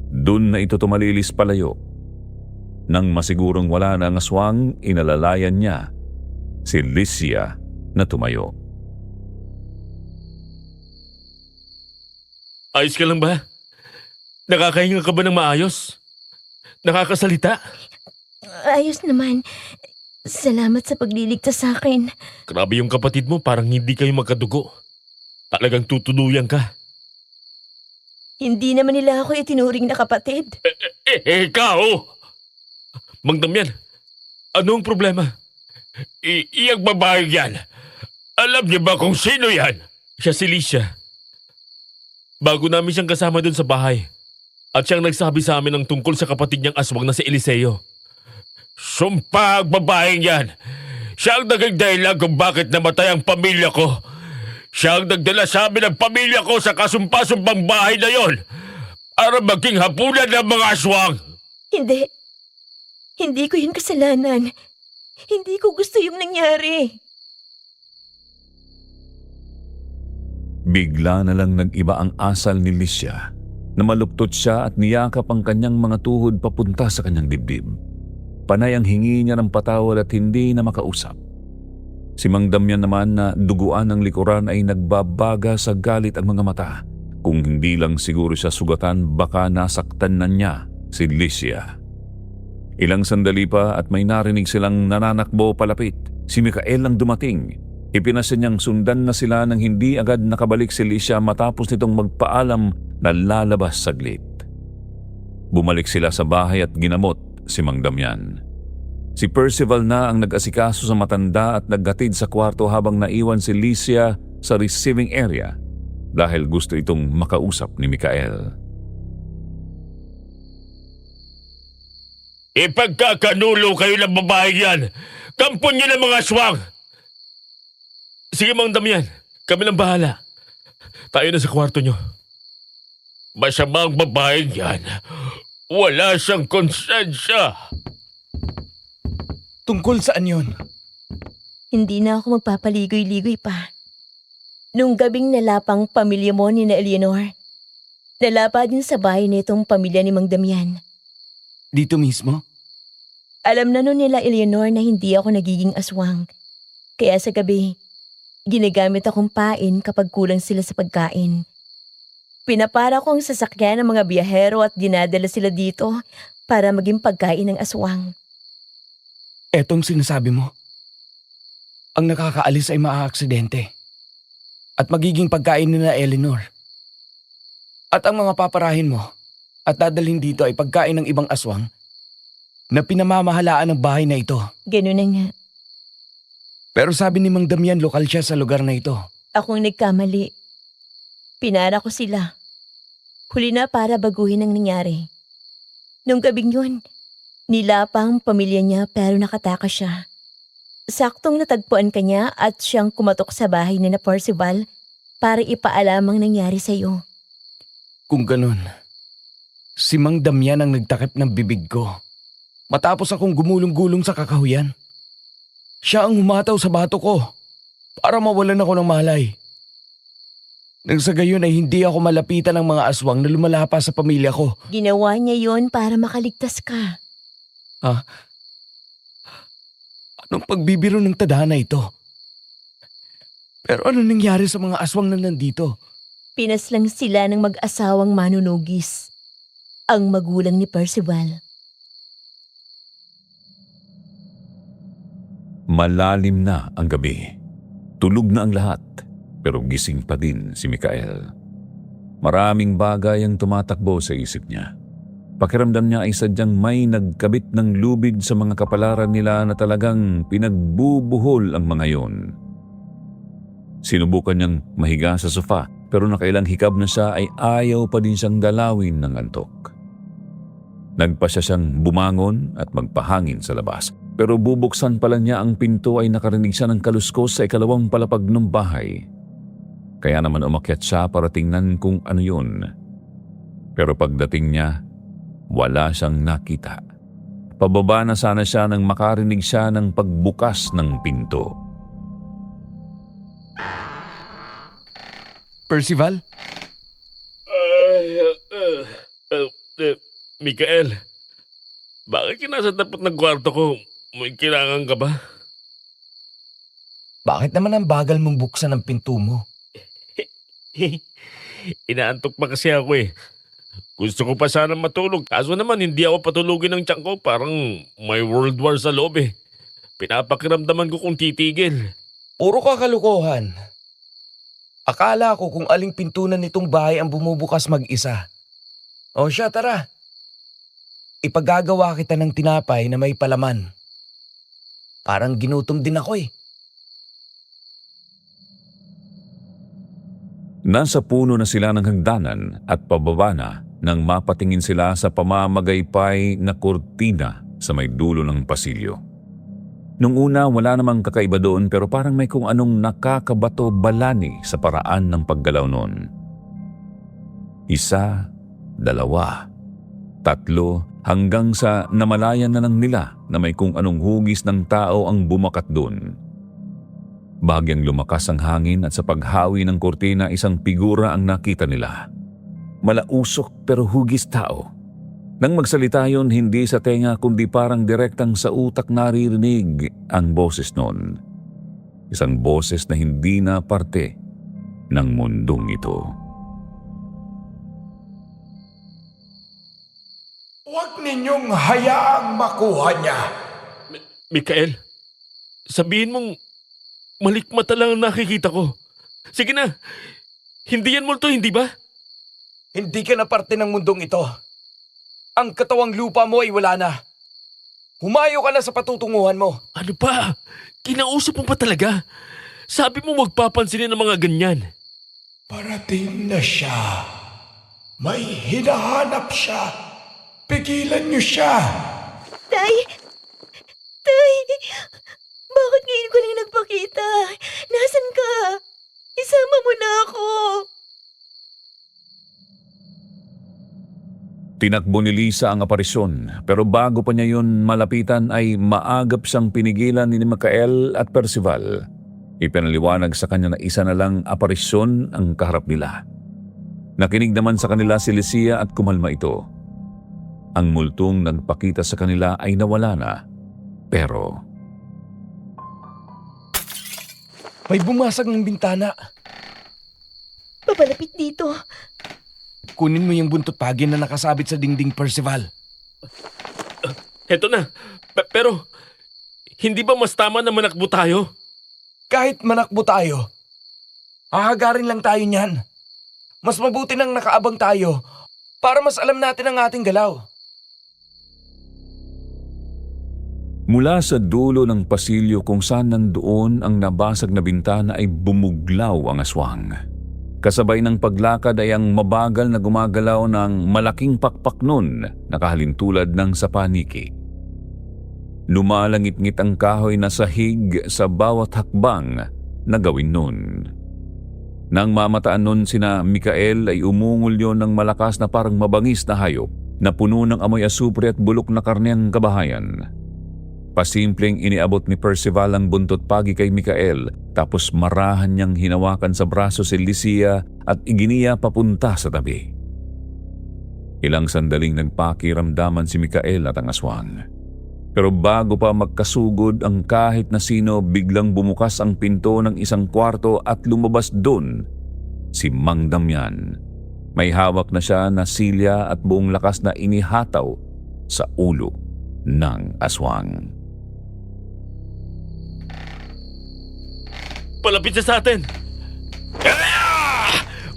D: Doon na ito tumalilis palayo. Nang masigurong wala na ang aswang, inalalayan niya si Lycia na tumayo.
F: Ayos ka lang ba? Nakakahinga ka ba ng maayos? Nakakasalita?
C: Ayos naman. Salamat sa pagliligtas sa akin.
F: Grabe yung kapatid mo, parang hindi kayo magkadugo. Talagang tutuluyan ka.
C: Hindi naman nila ako itinuring na kapatid.
F: Ikaw! Mang Damian, ano ang problema? Iyang babae yan. Alam niyo ba kung sino yan? Siya si Lycia. Bago namin siyang kasama dun sa bahay. At siyang nagsabi sa amin ng tungkol sa kapatid niyang aswang na si Eliseo. Sumpa ang babaeng yan. Siya ang naging dahilan kung bakit namatay ang pamilya ko. Siya ang nagdala sa amin ng pamilya ko sa kasumpa-sumpang bahay na yon para maging hapunan ng mga aswang.
C: Hindi. Hindi ko yun kasalanan. Hindi ko gusto yung nangyari.
D: Bigla na lang nag-iba ang asal ni Licia na maluptot siya at niyakap ang kanyang mga tuhod papunta sa kanyang dibdib. Panay ang hingi niya ng patawad at hindi na makausap. Si Mang Damian naman na duguan ng likuran ay nagbabaga sa galit ang mga mata. Kung hindi lang siguro siya sugatan, baka nasaktan na niya si Licia. Ilang sandali pa at may narinig silang nananakbo palapit. Si Mikael ang dumating. Ipinasya niyang sundan na sila nang hindi agad nakabalik si Licia matapos nitong magpaalam na lalabas saglit. Bumalik sila sa bahay at ginamot si Mang Damian. Si Percival na ang nag-asikaso sa matanda at naghatid sa kwarto habang naiwan si Licia sa receiving area dahil gusto itong makausap ni Mikael.
F: Ipagkakanulo kayo ng babae yan! Kampon niyo ng mga aswang! Sige, Mang Damian, kami nang bahala. Tayo na sa kwarto niyo. Masamang babae yan. Wala siyang konsensya.
A: Tungkol saan yon?
C: Hindi na ako magpapaligoy-ligoy pa. Nung gabing nalapang pamilya mo ni na Eleanor, nalapa din sa bahay nitong pamilya ni Mang Damian.
A: Dito mismo?
C: Alam na nun nila Eleanor na hindi ako nagiging aswang. Kaya sa gabi, ginagamit akong pain kapag kulang sila sa pagkain. Pinapara ko ang sasakyan ng mga biyahero at dinadala sila dito para maging pagkain ng aswang.
A: Etong sinasabi mo. Ang nakakaalis ay maaaksidente. At magiging pagkain ni na Eleanor. At ang mga paparahin mo at dadalhin dito ay pagkain ng ibang aswang na pinamamahalaan ng bahay na ito.
C: Ganun na nga.
A: Pero sabi ni Mang Damian, lokal siya sa lugar na ito.
C: Akong nagkamali. Pinara ko sila. Huli na para baguhin ang nangyari. Nung gabing yun, nilapang pamilya niya pero nakatakas siya. Saktong natagpuan ka niya at siyang kumatok sa bahay ni na Percival para ipaalam ang nangyari sa iyo.
A: Kung ganun, si Mang Damian ang nagtakip ng bibig ko. Matapos akong gumulong-gulong sa kakahuyan. Siya ang humataw sa bato ko para mawalan ako ng malay. Nang sa gayon ay hindi ako malapitan ng mga aswang na lumalapa sa pamilya ko.
C: Ginawa niya yon para makaligtas ka.
A: Anong pagbibiro ng tadhana ito? Pero ano nangyari sa mga aswang na nandito?
C: Pinaslang sila ng mag-asawang manunugis. Ang magulang ni Percival.
D: Malalim na ang gabi. Tulog na ang lahat, pero gising pa din si Mikael. Maraming bagay ang tumatakbo sa isip niya. Pakiramdam niya ay sadyang may nagkabit ng lubid sa mga kapalaran nila na talagang pinagbubuhol ang mga yon. Sinubukan niyang mahiga sa sofa, pero nakailang hikab na siya ay ayaw pa din siyang galawin ng antok. Nagpasya siyang bumangon at magpahangin sa labas. Pero bubuksan pala niya ang pinto ay nakarinig siya ng kaluskos sa ikalawang palapag ng bahay. Kaya naman umakyat siya para tingnan kung ano yun. Pero pagdating niya, wala siyang nakita. Pababa na sana siya nang makarinig siya ng pagbukas ng pinto.
A: Percival?
F: Mikael, bakit kinasa tapat ng kwarto ko? May kailangan ka ba?
A: Bakit naman ang bagal mong buksan ang pinto mo?
F: Inaantok pa kasi ako eh. Gusto ko pa sana matulog. Kaso naman hindi ako patulugin ng tiyan ko. Parang may world war sa loob eh. Pinapakiramdaman ko kung titigil.
A: Puro kakalukuhan. Akala ko kung aling pintunan nitong bahay ang bumubukas mag-isa. O siya, tara. Ipagagawa kita ng tinapay na may palaman. Parang ginutom din ako eh.
D: Nasa puno na sila ng hagdanan at pababa na nang mapatingin sila sa pamamagaypay na kurtina sa may dulo ng pasilyo. Nung una wala namang kakaiba doon pero parang may kung anong nakakabato-balani sa paraan ng paggalaw noon. 1, 2, 3 hanggang sa namalayan na lang nila na may kung anong hugis ng tao ang bumakat doon. Bagyang lumakas ang hangin at sa paghawi ng kurtina isang figura ang nakita nila. Malausok pero hugis tao. Nang magsalita yon, hindi sa tenga kundi parang direktang sa utak naririnig ang boses nun. Isang boses na hindi na parte ng mundong ito.
A: Huwag ninyong hayaang makuha niya.
F: Mikael, sabihin mong malikmata lang ang nakikita ko. Sige na, hindi yan multo, hindi ba?
A: Hindi ka na parte ng mundong ito. Ang katawang lupa mo ay wala na. Humayo ka na sa patutunguhan mo.
F: Ano ba? Kinausap mo pa talaga? Sabi mo magpapansinin ng mga ganyan.
A: Parating na siya. May hinahanap siya. Pigilan niyo siya.
C: Tay! Tay! Bakit ngayon ko lang nagpakita? Nasaan ka? Isama mo na ako.
D: Tinakbo ni Lisa ang aparisyon, pero bago pa niya yun malapitan ay maagap siyang pinigilan ni Mikael at Percival. Ipinaliwanag sa kanya na isa na lang aparisyon ang kaharap nila. Nakinig naman sa kanila si Licia at kumalma ito. Ang multong nagpakita sa kanila ay nawala na, pero
A: May bumasag ng bintana.
C: Papalapit dito.
A: Kunin mo yung buntot pagi na nakasabit sa dingding, Percival.
F: Heto na. Pero, hindi ba mas tama na manakbo tayo?
A: Kahit manakbo tayo, hahagarin lang tayo niyan. Mas mabuti nang nakaabang tayo para mas alam natin ang ating galaw.
D: mula sa dulo ng pasilyo kung saan nandoon ang nabasag na bintana ay bumuglaw ang aswang. Kasabay ng paglakad ay ang mabagal na gumagalaw ng malaking pakpak nun na kahalintulad ng sa paniki. Lumalangit-ngit ang kahoy na sahig sa bawat hakbang na gawin nun. Nang mamataan nun sina Mikael ay umungol yon ng malakas na parang mabangis na hayop na puno ng amoy asupre at bulok na karne ang kabahayan. Pasimpleng iniabot ni Percival ang buntot pagi kay Mikael tapos marahan niyang hinawakan sa braso si Licia at iginiya papunta sa tabi. Ilang sandaling nagpakiramdaman si Mikael at ang aswang. Pero bago pa magkasugod ang kahit na sino, biglang bumukas ang pinto ng isang kwarto at lumabas doon si Mang Damian. May hawak na siya na silya at buong lakas na inihataw sa ulo ng aswang.
F: Palapit siya sa atin!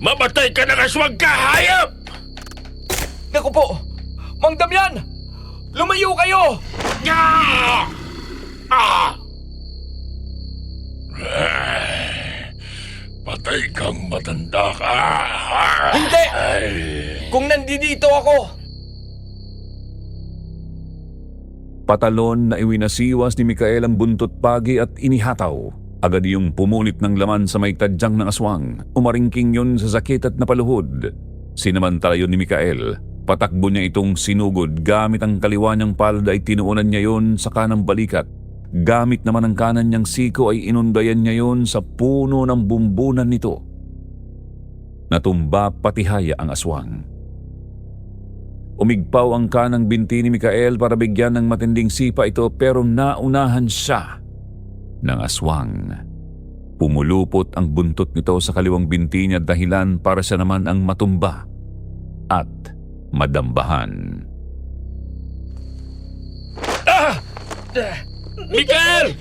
F: Mamatay ka ng aswang ka, hayop!
A: Naku po! Mang Damian! Lumayo kayo!
E: Patay kang matanda ka.
A: Hindi! Kung nandito ako!
D: Patalon na iwinasiwas ni Mikael ang buntot pagi at inihataw. Agad yung pumunit ng laman sa may tadyang ng aswang. Umaringking yun sa sakit at napaluhod. Sinamantala yun ni Mikael. Patakbo niya itong sinugod. Gamit ang kaliwa niyang palda ay tinuunan niya yon sa kanang balikat. Gamit naman ang kanan niyang siko ay inundayan niya yon sa puno ng bumbunan nito. Natumba patihaya ang aswang. Umigpaw ang kanang binti ni Mikael para bigyan ng matinding sipa ito pero naunahan siya ng aswang. Pumulupot ang buntot nito sa kaliwang binti niya dahilan para siya naman ang matumba at madambahan.
F: Mikael!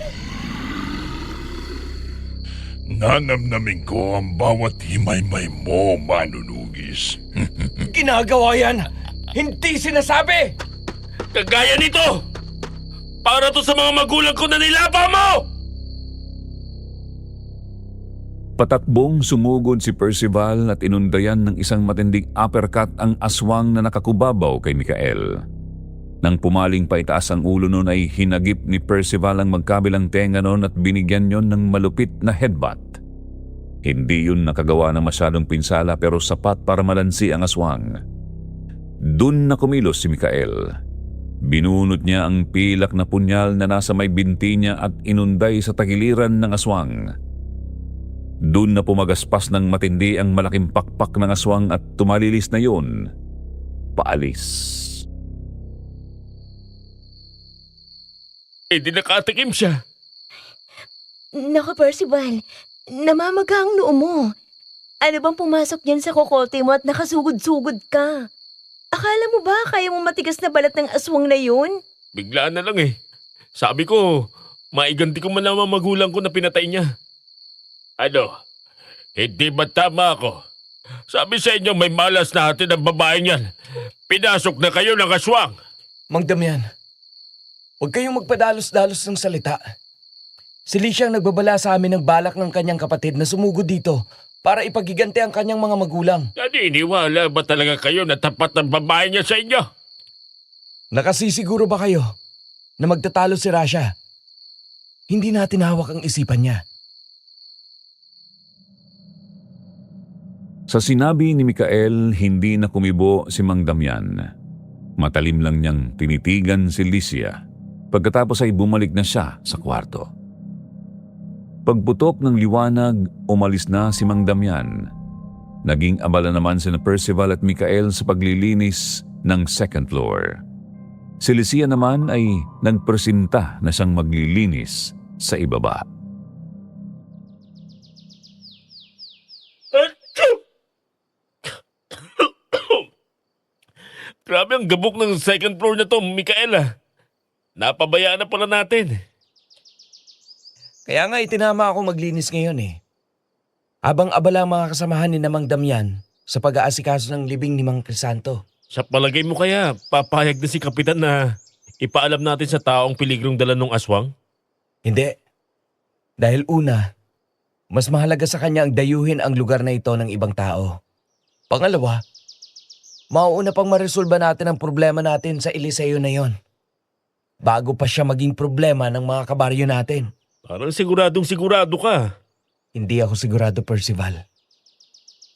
E: Nanamnamin ko ang bawat himay-may mo, manunugis.
A: Ginagawa yan! Hindi sinasabi!
F: Kagaya nito! Para to sa mga magulang ko na nilapa mo!
D: Patakbong sumugod si Percival at inundayan ng isang matinding uppercut ang aswang na nakakubabaw kay Mikael. Nang pumaling pa itaas ang ulo nun ay hinagip ni Percival ang magkabilang tenga nun at binigyan yon ng malupit na headbutt. Hindi yun nakagawa ng masyadong pinsala pero sapat para malansi ang aswang. Dun na kumilos si Mikael. Binunot niya ang pilak na punyal na nasa may binti niya at inunday sa tagiliran ng aswang. Doon na pumagaspas ng matindi ang malaking pakpak ng aswang at tumalilis na yun, paalis.
F: Eh di nakatikim siya.
C: Naku, Percival, namamaga ang noo mo. Ano bang pumasok dyan sa kokote mo at nakasugod-sugod ka? Akala mo ba kaya mo matigas na balat ng aswang na yun?
F: Biglaan na lang eh. Sabi ko, maiganti ko man lang ang magulang ko na pinatay niya. Ano? Hindi ba tama ako? Sabi sa inyo may malas na natin ang babae niyan. Pinasok na kayo ng aswang.
A: Mang Damian, huwag kayong magpadalos-dalos ng salita. Si Licia ang nagbabala sa amin ng balak ng kanyang kapatid na sumugod dito para ipagiganti ang kanyang mga magulang.
F: Naniniwala ba talaga kayo na tapat ang babae niya sa inyo?
A: Nakasisiguro ba kayo na magtatalo si Rasha? Hindi natin hawak ang isipan niya.
D: Sa sinabi ni Mikael, hindi na kumibo si Mang Damian. Matalim lang niyang tinitigan si Licia. Pagkatapos ay bumalik na siya sa kwarto. Pagputok ng liwanag, umalis na si Mang Damian. Naging abala naman sina Percival at Mikael sa paglilinis ng second floor. Si Licia naman ay nagpresinta na siyang maglilinis sa ibaba.
F: Grabe ang gabok ng second floor na to, Mikaela. Napabayaan na pala natin.
A: Kaya nga itinama ako maglinis ngayon eh. Habang abala ang mga kasamahan ni Mang Damian sa pag-aasikaso ng libing ni Mang Crisanto.
F: Sa palagay mo kaya, papayag na si Kapitan na ipaalam natin sa taong piligrong dala ng aswang?
A: Hindi. Dahil una, mas mahalaga sa kanya ang dayuhin ang lugar na ito ng ibang tao. Pangalawa, mauuna pang maresolba natin ang problema natin sa Eliseo na yon. Bago pa siya maging problema ng mga kabaryo natin.
F: Parang siguradong sigurado ka.
A: Hindi ako sigurado, Percival.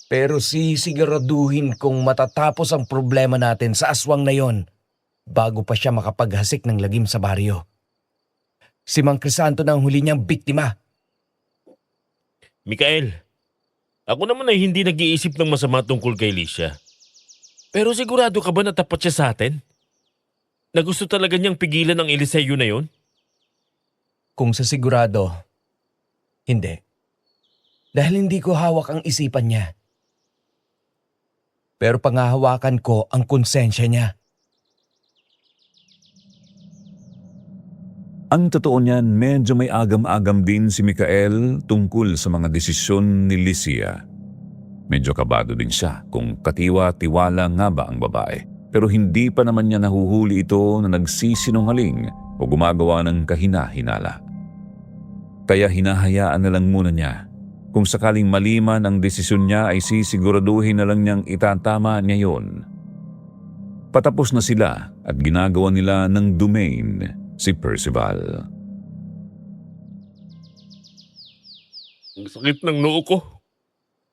A: Pero sisiguraduhin kong matatapos ang problema natin sa aswang na yon bago pa siya makapaghasik ng lagim sa baryo. Si Mang Crisanto na ang huli niyang biktima.
F: Mikael, ako naman ay hindi nag-iisip ng masama tungkol kay Licia. Pero sigurado ka ba na tapat siya sa atin? Na gusto talaga niyang pigilan ang Eliseo na yon?
A: Kung sa sigurado, hindi. Dahil hindi ko hawak ang isipan niya. Pero pangahawakan ko ang konsensya niya.
D: Ang totoo niyan, medyo may agam-agam din si Mikael tungkol sa mga desisyon ni Licia. Medyo kabado din siya kung katiwa-tiwala nga ba ang babae. Pero hindi pa naman niya nahuhuli ito na nagsisinungaling o gumagawa ng kahina-hinala. Kaya hinahayaan na lang muna niya. Kung sakaling mali man ang desisyon niya ay sisiguraduhin na lang niyang itatama niya yon. Patapos na sila at ginagawa nila ng domain si Percival.
F: Ang sakit ng noo ko.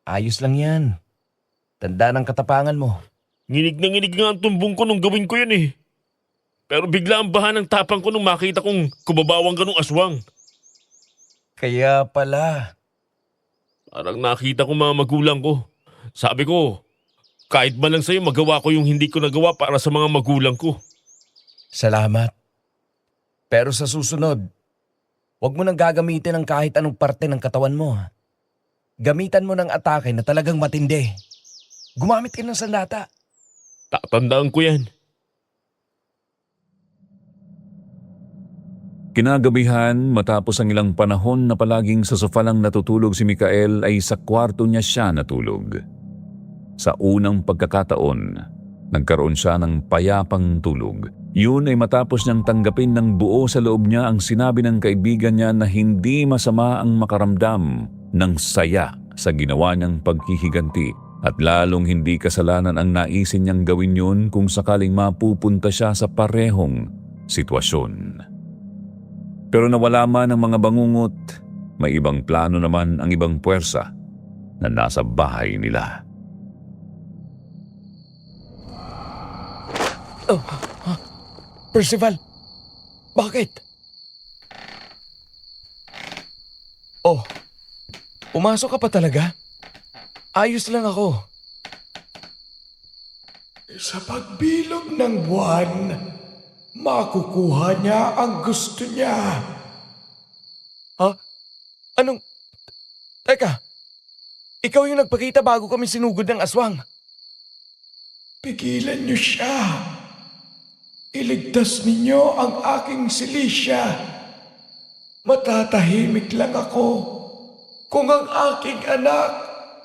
A: Ayos lang yan. Tanda ng katapangan mo.
F: Nginig na nginig nga ang tumbong ko nung gawin ko yun eh. Pero bigla ang baha ng tapang ko nung makita kong kumabawang ka nung aswang.
A: Kaya pala.
F: Parang nakita ko mga magulang ko. Sabi ko, kahit man lang sa'yo magawa ko yung hindi ko nagawa para sa mga magulang ko.
A: Salamat. Pero sa susunod, huwag mo nang gagamitin ang kahit anong parte ng katawan mo. Gamitan mo ng atake na talagang matindi. Gumamit ka ng sandata.
F: Tatandaan ko yan.
D: Kinagabihan, matapos ang ilang panahon na palaging sa sofa lang natutulog si Mikael ay sa kwarto niya siya natulog. Sa unang pagkakataon, nagkaroon siya ng payapang tulog. Yun ay matapos niyang tanggapin ng buo sa loob niya ang sinabi ng kaibigan niya na hindi masama ang makaramdam ng saya sa ginawa niyang paghihiganti at lalong hindi kasalanan ang naisin niyang gawin yun kung sakaling mapupunta siya sa parehong sitwasyon. Pero nawala man ang mga bangungot, may ibang plano naman ang ibang puwersa na nasa bahay nila.
A: Percival, bakit? Oh, pumasok ka pa talaga? Ayos lang ako.
I: Sa pagbilog ng buwan, makukuha niya ang gusto niya.
A: Ha? Anong... Teka, ikaw yung nagpakita bago kami sinugod ng aswang.
I: Pigilan niyo siya. Iligtas ninyo ang aking silisya. Matatahimik lang ako kung ang aking anak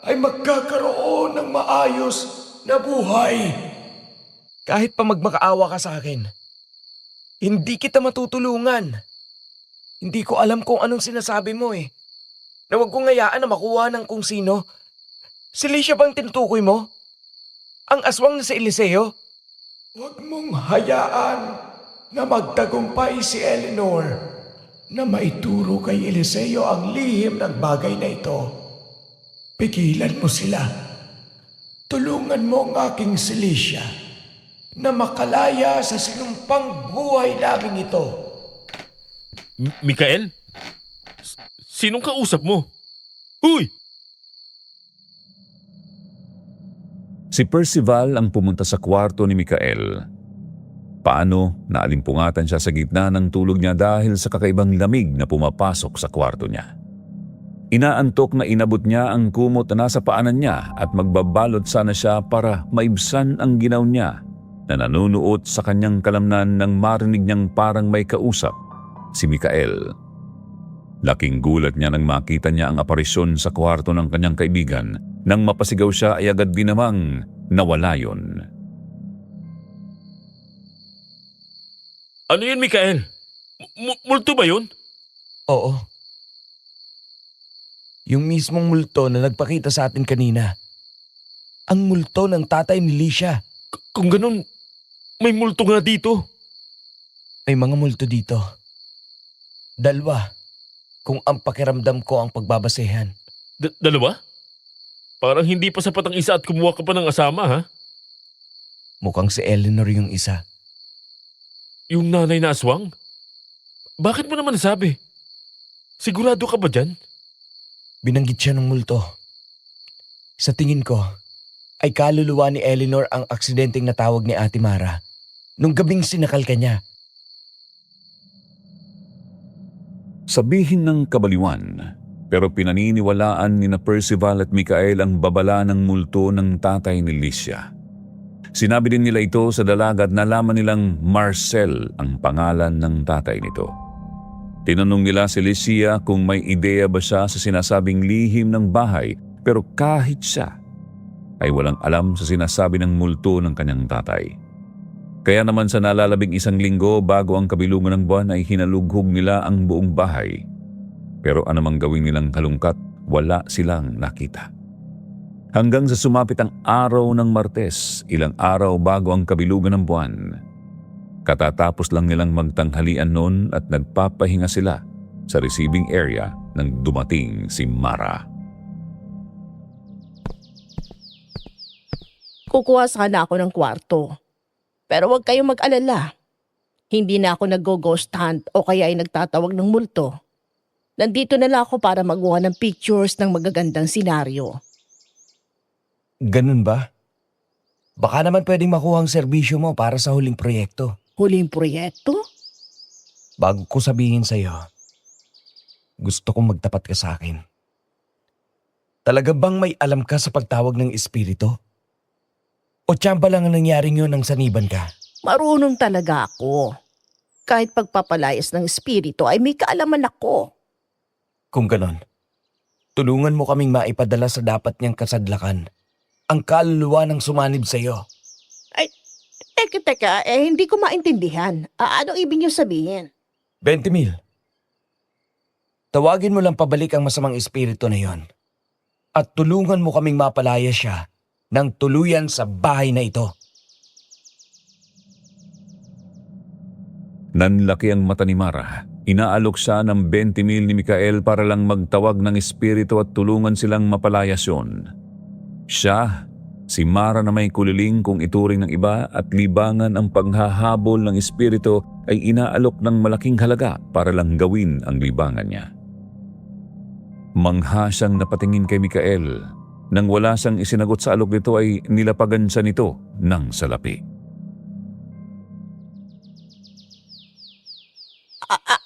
I: ay magkakaroon ng maayos na buhay.
A: Kahit pa magmakaawa ka sa akin, hindi kita matutulungan. Hindi ko alam kung anong sinasabi mo eh. Na huwag kong ngayaan na makuha ng kung sino. Si Licia bang tinutukoy mo? Ang aswang na si Eliseo?
I: Huwag mong hayaan na magtagumpay si Eleanor na maituro kay Eliseo ang lihim ng bagay na ito. Pigilan mo sila. Tulungan mo ang aking Celicia na makalaya sa sinumpang buhay naming ito.
F: Mikael? Sinong kausap mo? Uy!
D: Si Percival ang pumunta sa kwarto ni Mikael. Paano naalimpungatan siya sa gitna ng tulog niya dahil sa kakaibang lamig na pumapasok sa kwarto niya. Inaantok na inabot niya ang kumot na nasa paanan niya at magbabalot sana siya para maibsan ang ginaw niya na nanunuot sa kanyang kalamnan nang marinig niyang parang may kausap, si Mikael. Laking gulat niya nang makita niya ang aparisyon sa kwarto ng kanyang kaibigan. Nang mapasigaw siya ay agad din namang nawala yon.
F: Ano yun, Mikael? Multo ba yun?
A: Oo. Yung mismong multo na nagpakita sa atin kanina. Ang multo ng tatay ni Licia.
F: Kung ganun, may multo nga dito.
A: May mga multo dito. Dalawa. Kung ang pakiramdam ko ang pagbabasehan.
F: Dalawa? Parang hindi pa sapat ang isa at kumuha ka pa ng asama, ha?
A: Mukhang si Eleanor yung isa.
F: Yung nanay na aswang? Bakit mo naman nasabi? Sigurado ka ba dyan?
A: Binanggit siya ng multo. Sa tingin ko, ay kaluluwa ni Eleanor ang aksidenteng natawag ni Ate Mara nung gabing sinakal ka niya.
D: Sabihin ng kabaliwan, pero pinaniniwalaan ni na Percival at Mikael ang babala ng multo ng tatay ni Licia. Sinabi din nila ito sa dalaga at nalaman nilang Marcel ang pangalan ng tatay nito. Tinanong nila si Licia kung may ideya ba siya sa sinasabing lihim ng bahay, pero kahit siya ay walang alam sa sinasabi ng multo ng kanyang tatay. Kaya naman sa nalalabing 1 linggo bago ang kabilugan ng buwan ay hinalughog nila ang buong bahay. Pero anumang gawin nilang kalungkat, wala silang nakita. Hanggang sa sumapit ang araw ng Martes, ilang araw bago ang kabilugan ng buwan. Katatapos lang nilang magtanghalian noon at nagpapahinga sila sa receiving area nang dumating si Mara.
H: Kukuha sana ako ng kwarto. Pero huwag kayong mag-alala. Hindi na ako nag-ghost hunt o kaya ay nagtatawag ng multo. Nandito na lang ako para magawa ng pictures ng magagandang senaryo.
A: Ganun ba? Baka naman pwedeng makuha ang serbisyo mo para sa huling proyekto.
H: Huling proyekto?
A: Bago ko sabihin sa'yo, gusto kong magtapat ka sa akin. Talaga bang may alam ka sa pagtawag ng espiritu? O tiyamba lang ang nangyaring yun nang saniban ka?
H: Marunong talaga ako. Kahit pagpapalayas ng espiritu ay may kaalaman ako.
A: Kung ganon, tulungan mo kaming maipadala sa dapat niyang kasadlakan ang kaluluwa ng sumanib sa'yo.
H: Ay, teka, hindi ko maintindihan. Ano ibig niyo sabihin?
A: 20,000. Tawagin mo lang pabalik ang masamang espiritu na yon. At tulungan mo kaming mapalaya siya ng tuluyan sa bahay na ito.
D: Nanlaki ang mata ni Mara. Inaalok siya ng 20,000 ni Mikael para lang magtawag ng espiritu at tulungan silang mapalayas yun. Siya si Mara na may kuliling kung ituring ng iba at libangan ang paghahabol ng espiritu ay inaalok ng malaking halaga para lang gawin ang libangan niya. Mangha siyang napatingin kay Mikael. Nang wala siyang isinagot sa alok nito ay nilapagan siya nito ng salapi.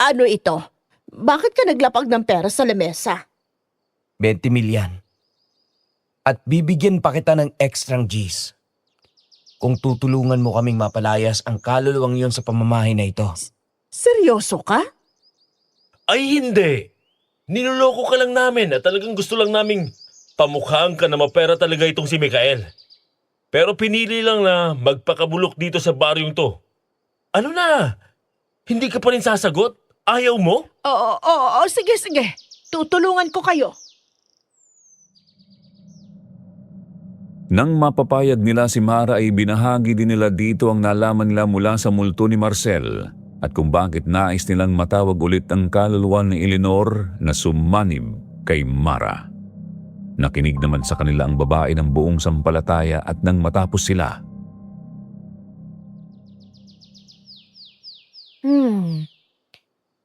H: Ano ito? Bakit ka naglapag ng pera sa lamesa?
A: 20 milyan. At bibigyan pa kita ng extrang G's. Kung tutulungan mo kaming mapalayas ang kaluluwang yon sa pamamahay na ito.
H: Seryoso ka?
F: Ay hindi! Niloloko ka lang namin at talagang gusto lang naming pamukhaan ka na mapera talaga itong si Mikael. Pero pinili lang na magpakabulok dito sa baryong to. Ano na? Hindi ka pa rin sasagot? Ayaw mo?
H: Oo, sige. Tutulungan ko kayo.
D: Nang mapapayag nila si Mara ay binahagi din nila dito ang nalaman nila mula sa multo ni Marcel at kung bakit nais nilang matawag ulit ang kaluluwa ni Eleanor na sumanib kay Mara. Nakinig naman sa kanila ang babae ng buong sampalataya at nang matapos sila.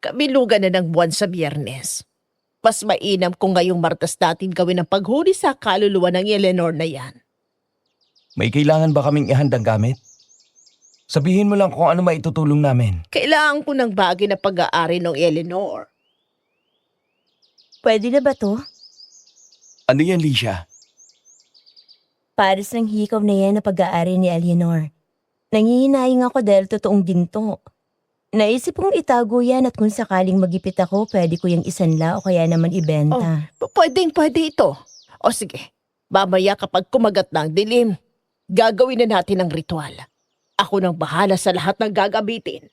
H: Kabilugan na ng buwan sa Biyernes. Mas mainam kung ngayong Martes natin gawin ang paghuli sa kaluluwa ng Eleanor na yan.
A: May kailangan ba kaming ihandang gamit? Sabihin mo lang kung ano maitutulong namin.
H: Kailangan ko ng bagay na pag-aari ng Eleanor.
C: Pwede na ba to?
A: Ano yan, Licia?
C: Pares ng hikaw na yan na pag-aari ni Eleanor. Nangihinayang ako dahil totoong ginto. Naisip kong itago yan at kung sakaling magipit ako, pwede ko yung isanla o kaya naman ibenta.
H: Pwede ito. O sige, mamaya kapag kumagat na ang dilim, gagawin na natin ang ritual. Ako nang bahala sa lahat ng gagamitin.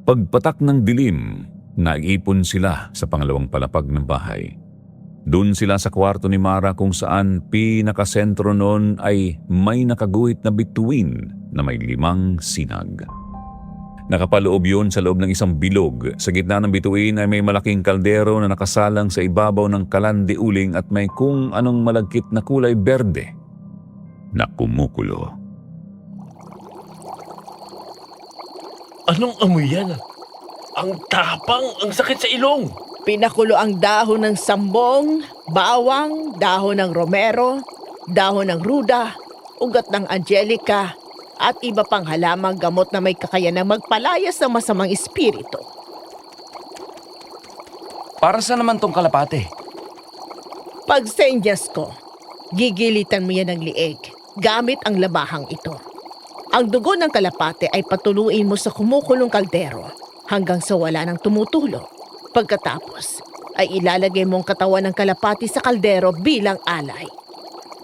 D: Pagpatak ng dilim, naipon sila sa pangalawang palapag ng bahay. Doon sila sa kwarto ni Mara kung saan pinakasentro noon ay may nakaguhit na bituin na may 5 sinag. Nakapaloob yun sa loob ng isang bilog. Sa gitna ng bituin ay may malaking kaldero na nakasalang sa ibabaw ng kalandi-uling at may kung anong malagkit na kulay berde na kumukulo.
F: Anong amoy yan? Ang tapang, ang sakit sa ilong.
H: Pinakulo ang dahon ng sambong, bawang, dahon ng romero, dahon ng ruda, ugat ng angelica, at iba pang halamang gamot na may kakayanang magpalayas ng masamang espiritu.
A: Para sa naman tong kalapate?
H: Pag senyas ko, gigilitan mo yan ng lieg gamit ang labahang ito. Ang dugo ng kalapate ay patuluin mo sa kumukulong kaldero hanggang sa wala nang tumutulo. Pagkatapos, ay ilalagay mo ang katawan ng kalapati sa kaldero bilang alay.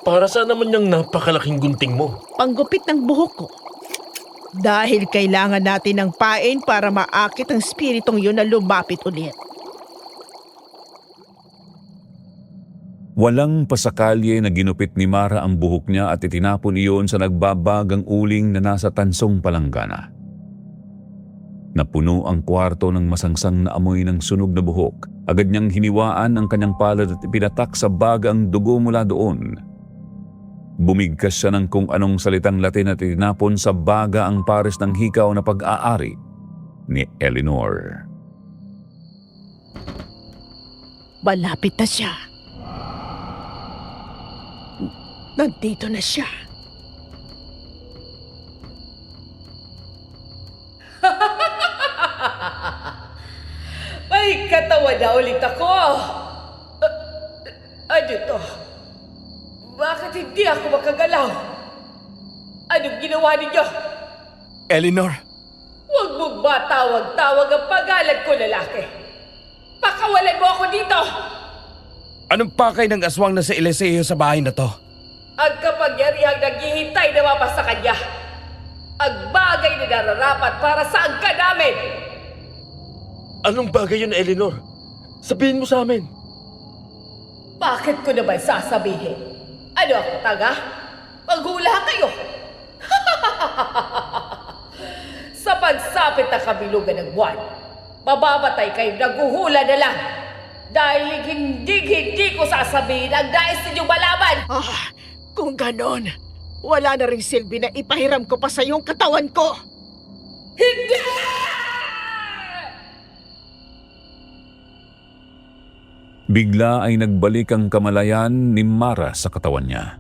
F: Para saan naman yung napakalaking gunting mo?
H: Panggupit ng buhok ko. Dahil kailangan natin ng pain para maakit ang spiritong yun na lumapit ulit.
D: Walang pasakalye na ginupit ni Mara ang buhok niya at itinapon iyon sa nagbabagang uling na nasa tansong palanggana. Napuno ang kwarto ng masangsang na amoy ng sunog na buhok. Agad niyang hiniwaan ang kanyang palad at pinatak sa baga ang dugo mula doon. Bumigkas siya ng kung anong salitang Latin at itinapon sa baga ang pares ng hikaw na pag-aari ni Eleanor.
H: Malapit na siya. Nandito na siya.
G: May katawan na ulit ako. Ano to? Bakit hindi ako makagalaw? Anong ginawa ninyo?
A: Eleanor,
G: Huwag mong matawag-tawag ang pangalan ko, lalaki. Pakawalan mo ako dito!
A: anong pakay ng aswang na sa Eliseo sa bahay na to?
G: Ang kapangyarihang naghihintay na mapa sa kanya. Ang bagay na nararapat para sa angka namin.
F: Anong bagay yun, Eleanor? Sabihin mo sa amin.
G: Bakit ko naman sasabihin? Ano ako, taga? Maghula kayo! Sa pagsapit ng kabilugan ng buwan, mamamatay kayong naghuhula na lang. dahil hindi ko sasabihin ang nais ninyong malaman.
H: Kung ganon, wala na ring silbi na ipahiram ko pa sa yung katawan ko.
D: Bigla ay nagbalik ang kamalayan ni Mara sa katawan niya.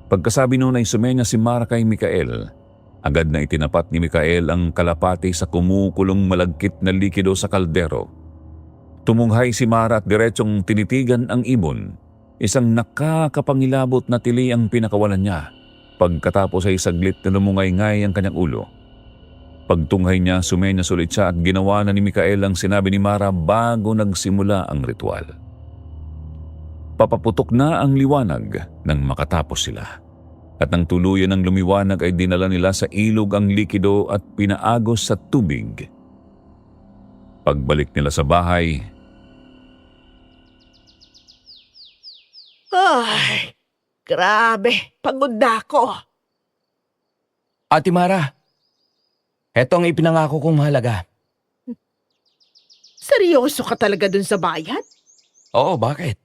D: Pagkasabi noon ay sumenya si Mara kay Mikael. Agad na itinapat ni Mikael ang kalapati sa kumukulong malagkit na likido sa kaldero. Tumunghay si Mara at diretsong tinitigan ang ibon. Isang nakakapangilabot na tili ang pinakawalan niya. Pagkatapos ay saglit na lumungay-ngay ang kanyang ulo. Pagtunghay niya, sumenya ulit siya at ginawa na ni Mikael ang sinabi ni Mara bago nagsimula ang ritual. Papaputok na ang liwanag nang makatapos sila. At nang tuluyan ng lumiwanag ay dinala nila sa ilog ang likido at pinaagos sa tubig. Pagbalik nila sa bahay,
H: Ay, grabe, pagod na ako.
A: Ate Mara, eto ang ipinangako kong halaga.
H: Seryoso ka talaga dun sa bayad?
A: Oo, bakit?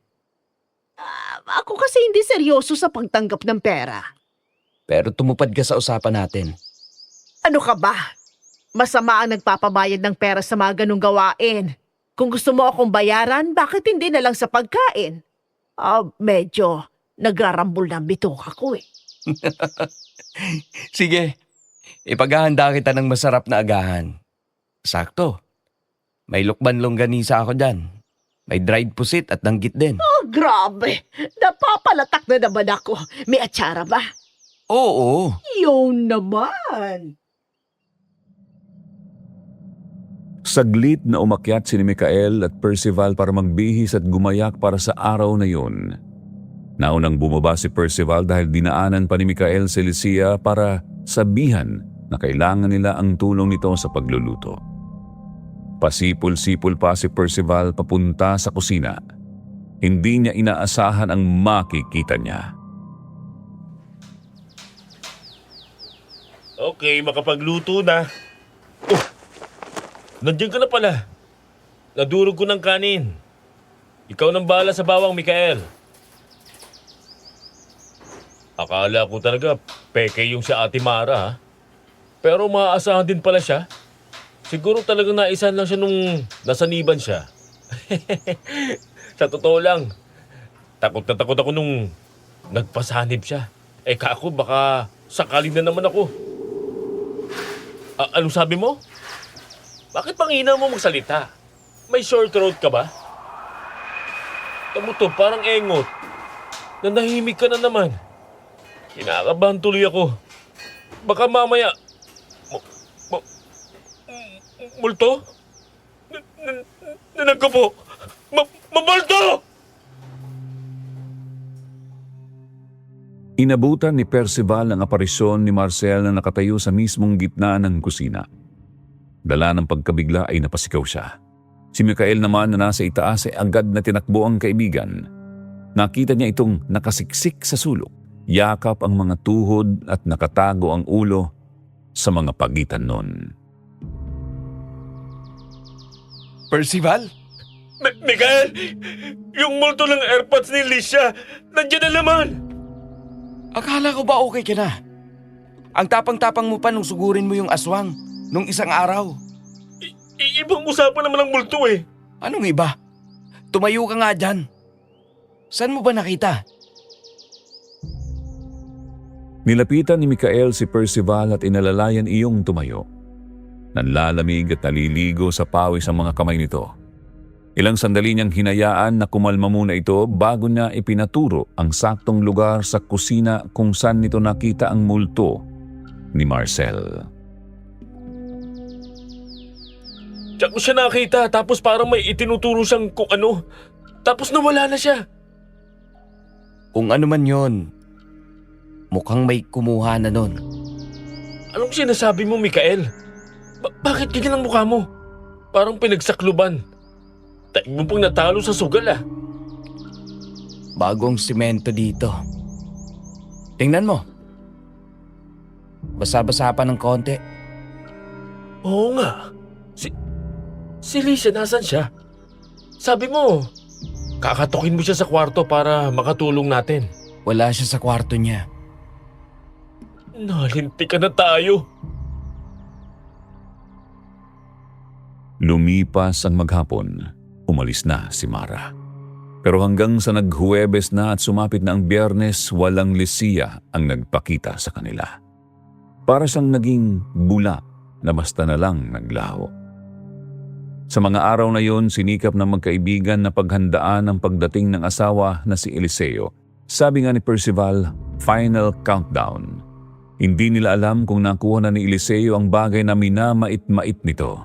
H: Ako kasi hindi seryoso sa pagtanggap ng pera.
A: Pero tumupad ka sa usapan natin.
H: Ano ka ba? Masama ang nagpapabayad ng pera sa mga ganong gawain. Kung gusto mo akong bayaran, bakit hindi na lang sa pagkain? Medyo nagrarambol ng bituka ko eh.
A: Sige, ipaghahanda kita ng masarap na agahan. Sakto. May lukban longganisa ako dyan. May dried pusit at danggit din.
H: Grabe! Napapalatak na naman ako. May atsara ba?
A: Oo.
H: Yun naman!
D: saglit na umakyat si Mikael at Percival para magbihis at gumayak para sa araw na yun. Naunang bumaba si Percival dahil dinaanan pa ni Mikael si Lucia para sabihan na kailangan nila ang tulong nito sa pagluluto. Pasipol-sipol pa si Percival papunta sa kusina. Hindi niya inaasahan ang makikita niya.
F: Okay, makapagluto na. Oh, nandiyan ka na pala. Nadurog ko ng kanin. Ikaw nang bahala sa bawang, Mikael. Akala ko talaga peke yung si Ate Mara, ha? Pero maaasahan din pala siya. Siguro talagang naisan lang siya nung nasaniban siya. Sa totoo lang, takot na takot ako nung nagpasanib siya. Kako baka sakali na naman ako. Anong sabi mo? Bakit pangina mo magsalita? May sore throat ka ba? Tamo to, parang engot. Nanahimik ka na naman. Kinakabahan tuloy ako. Baka mamaya... multo? Nagkapo! Mabalto!
D: Inabutan ni Percival ang aparisyon ni Marcel na nakatayo sa mismong gitna ng kusina. Dala ng pagkabigla ay napasigaw siya. Si Mikael naman na nasa itaas ay agad na tinakbo ang kaibigan. Nakita niya itong nakasiksik sa sulok, yakap ang mga tuhod at nakatago ang ulo sa mga pagitan nun.
A: Percival?
F: Mikael! Yung multo ng airpods ni Licia, nandiyan na naman!
A: Akala ko ba okay ka na? Ang tapang-tapang mo pa nung sugurin mo yung aswang nung isang araw.
F: Ibang usapan naman ang multo eh.
A: Anong iba? Tumayo ka nga dyan. Saan mo ba nakita?
D: Nilapitan ni Mikael si Percival at inalalayan iyong tumayo. Nanlalamig at naliligo sa pawis ang mga kamay nito. Ilang sandali niyang hinayaan na kumalma muna ito bago niya ipinaturo ang saktong lugar sa kusina kung saan nito nakita ang multo ni Marcel.
F: Diyan ko siya nakita tapos parang may itinuturo siyang kung ano. Tapos nawala na siya.
A: Kung ano man yon, mukhang may kumuha na nun.
F: Anong sinasabi mo, Mikael? Bakit ganyan ang mukha mo? Parang pinagsakluban. Taig mo pang natalo sa sugal ah.
A: Bagong simento dito. Tingnan mo. Basa-basa pa ng konti.
F: Oo nga. Si Licia, nasan siya? Sabi mo, kakatukin mo siya sa kwarto para makatulong natin.
A: Wala siya sa kwarto niya.
F: Nalinti ka na tayo.
D: Lumipas ang maghapon, umalis na si Mara. Pero hanggang sa naghuwebes na at sumapit na ang Biyernes, walang Lucia ang nagpakita sa kanila. Para siyang naging bula na basta na lang naglaho. Sa mga araw na yon, sinikap ng magkaibigan na paghandaan ang pagdating ng asawa na si Eliseo. Sabi nga ni Percival, final countdown. Hindi nila alam kung nakuha na ni Eliseo ang bagay na minamait-mait nito.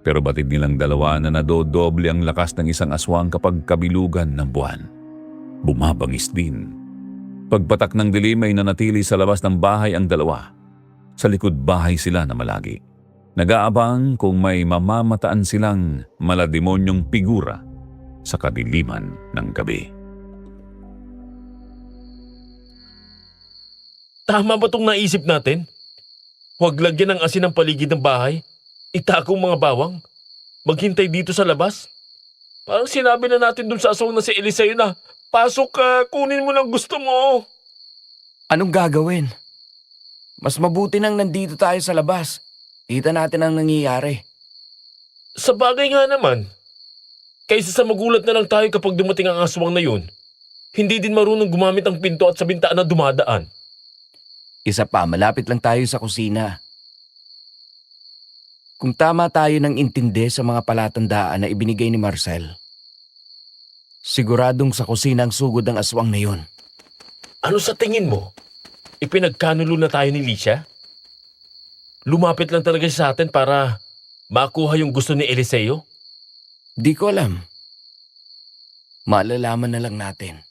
D: Pero batid nilang dalawa na nadodoble ang lakas ng isang aswang kapag kabilugan ng buwan. Bumabangis din. Pagpatak ng dilim ay nanatili sa labas ng bahay ang dalawa. Sa likod bahay sila na malagi. Nag-aabang kung may mamamataan silang malademonyong figura sa kadiliman ng gabi.
F: Tama ba itong naisip natin? Huwag lagyan ng asin ang paligid ng bahay. Itakong mga bawang. Maghintay dito sa labas. Parang sinabi na natin dun sa aswang na si Eliseo na, pasok ka, kunin mo lang gusto mo.
A: Anong gagawin? Mas mabuti nang nandito tayo sa labas. Kita natin ang nangyayari.
F: Sa bagay nga naman. Kaysa sa magulat na lang tayo kapag dumating ang aswang na yun, hindi din marunong gumamit ang pinto at sa bintaan na dumadaan.
A: Isa pa, malapit lang tayo sa kusina. Kung tama tayo ng intindi sa mga palatandaan na ibinigay ni Marcel, siguradong sa kusina ang sugod ng aswang na yun.
F: Ano sa tingin mo? Ipinagkanulo na tayo ni Licia? Lumapit lang talaga siya sa atin para makuha yung gusto ni Eliseo?
A: Di ko alam. Malalaman na lang natin.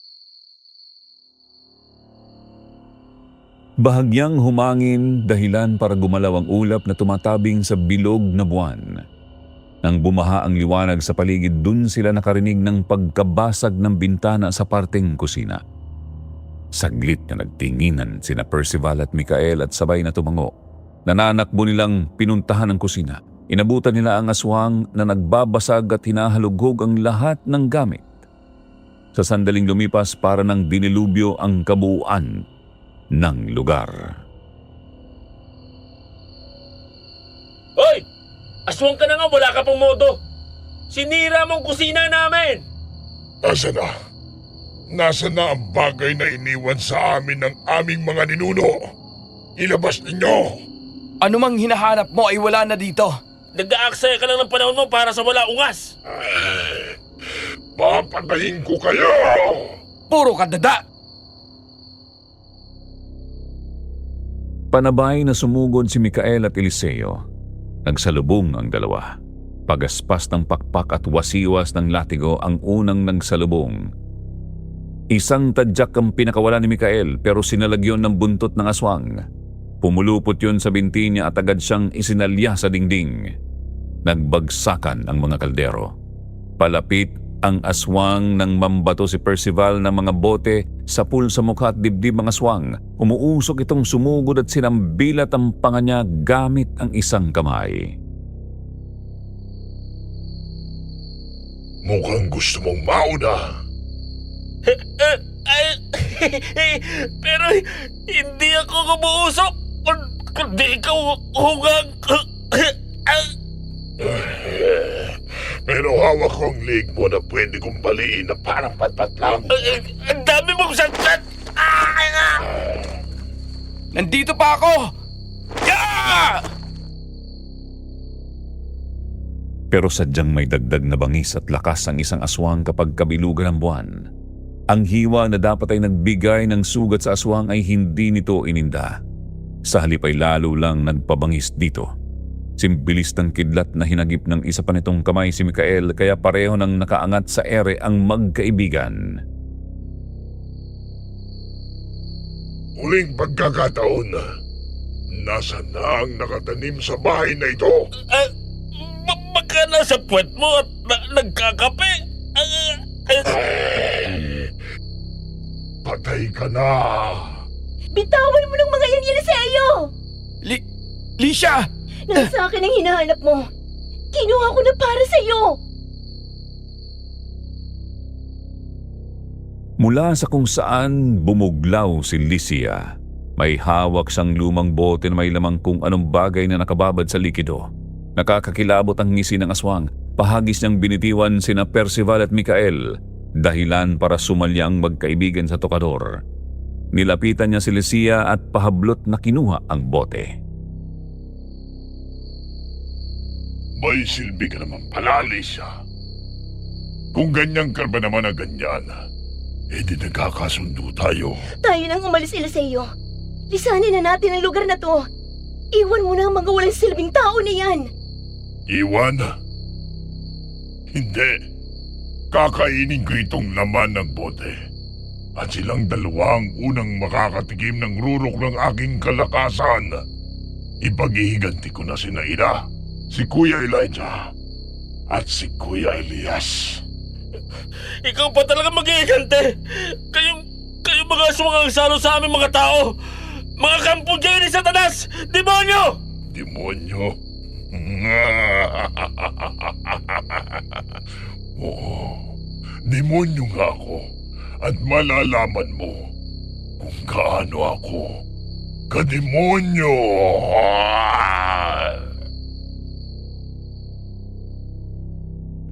D: Bahagyang humangin dahilan para gumalaw ang ulap na tumatabing sa bilog na buwan. Nang bumaha ang liwanag sa paligid, dun sila nakarinig ng pagkabasag ng bintana sa parteng kusina. Saglit na nagtinginan sina Percival at Micael at sabay na tumango. Nananakbo nilang pinuntahan ang kusina. Inabutan nila ang aswang na nagbabasag at hinahalughog ang lahat ng gamit. Sa sandaling lumipas, para ng dinilubyo ang kabuuan ng lugar.
F: Hoy! Aswang ka na nga, wala ka pang modo! Sinira mong kusina namin!
E: Nasaan na? Nasaan na ang bagay na iniwan sa amin ng aming mga ninuno? Ilabas ninyo!
A: Ano mang hinahanap mo ay wala na dito.
F: Nag-aaksaya ka lang ng panahon mo para sa wala ungas!
E: Papatayin ko kayo!
A: Puro kadada!
D: Panabay na sumugod si Micael at Eliseo. Nagsalubong ang dalawa. Pagaspas ng pakpak at wasiwas ng latigo ang unang nagsalubong. Isang tadyak ang pinakawala ni Micael pero sinalagyon ng buntot ng aswang. Pumulupot yun sa binti niya at agad siyang isinalya sa dingding. Nagbagsakan ang mga kaldero. Palapit ang aswang nang mambato si Percival ng mga bote sa pool sa mukha at dibdib ng aswang. Umuusok itong sumugod at sinambilat ang panga niya gamit ang isang kamay.
E: Mukhang gusto mong mauna.
F: Pero hindi ako kumuusok, kundi ikaw hungang.
E: Pero hawak ko ang leg mo na pwede kong baliin na parang patpat lang.
F: Ang dami mong sansan!
A: Nandito pa ako! Yeah!
D: Pero sadyang may dagdag na bangis at lakas ang isang aswang kapag kabilugan ng buwan. Ang hiwa na dapat ay nagbigay ng sugat sa aswang ay hindi nito ininda. Sa halip ay lalo lang nagpabangis dito. Simbilis ng kidlat na hinagip ng isa pa nitong kamay si Micael kaya pareho nang nakaangat sa ere ang magkaibigan.
E: Huling pagkakataon, nasaan na ang nakatanim sa bahay na ito?
F: Baka nasa puwet mo at nagkakape.
E: Patay ka na!
C: Bitawan mo ng mga yan, Eliseo!
A: Licia!
C: Nasa akin ang hinahanap mo. Kinuha ko na para sa'yo.
D: Mula sa kung saan bumuglaw si Lycia, may hawak siyang lumang bote na may lamang kung anong bagay na nakababad sa likido. Nakakakilabot ang ngisi ng aswang. Pahagis niyang binitiwan sina Percival at Mikael, dahilan para sumalya ang magkaibigan sa tokador. Nilapitan niya si Lycia at pahablot na kinuha ang bote.
E: May silbi ka naman pala, Alicia. Kung ganyan ka ba naman na ganyan, edi nagkakasundo tayo.
C: Tayo nang umalis, Eliseo. Lisanin na natin ang lugar na to. Iwan mo na ang mga walang silbing tao na yan.
E: Iwan? Hindi. Kakainin ko itong laman ng bote. At silang dalawa ang unang makakatikim ng rurok ng aking kalakasan. Ipaghihiganti ko na si Naida, si Kuya Elijah, at si Kuya Elias.
F: Ikaw pa talaga mag-iigante! Kayong mga aswang ang salo sa aming mga tao! Mga kampo dyan ni Satanas! Demonyo!
E: Demonyo? Oo, demonyo nga ako. At malalaman mo kung gaano ako kademonyo.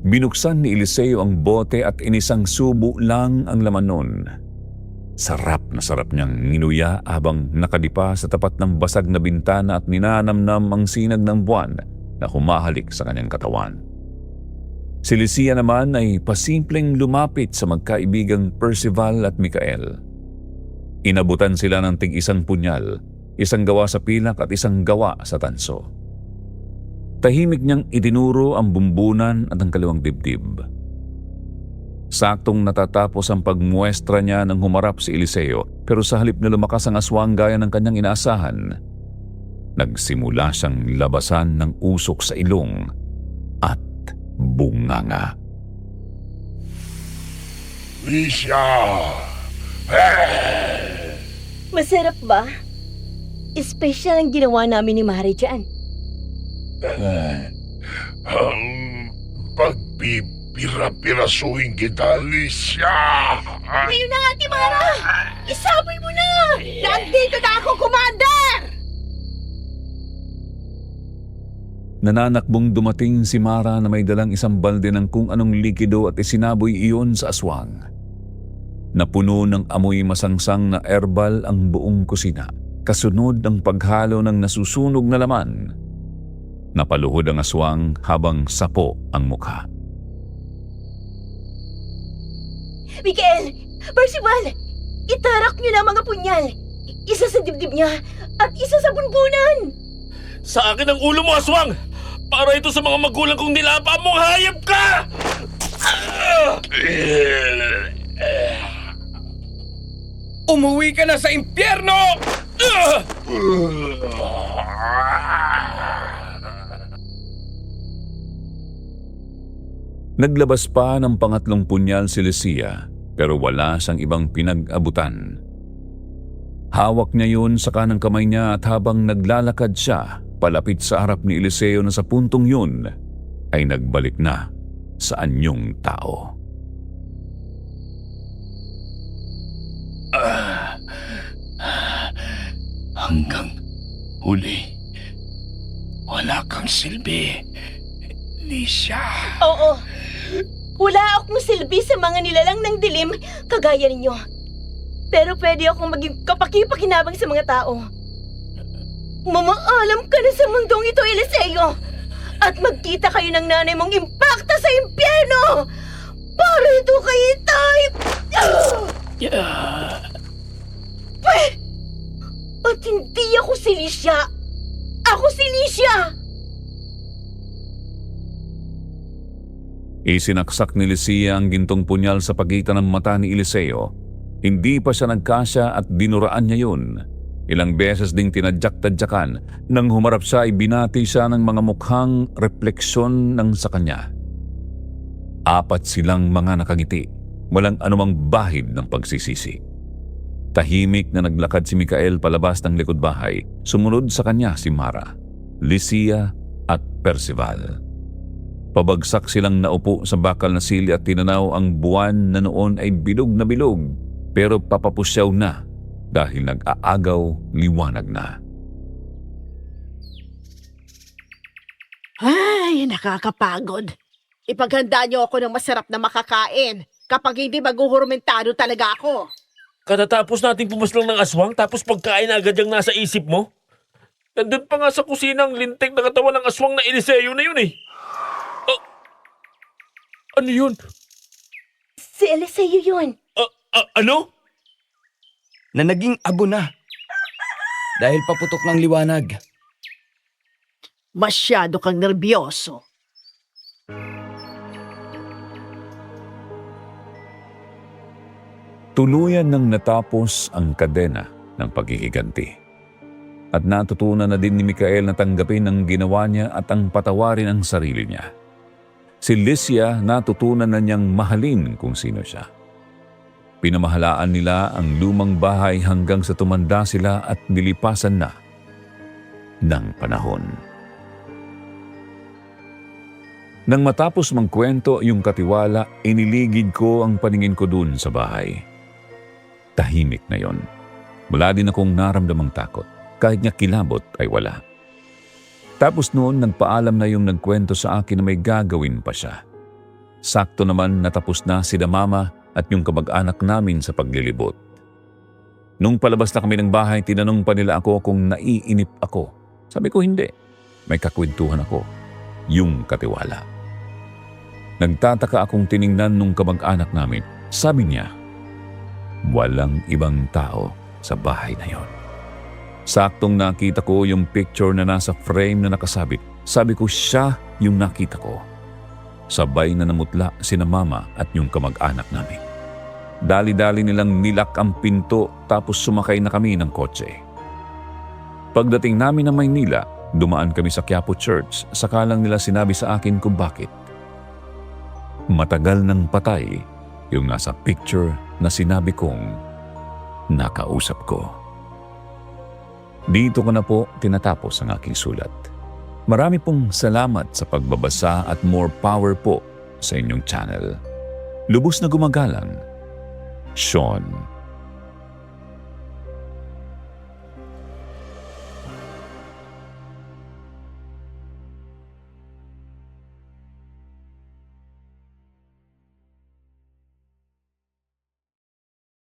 D: Binuksan ni Eliseo ang bote at inisang subo lang ang laman nun. Sarap na sarap niyang nginuya habang nakadipa sa tapat ng basag na bintana at ninanamnam ang sinag ng buwan na humahalik sa kanyang katawan. Si Lycia naman ay pasimpleng lumapit sa magkaibigang Percival at Mikael. Inabutan sila ng tig-isang punyal, isang gawa sa pilak at isang gawa sa tanso. Tahimik niyang itinuro ang bumbunan at ang kaliwang dibdib. Saktong natatapos ang pagmuestra niya nang humarap si Eliseo, pero sa halip na lumakas ang aswang gaya ng kanyang inaasahan, nagsimula siyang labasan ng usok sa ilong at bunganga.
E: Alicia!
C: Masarap ba? Espesyal ang ginawa namin ni Mari dyan.
E: Ang pagpipira-pirasuhin kita, Alicia!
C: Ngayon na, Ate Mara! Isaboy mo na! Nandito na ako, Commander!
D: Nananakbong dumating si Mara na may dalang isang balde ng kung anong likido at isinaboy iyon sa aswang. Napuno ng amoy masangsang na herbal ang buong kusina, kasunod ang paghalo ng nasusunog na laman. Napaluhod ang aswang habang sapo ang mukha.
C: Mikael! Percival! Itarak niyo na ang mga punyal! Isa sa dibdib niya at isa sa bunbunan!
F: Sa akin ang ulo mo, aswang! Para ito sa mga magulang kong nilapa mong hayop ka!
A: Umuwi ka na sa impyerno!
D: Naglabas pa ng pangatlong punyal si Lycia, pero wala siyang ibang pinag-abutan. Hawak niya yun sa kanang kamay niya at habang naglalakad siya palapit sa harap ni Eliseo na sa puntong yun ay nagbalik na sa anyong tao.
B: Hanggang huli, wala kang silbi, Alicia.
C: Oo. Wala akong silbi sa mga nilalang ng dilim kagaya ninyo. Pero pwede akong maging kapaki-pakinabang sa mga tao. Mamaalam ka na sa mundong ito, Eliseo! At magkita kayo ng nanay mong impakta sa impyerno! Para ito kay Itay! At hindi ako si Lycia! Ako si Lycia!
D: Isinaksak ni Lycia ang gintong punyal sa pagitan ng mata ni Eliseo. Hindi pa siya nagkasya at dinuraan niya yun. Ilang beses ding tinadyak-tadyakan. Nang humarap siya ay binati siya ng mga mukhang refleksyon ng sa kanya. 4 silang mga nakangiti. Walang anumang bahid ng pagsisisi. Tahimik na naglakad si Mikael palabas ng likod bahay. Sumunod sa kanya si Mara, Lycia at Percival. Pabagsak silang naupo sa bakal na sili at tinanaw ang buwan na noon ay bilog na bilog pero papapusyaw na dahil nag-aagaw liwanag na.
J: Ay, nakakapagod. Ipaghanda niyo ako ng masarap na makakain. Kapag hindi maghuhurmentado talaga ako.
F: Katatapos nating pumaslang ng aswang tapos pagkain na agad yung nasa isip mo? Nandun pa nga sa kusina ang lintik na katawan ng aswang na Eliseo na yun eh. Ano yun?
C: Si Eliseo yun.
F: Ano?
A: Na naging abo na. Dahil paputok ng liwanag.
J: Masyado kang nerbiyoso.
D: Tuluyan nang natapos ang kadena ng paghihiganti. At natutunan na din ni Mikael na tanggapin ang ginawa niya at ang patawarin ang sarili niya. Si Lycia natutunan na niyang mahalin kung sino siya. Pinamahalaan nila ang lumang bahay hanggang sa tumanda sila at nilipasan na ng panahon. Nang matapos magkwento yung katiwala, iniligid ko ang paningin ko dun sa bahay. Tahimik na yon. Wala din akong naramdamang takot. Kahit nga kilabot ay wala. Tapos noon, nagpaalam na yung nagkwento sa akin na may gagawin pa siya. Sakto naman natapos na sila mama at yung kamag-anak namin sa paglilibot. Nung palabas na kami ng bahay, tinanong pa nila ako kung naiinip ako. Sabi ko hindi. May kakwentuhan ako. Yung katiwala. Nagtataka akong tiningnan nung kamag-anak namin. Sabi niya, walang ibang tao sa bahay na yon. Saktong nakita ko yung picture na nasa frame na nakasabit. Sabi ko siya yung nakita ko. Sabay na namutla sina mama at yung kamag-anak namin. Dali-dali nilang nilak ang pinto tapos sumakay na kami ng kotse. Pagdating namin ng Maynila, dumaan kami sa Quiapo Church. Saka lang nila sinabi sa akin kung bakit. Matagal nang patay yung nasa picture na sinabi kong nakausap ko. Dito ko na po tinatapos ang aking sulat. Marami pong salamat sa pagbabasa at more power po sa inyong channel. Lubos na gumagalang, Sean.